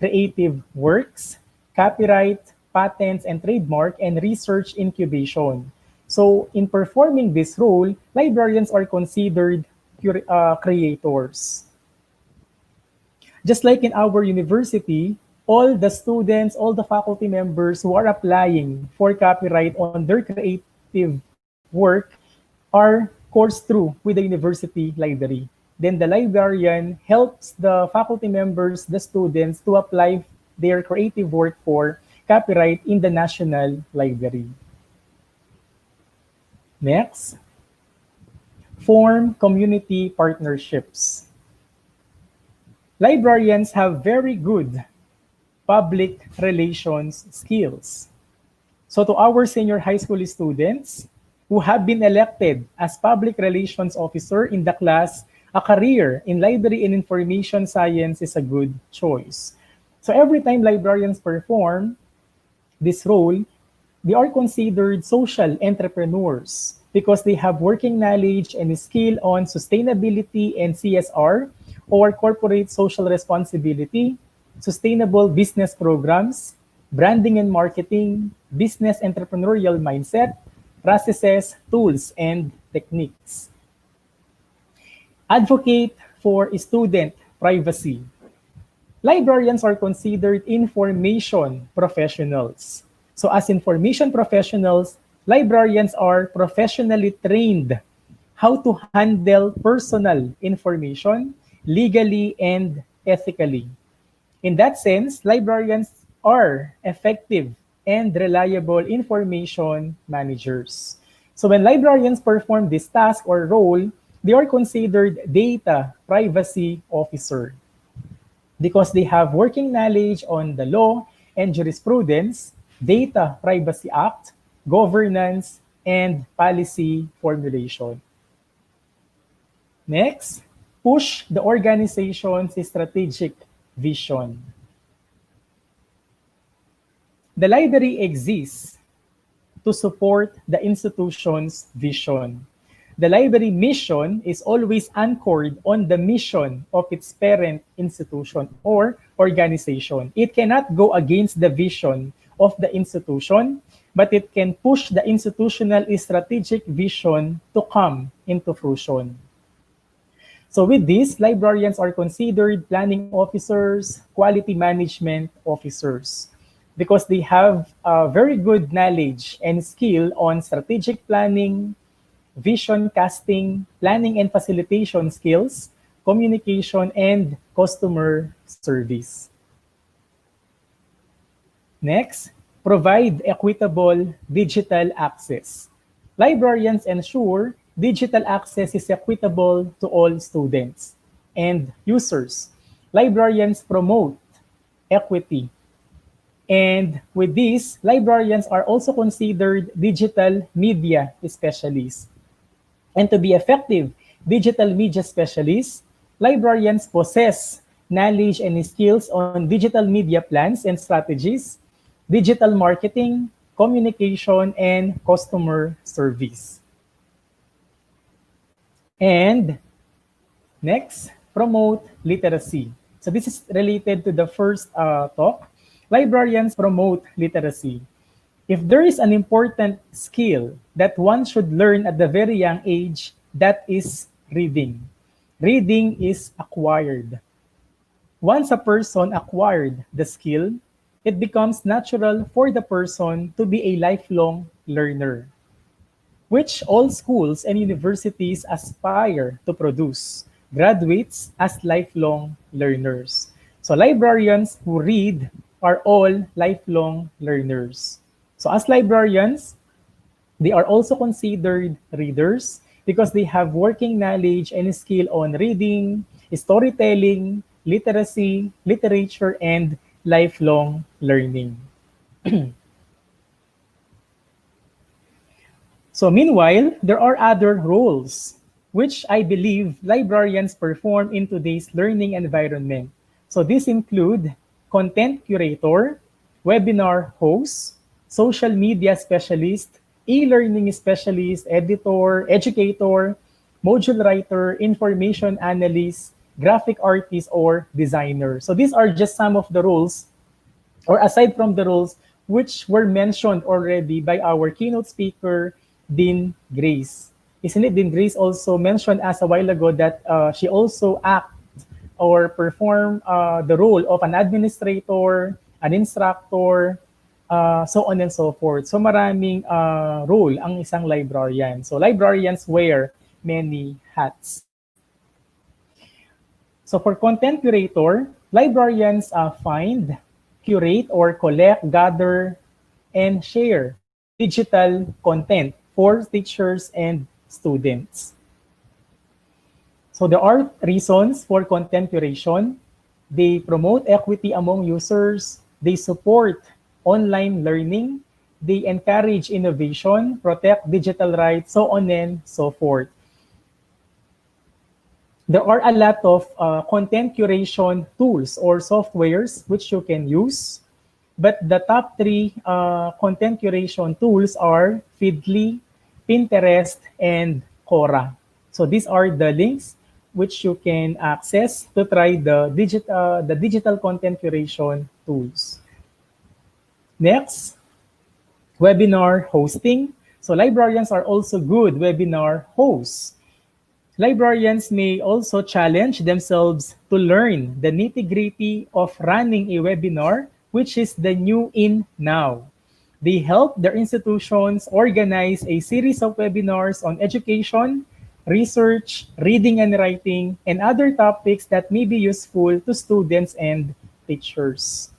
creative works, copyright, patents and trademark, and research incubation. So in performing this role, librarians are considered creators. Just like in our university, all the students, all the faculty members who are applying for copyright on their creative work are coursed through with the university library. Then the librarian helps the faculty members, the students, to apply their creative work for copyright in the National Library. Next, form community partnerships. Librarians have very good public relations skills. So to our senior high school students who have been elected as public relations officer in the class, a career in library and information science is a good choice. So every time librarians perform this role, they are considered social entrepreneurs because they have working knowledge and skill on sustainability and CSR, or corporate social responsibility, sustainable business programs, branding and marketing, business entrepreneurial mindset, processes, tools, and techniques. Advocate for student privacy. Librarians are considered information professionals. So as information professionals, librarians are professionally trained how to handle personal information legally and ethically. In that sense, librarians are effective and reliable information managers. So when librarians perform this task or role, they are considered data privacy officer because they have working knowledge on the law and jurisprudence, Data Privacy Act, governance, and policy formulation. Next, push the organization's strategic vision. The library exists to support the institution's vision. The library mission is always anchored on the mission of its parent institution or organization. It cannot go against the vision of the institution, but it can push the institutional strategic vision to come into fruition. So with this, librarians are considered planning officers, quality management officers, because they have a very good knowledge and skill on strategic planning, vision casting, planning and facilitation skills, communication, and customer service. Next, provide equitable digital access. Librarians ensure digital access is equitable to all students and users. Librarians promote equity. And with this, librarians are also considered digital media specialists. And to be effective digital media specialists, librarians possess knowledge and skills on digital media plans and strategies, digital marketing, communication, and customer service. And next, promote literacy. So this is related to the first talk. Librarians promote literacy. If there is an important skill that one should learn at the very young age, that is reading. Reading is acquired. Once a person acquired the skill, it becomes natural for the person to be a lifelong learner, which all schools and universities aspire to produce graduates as lifelong learners. So librarians who read are all lifelong learners. So as librarians, they are also considered readers because they have working knowledge and skill on reading, storytelling, literacy, literature, and lifelong learning. So meanwhile, there are other roles which I believe librarians perform in today's learning environment. So these include content curator, webinar host, social media specialist, e-learning specialist, editor, educator, module writer, information analyst, graphic artist, or designer. So these are just some of the roles, or aside from the roles which were mentioned already by our keynote speaker, Dean Grace. Isn't it Dean Grace also mentioned us a while ago that she also act or perform the role of an administrator, an instructor, so on and so forth. So maraming role ang isang librarian. So librarians wear many hats. So for content curator, librarians find, curate, or collect, gather, and share digital content for teachers and students. So there are reasons for content curation. They promote equity among users. They support online learning. They encourage innovation, protect digital rights, so on and so forth. There are a lot of content curation tools or softwares which you can use. But the top three content curation tools are Feedly, Pinterest, and Quora. So these are the links which you can access to try the digital content curation tools. Next, webinar hosting. So librarians are also good webinar hosts. Librarians may also challenge themselves to learn the nitty-gritty of running a webinar, which is the new in now. They help their institutions organize a series of webinars on education, research, reading and writing, and other topics that may be useful to students and teachers.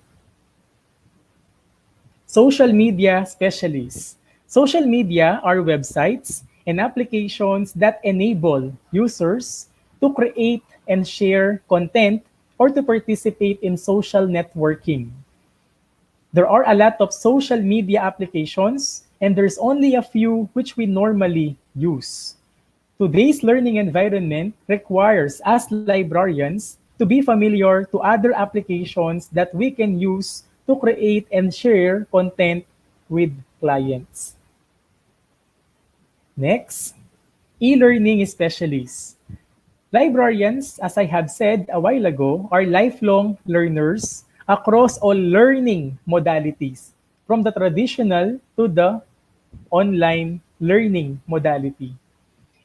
Social media specialists. Social media are websites and applications that enable users to create and share content or to participate in social networking. There are a lot of social media applications, and there's only a few which we normally use. Today's learning environment requires us librarians to be familiar to other applications that we can use to create and share content with clients. Next, e-learning specialists. Librarians, as I have said a while ago, are lifelong learners across all learning modalities, from the traditional to the online learning modality.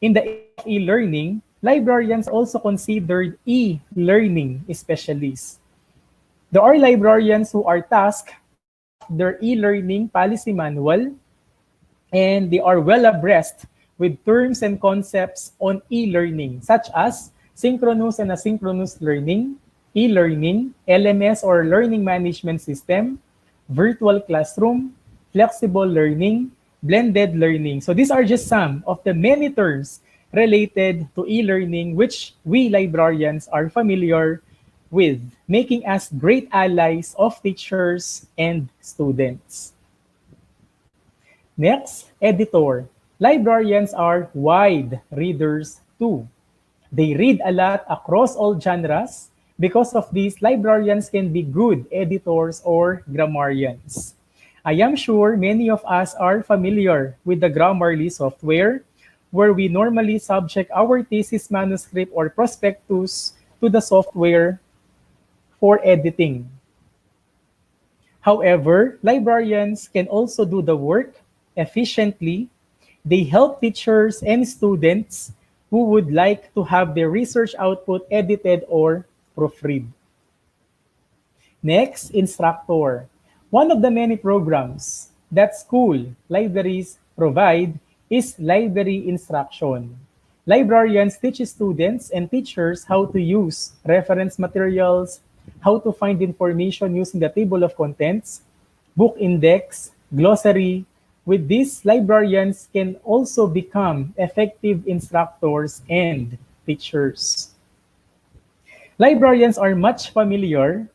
In the area of e-learning, librarians are also considered e-learning specialists. There are librarians who are tasked to draft their e-learning policy manual, and they are well abreast with terms and concepts on e-learning, such as synchronous and asynchronous learning, e-learning, LMS or learning management system, virtual classroom, flexible learning, blended learning. So these are just some of the many terms related to e-learning which we librarians are familiar with, making us great allies of teachers and students. Next, editor. Librarians are wide readers too. They read a lot across all genres, Because of this, librarians can be good editors or grammarians. I am sure many of us are familiar with the Grammarly software, where we normally subject our thesis manuscript or prospectus to the software for editing. However, librarians can also do the work efficiently. They help teachers and students who would like to have their research output edited or proofread. Next, instructor. One of the many programs that school libraries provide is library instruction. Librarians teach students and teachers how to use reference materials, how to find information using the table of contents, book index, glossary. With this, librarians can also become effective instructors and teachers. Librarians are much familiar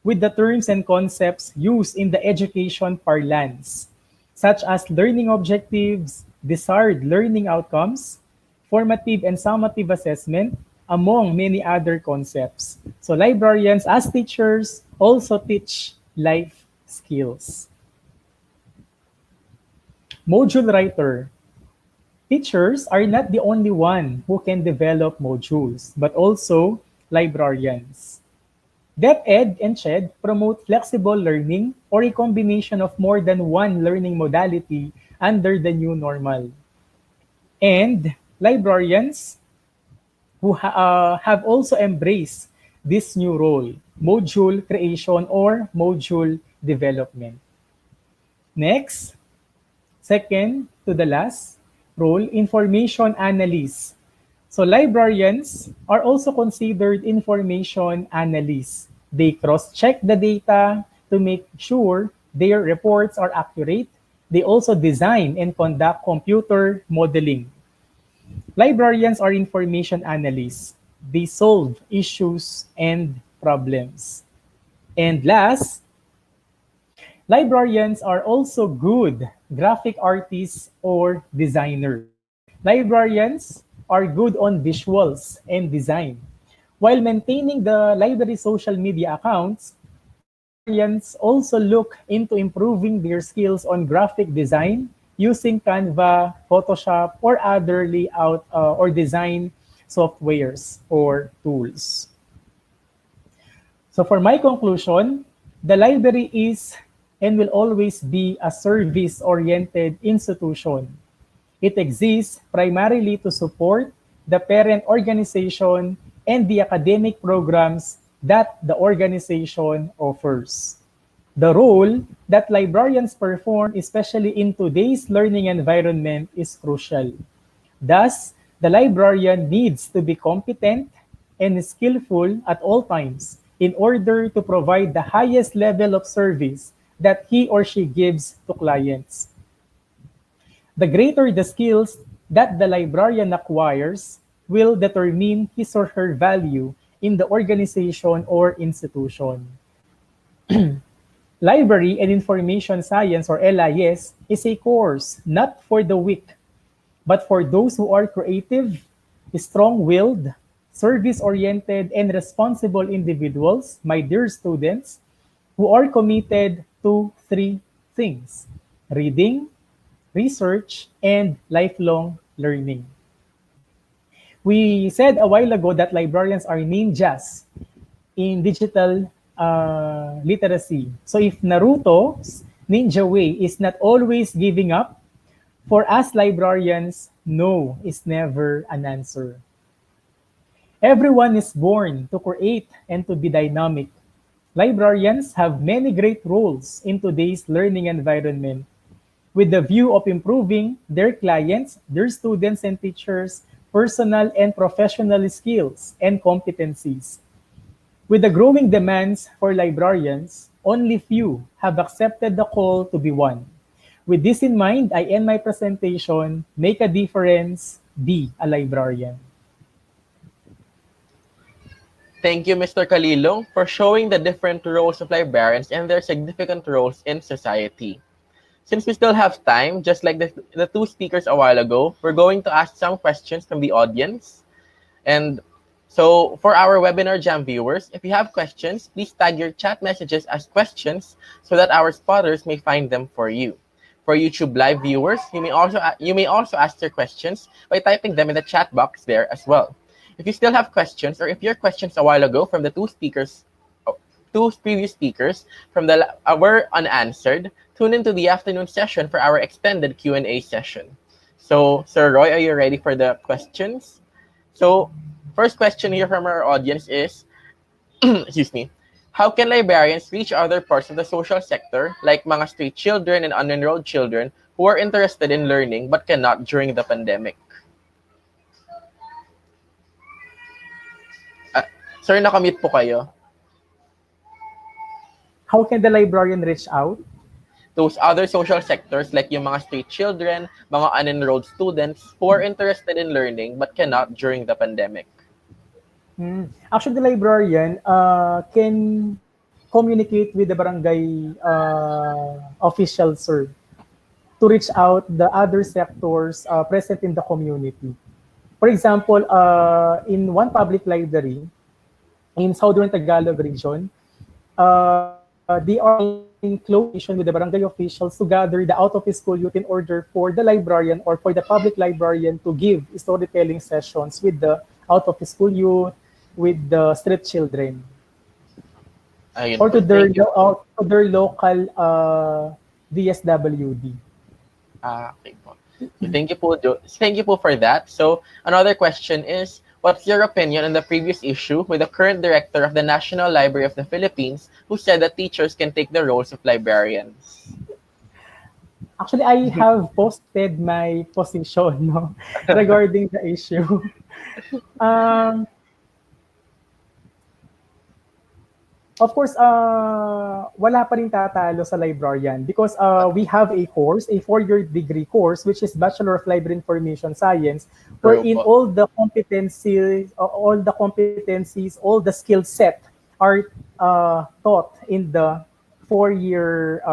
with the terms and concepts used in the education parlance, such as learning objectives, desired learning outcomes, formative and summative assessment, among many other concepts. So librarians as teachers also teach life skills. Module writer. Teachers are not the only one who can develop modules, but also librarians. DepEd and CHED promote flexible learning or a combination of more than one learning modality under the new normal. And librarians who have also embraced this new role, module creation or module development. Next, second to the last role, information analysts. So librarians are also considered information analysts. They cross-check the data to make sure their reports are accurate. They also design and conduct computer modeling. Librarians are information analysts. They solve issues and problems. And last, librarians are also good graphic artists or designers. Librarians are good on visuals and design. While maintaining the library social media accounts, librarians also look into improving their skills on graphic design using Canva, Photoshop, or other layout or design softwares or tools. So for my conclusion, the library is and will always be a service-oriented institution. It exists primarily to support the parent organization and the academic programs that the organization offers. The role that librarians perform, especially in today's learning environment, is crucial. Thus, the librarian needs to be competent and skillful at all times in order to provide the highest level of service that he or she gives to clients. The greater the skills that the librarian acquires will determine his or her value in the organization or institution. Library and Information Science or LIS is a course not for the weak, but for those who are creative, strong-willed, service-oriented, and responsible individuals, my dear students, who are committed to three things: reading, research, and lifelong learning. We said a while ago that librarians are ninjas in digital literacy. So if Naruto's ninja way is not always giving up, for us librarians, no is never an answer. Everyone is born to create and to be dynamic. Librarians have many great roles in today's learning environment with the view of improving their clients, their students and teachers' personal and professional skills and competencies. With the growing demands for librarians, only few have accepted the call to be one. With this in mind, I end my presentation. Make a difference, be a librarian. Thank you, Mr. Kalilong, for showing the different roles of librarians and their significant roles in society. Since we still have time, just like the two speakers a while ago, we're going to ask some questions from the audience. And So for our webinar Jam viewers, if you have questions, please tag your chat messages as questions so that our spotters may find them for you. For YouTube live viewers, you may also ask your questions by typing them in the chat box there as well. If you still have questions, or if your questions a while ago from the two previous speakers were unanswered, tune into the afternoon session for our extended Q&A session. So, Sir Roy, are you ready for the questions? So, first question here from our audience is, excuse me, how can librarians reach other parts of the social sector, like mga street children and unenrolled children who are interested in learning but cannot during the pandemic? Sir, nakamute po kayo. How can the librarian reach out? Those other social sectors like yung mga street children, mga unenrolled students who are interested in learning but cannot during the pandemic. Actually, the librarian can communicate with the barangay officials, sir, to reach out the other sectors present in the community. For example, in one public library in Southern Tagalog region, they are in close with the barangay officials to gather the out-of-school youth in order for the librarian or for the public librarian to give storytelling sessions with the out-of-school youth, with the street children, Ayun or po. to their local DSWD. Okay po. So thank you po for that. So another question is, what's your opinion on the previous issue with the current director of the National Library of the Philippines who said that teachers can take the roles of librarians? Actually, I have posted my position regarding the issue. Of course, wala pa rin tatalo sa librarian because we have a course, a 4-year degree course, which is Bachelor of Library Information Science, wherein all the competencies, all the skill set are taught in the 4-year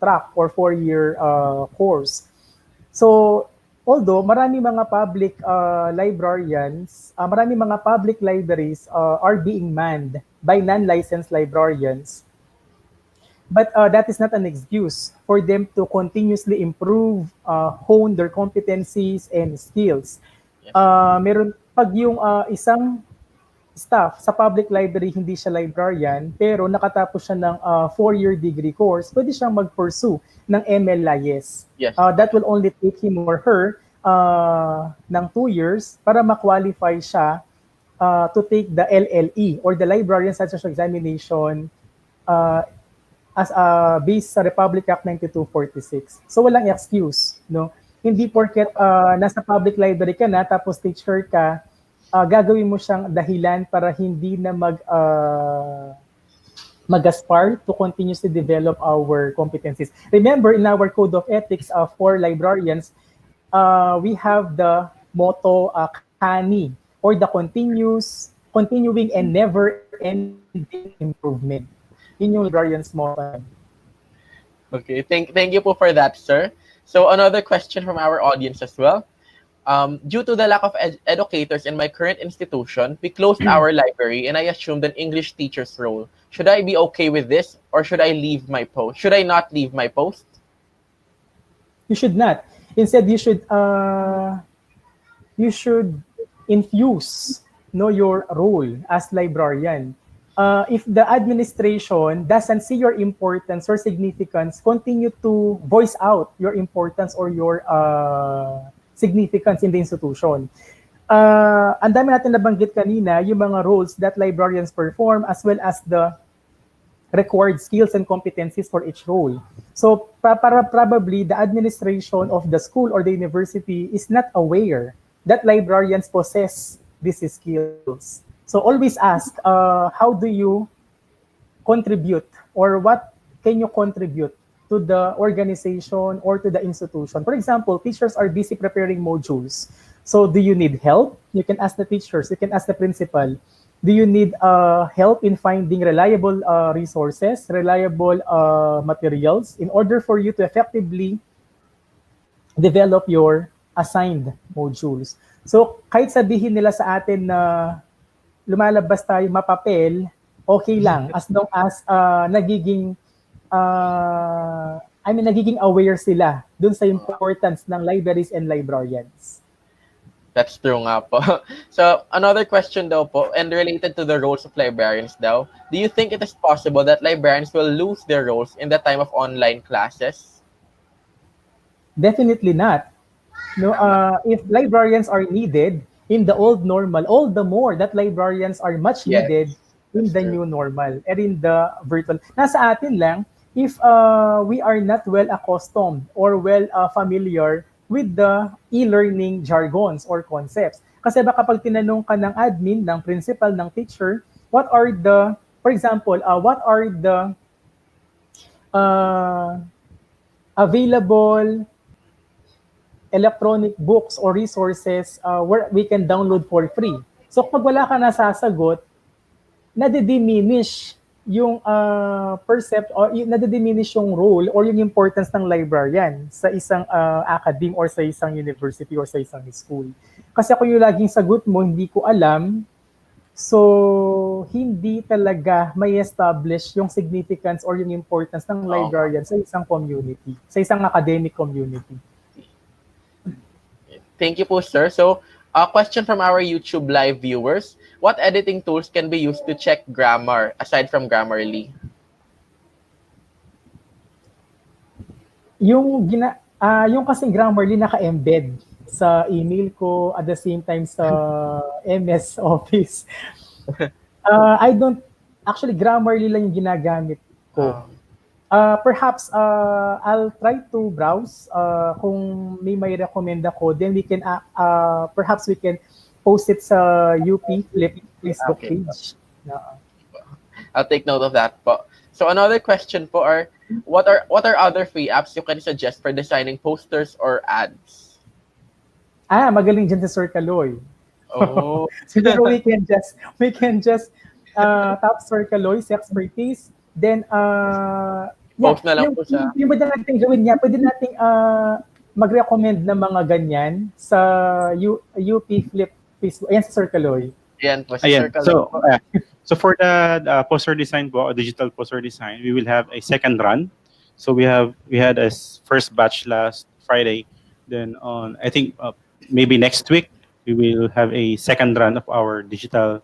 track or 4-year course. So, although marami mga public librarians, marami mga public libraries are being manned by non-licensed librarians, but that is not an excuse for them to continuously improve, hone their competencies and skills. Meron pag yung isang staff sa public library hindi siya librarian pero nakatapos siya ng 4-year degree course, pwede siyang mag-pursue ng MLIS. Yes. That will only take him or her ng 2 years para ma-qualify siya to take the LLE or the Librarian Licensure Examination as based sa Republic Act 9246. So walang excuse, no? Hindi porket nasa public library ka na tapos teacher ka, gagawin mo siyang dahilan para hindi na mag-aspire to continuously develop our competencies. Remember, in our code of ethics for librarians, we have the motto CANI, or the continuing and never-ending improvement. Yun yung librarian's motto. Okay, thank you po for that, sir. So another question from our audience as well. Due to the lack of educators in my current institution, we closed our library and I assumed an English teacher's role. Should I be okay with this or should I leave my post? Should I not leave my post? You should not. Instead, you should infuse your role as librarian. If the administration doesn't see your importance or significance, continue to voice out your importance or your significance in the institution. Ang dami natin nabanggit kanina, yung mga roles that librarians perform as well as the required skills and competencies for each role. So probably the administration of the school or the university is not aware that librarians possess these skills. So always ask, how do you contribute or what can you contribute to the organization or to the institution? For example, teachers are busy preparing modules. So do you need help? You can ask the teachers, you can ask the principal. Do you need help in finding reliable resources, reliable materials in order for you to effectively develop your assigned modules? So kahit sabihin nila sa atin na lumalabas tayo mapapel, okay lang as long as nagiging aware sila dun sa importance ng libraries and librarians. That's true nga po. So, another question daw po, and related to the roles of librarians daw, do you think it is possible that librarians will lose their roles in the time of online classes? Definitely not. No, if librarians are needed in the old normal, all the more that librarians are much Yes, needed in that's the true. new normal and in the virtual. Nasa atin lang, if we are not well accustomed or well familiar with the e-learning jargons or concepts. Kasi baka pag tinanong ka ng admin, ng principal, ng teacher, what are the, for example, what are the uh, available electronic books or resources where we can download for free. So pag wala ka nasasagot, nade-diminish yung nade-diminish yung role or yung importance ng librarian sa isang academe or sa isang university or sa isang school. Kasi kung yung laging sagot mo, hindi ko alam, so hindi talaga may establish yung significance or yung importance ng librarian sa isang community, sa isang academic community. Thank you po, sir. So, a question from our YouTube live viewers. What editing tools can be used to check grammar aside from Grammarly? Yung kasing Grammarly naka-embed sa email ko at the same time sa MS Office. I don't actually Grammarly lang yung ginagamit ko. Perhaps I'll try to browse kung may recommend ako, then we can perhaps we can post it sa UP FLIPP Facebook page. I'll take note of that po. So another question po are what are other free apps you can suggest for designing posters or ads? Magaling dyan si Sir Kaloy. Oh. Siguro we can just tap Sir Kaloy's expertise. Then post na lang po siya. Yung pwede natin gawin niya, pwede natin mag-recommend ng mga ganyan sa UP FLIPP Facebook. Ayan si Sir Kaloy. Ayan po si Sir Kaloy. So for the poster design po, digital poster design, we will have a second run. So we had a first batch last Friday. Then on, I think maybe next week, we will have a second run of our digital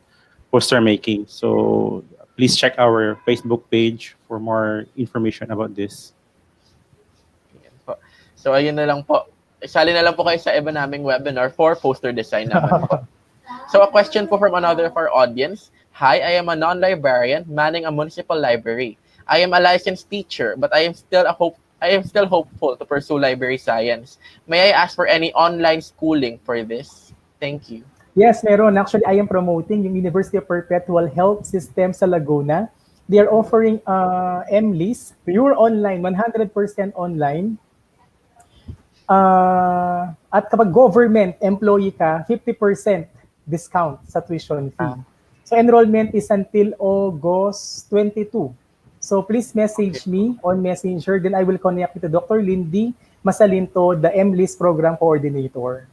poster making. So please check our Facebook page for more information about this. So ayun na lang po. Isali na lang po kayo sa iba naming webinar for poster design naman po. So a question po from another of our audience. Hi, I am a non-librarian manning a municipal library. I am a licensed teacher, but I am still hopeful to pursue library science. May I ask for any online schooling for this? Thank you. Yes, meron. Actually, I am promoting yung University of Perpetual Health System sa Laguna. They are offering MLIS, pure online, 100% online. At kapag government employee ka, 50% discount sa tuition fee. So enrollment is until August 22. So please message me on Messenger, then I will connect with Dr. Lindy Masalinto, the MLIS Program Coordinator.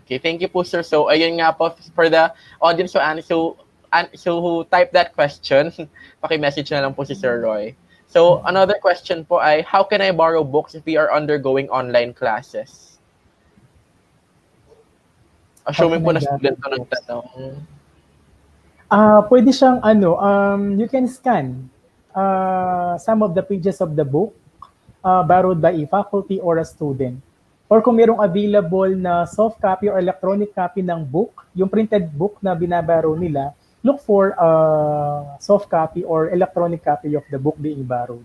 Okay, thank you po, sir. So, ayun nga po, for the audience who type that question, paki-message na lang po si Sir Roy. So, another question po ay, how can I borrow books if we are undergoing online classes? Assuming po na student ko nagtanong. Pwede siyang, you can scan some of the pages of the book borrowed by a faculty or a student. Or kung mayroong available na soft copy or electronic copy ng book, yung printed book na binabaro nila, look for soft copy or electronic copy of the book being borrowed.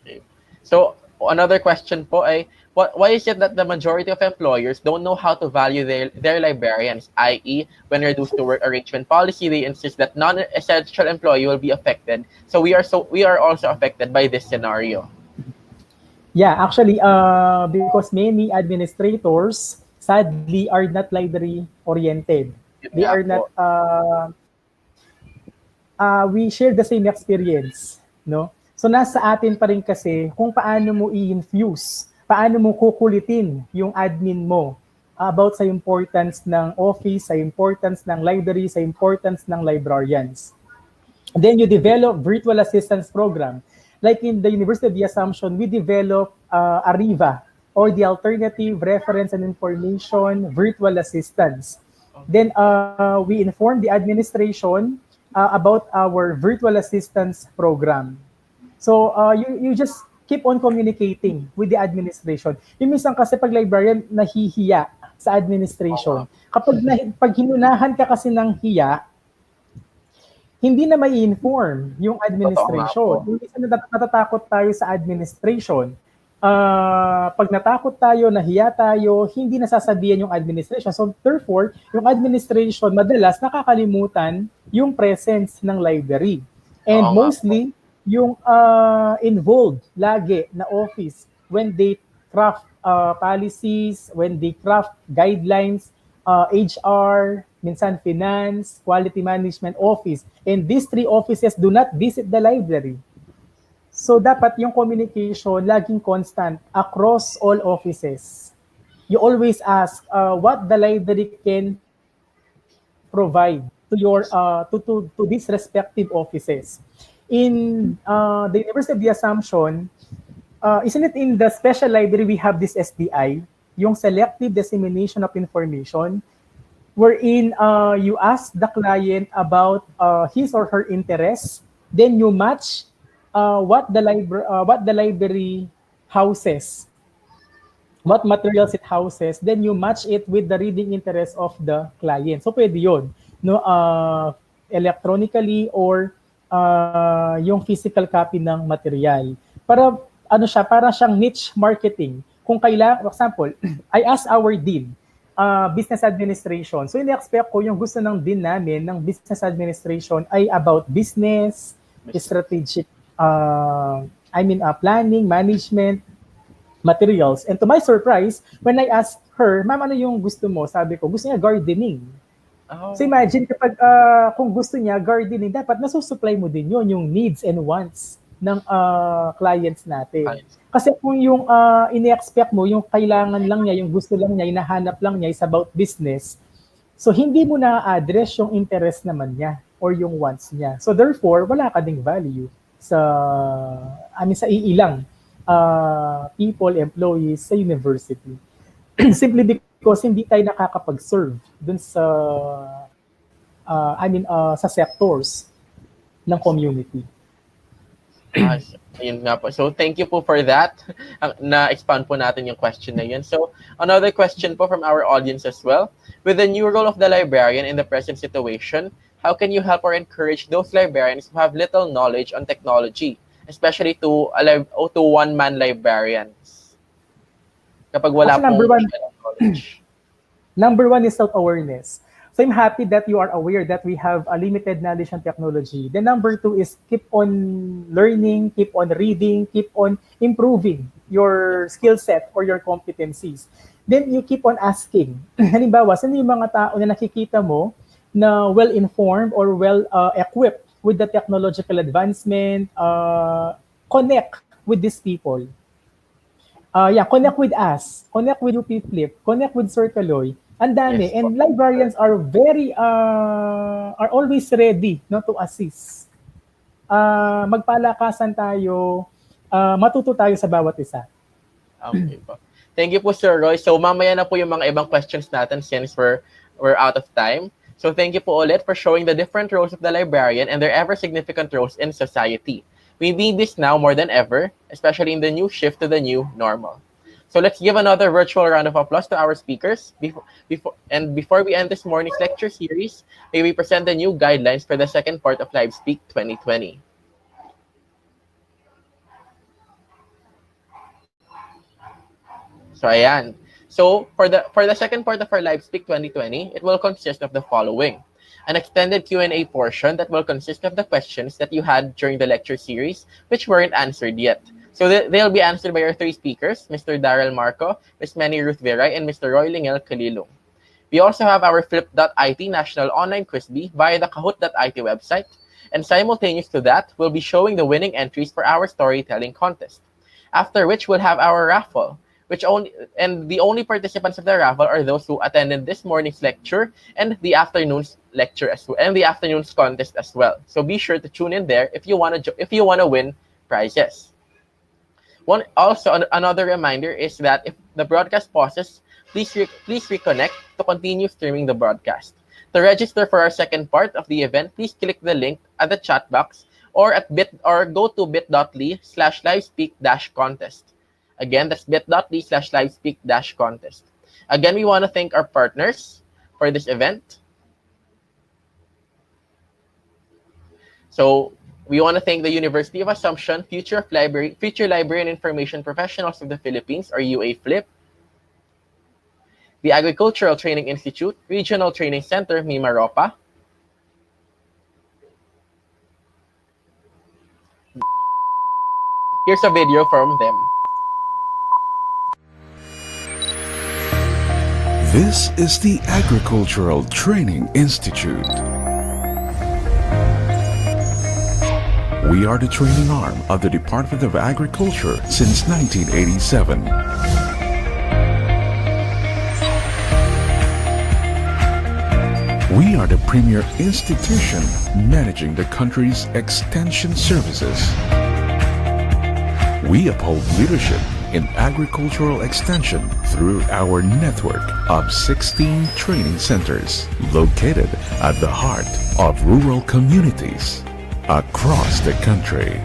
Okay. So, another question po ay, why is it that the majority of employers don't know how to value their librarians, i.e., when reduced to work arrangement policy, they insist that non-essential employee will be affected. So we are also affected by this scenario. Yeah, actually, because many administrators, sadly, are not library-oriented. They are not, we share the same experience, no? So nasa atin pa rin kasi kung paano mo i-infuse, paano mo kukulitin yung admin mo about sa importance ng office, sa importance ng library, sa importance ng librarians. Then you develop virtual assistance program. Like in the University of the Assumption, we develop ARIVA, or the Alternative Reference and Information Virtual Assistance. Then we inform the administration about our virtual assistance program. So you just keep on communicating with the administration. Yung minsan kasi pag librarian, nahihiya sa administration. Pag hinunahan ka kasi ng hiya, hindi na may inform yung administration. Yung isa natatakot tayo sa administration. Pag natakot tayo, nahiya tayo, hindi nasasabihan yung administration. So therefore, yung administration madalas nakakalimutan yung presence ng library. And mostly, yung involved lagi na office when they craft policies, when they craft guidelines, HR, minsan finance, quality management office. And these three offices do not visit the library. So dapat yung communication laging constant across all offices. You always ask what the library can provide to your to these respective offices. In the University of the Assumption, isn't it in the special library we have this SDI, yung selective dissemination of information, wherein you ask the client about his or her interests, then you match what the library houses, what materials it houses, then you match it with the reading interest of the client. So pwede yun, no, electronically or yung physical copy ng material. Para ano siya, para siyang niche marketing. Kung kailangan, for example, I asked our dean, business administration. So in-expect ko yung gusto ng dean namin ng business administration ay about business, strategic, planning, management, materials. And to my surprise, when I asked her, ma'am, ano yung gusto mo? Sabi ko, gusto niya gardening. So imagine kapag kung gusto niya gardening, dapat nasusupply mo din yun, yung needs and wants ng clients natin. Kasi kung yung ini-expect mo, yung kailangan lang niya, yung gusto lang niya, hinahanap lang niya is about business, so hindi mo na-address yung interest naman niya or yung wants niya. So therefore, wala ka ding value sa sa iilang people, employees sa university. Simply because hindi tayo nakakapag-serve dun sa sa sectors ng community. Ayun nga po. So thank you po for that. Na-expand po natin yung question na yun. So another question po from our audience as well. With the new role of the librarian in the present situation, how can you help or encourage those librarians who have little knowledge on technology, especially to one-man librarians? Kapag wala pong knowledge. Number one is self-awareness. So I'm happy that you are aware that we have a limited knowledge on technology. Then number two is keep on learning, keep on reading, keep on improving your skill set or your competencies. Then you keep on asking. Halimbawa, sino yung mga tao na nakikita mo na well-informed or well-equipped with the technological advancement, connect with these people. Connect with us, connect with UP FLIPP, connect with Sir Kaloy. Ang dami. Yes, and librarians are are always ready to assist. Magpalakasan tayo, matuto tayo sa bawat isa. Okay po. Thank you po, Sir Roy. So mamaya na po yung mga ibang questions natin since we're out of time. So thank you po ulit for showing the different roles of the librarian and their ever significant roles in society. We need this now more than ever, especially in the new shift to the new normal. So let's give another virtual round of applause to our speakers. Before we end this morning's lecture series, may we present the new guidelines for the second part of LibSPEAK 2020. So ayan. So for the second part of our LibSPEAK 2020, it will consist of the following: an extended Q&A portion that will consist of the questions that you had during the lecture series which weren't answered yet. So they'll be answered by our three speakers, Mr. Daryl Marco, Ms. Manny Ruth Veray, and Mr. Roy Lingel Kalilong. We also have our FLIPP.IT National Online Quiz Bee via the Kahoot.IT website, and simultaneous to that, we'll be showing the winning entries for our storytelling contest. After which, we'll have our raffle, the only participants of the raffle are those who attended this morning's lecture and the afternoon's lecture as well, and the afternoon's contest as well. So be sure to tune in there if you want to win prizes. Another reminder is that if the broadcast pauses, please reconnect to continue streaming the broadcast. To register for our second part of the event, please click the link at the chat box or go to bit.ly/livespeak-contest. Again, that's bit.ly/livespeak-contest. Again, we want to thank our partners for this event. So we want to thank the University of Assumption, Future Library and Information Professionals of the Philippines, or UA FLIPP, the Agricultural Training Institute, Regional Training Center, Mimaropa, here's a video from them. This is the Agricultural Training Institute. We are the training arm of the Department of Agriculture since 1987. We are the premier institution managing the country's extension services. We uphold leadership in agricultural extension through our network of 16 training centers located at the heart of rural communities across the country.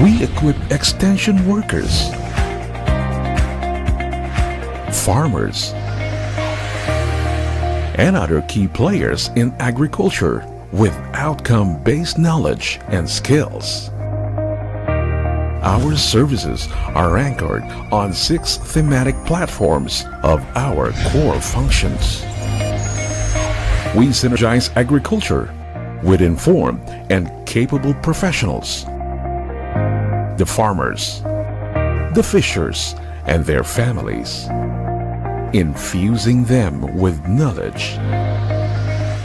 We equip extension workers, farmers, and other key players in agriculture with outcome-based knowledge and skills. Our services are anchored on 6 thematic platforms of our core functions. We synergize agriculture with informed and capable professionals, the farmers, the fishers, and their families, infusing them with knowledge,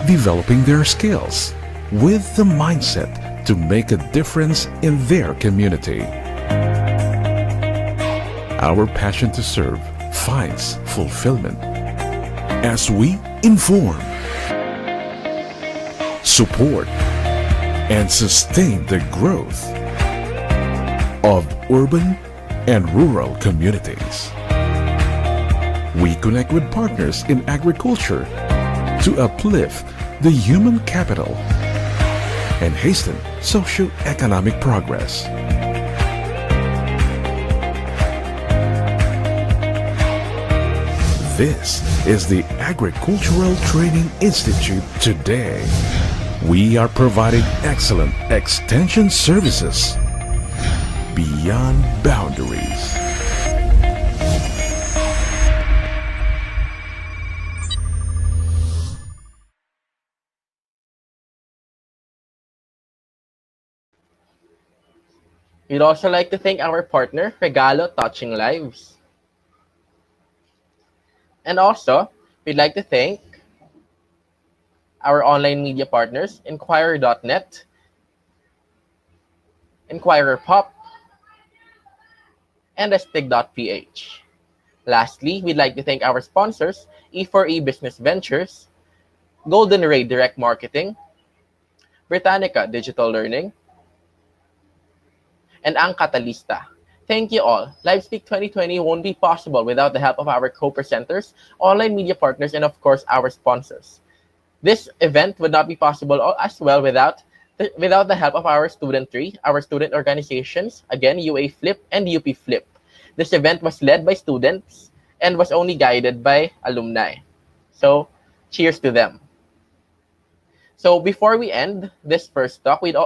developing their skills with the mindset to make a difference in their community. Our passion to serve finds fulfillment as we inform, support, and sustain the growth of urban and rural communities. We connect with partners in agriculture to uplift the human capital and hasten socio-economic progress. This is the Agricultural Training Institute today. We are providing excellent extension services beyond boundaries. We'd also like to thank our partner, Regalo, Touching Lives. And also, we'd like to thank our online media partners, Inquirer.net, Inquirer Pop, and Estig.ph. Lastly, we'd like to thank our sponsors, E4E Business Ventures, Golden Ray Direct Marketing, Britannica Digital Learning, and Ang Catalista. Thank you all. LibSpeak 2020 won't be possible without the help of our co-presenters, online media partners, and of course, our sponsors. This event would not be possible as well without the help of our studentry, our student organizations, again, UA FLIPP and UP FLIPP. This event was led by students and was only guided by alumni. So, cheers to them. So, before we end this first talk, we'd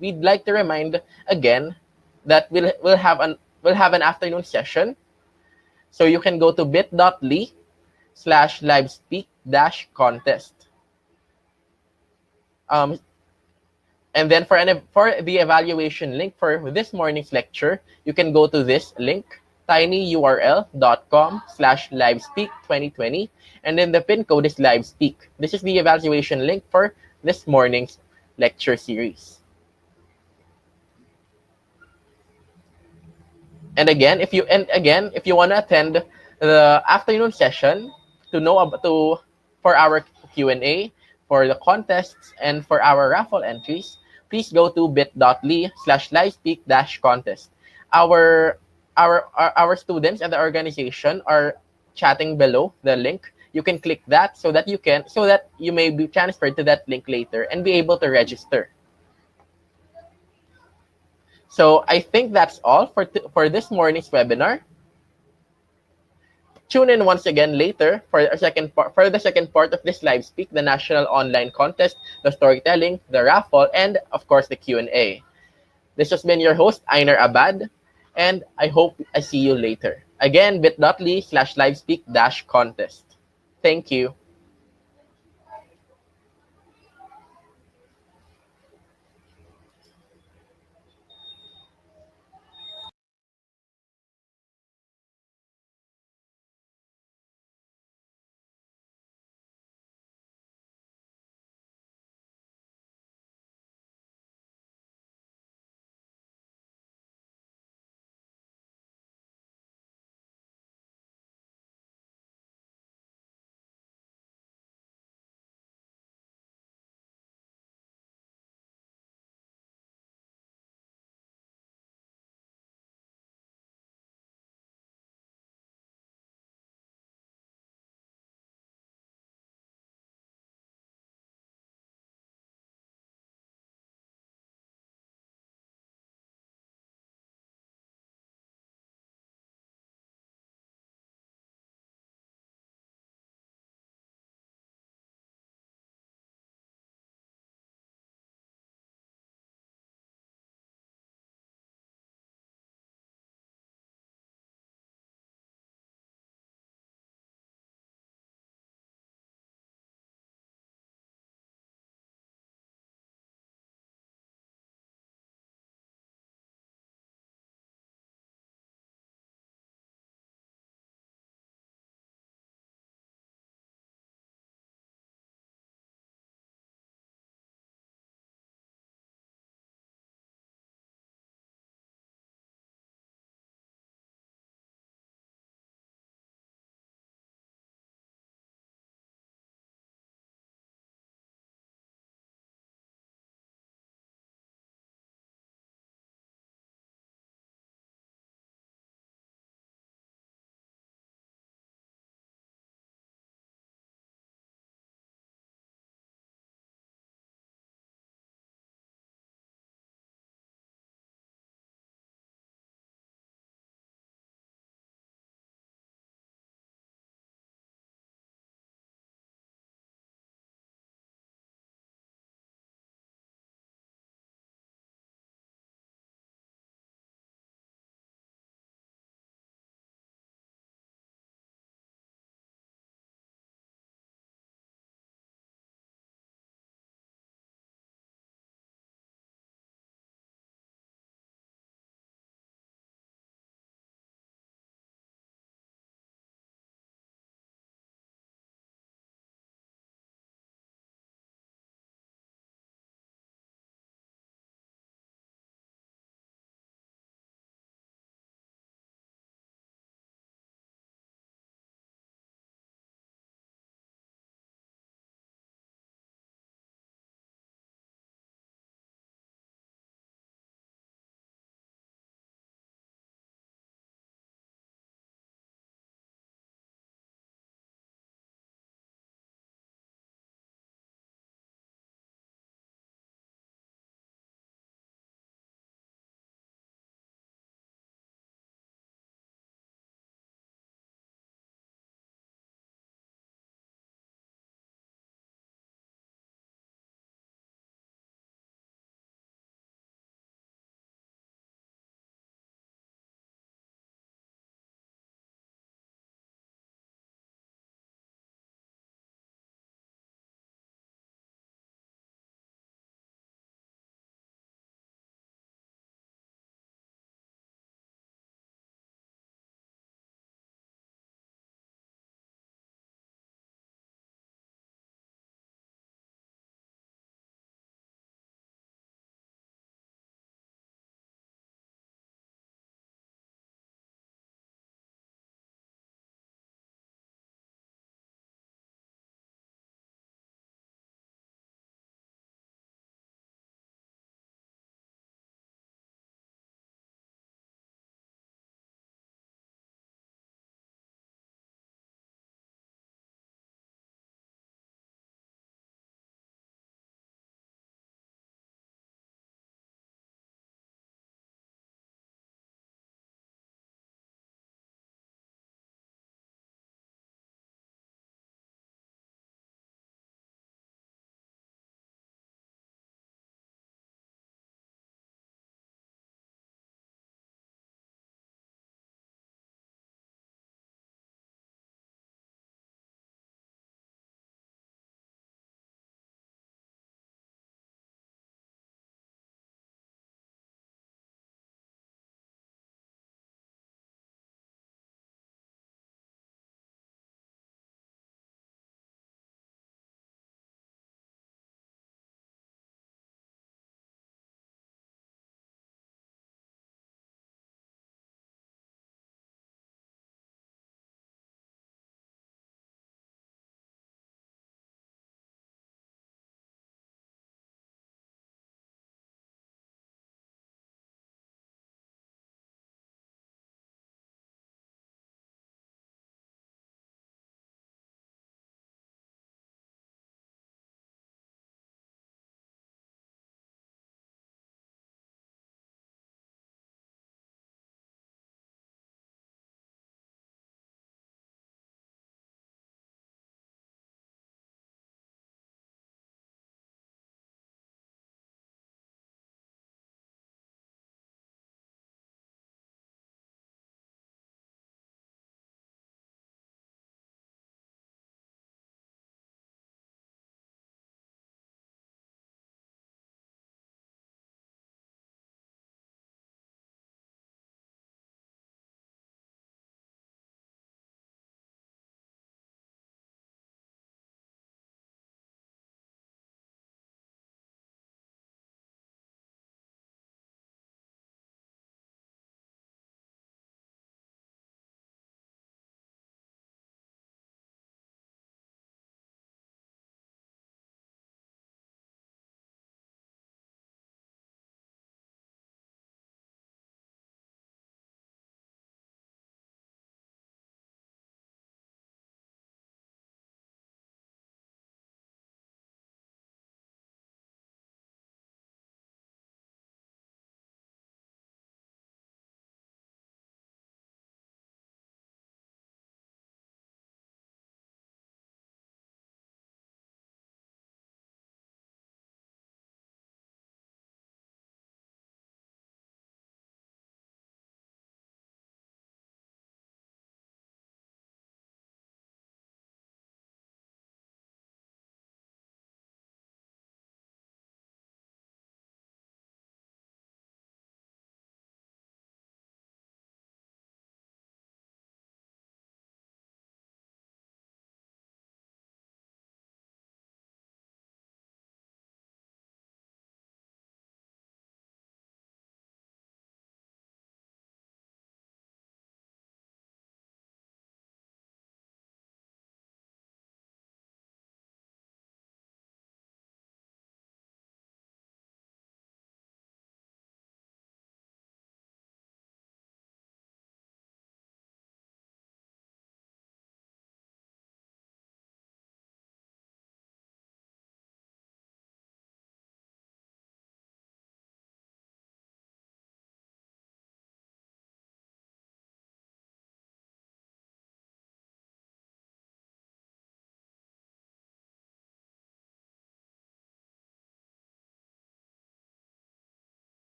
like to remind again that we'll have an afternoon session. So you can go to bit.ly/livespeak-contest. And then for the evaluation link for this morning's lecture, you can go to this link, tinyurl.com/livespeak2020, and then the pin code is livespeak. This is the evaluation link for this morning's lecture series. And again, if you want to attend the afternoon session to know about for our Q&A, for the contests, and for our raffle entries, please go to bit.ly/livespeak-contest. Our students and the organization are chatting below the link. You can click that so that you may be transferred to that link later and be able to register. So I think that's all for this morning's webinar. Tune in once again later for the second part of this live speak, the national online contest, the storytelling, the raffle, and of course the Q&A. This has been your host, Ainer Abad, and I hope I see you later. Again, bit.ly/livespeak-contest. Thank you.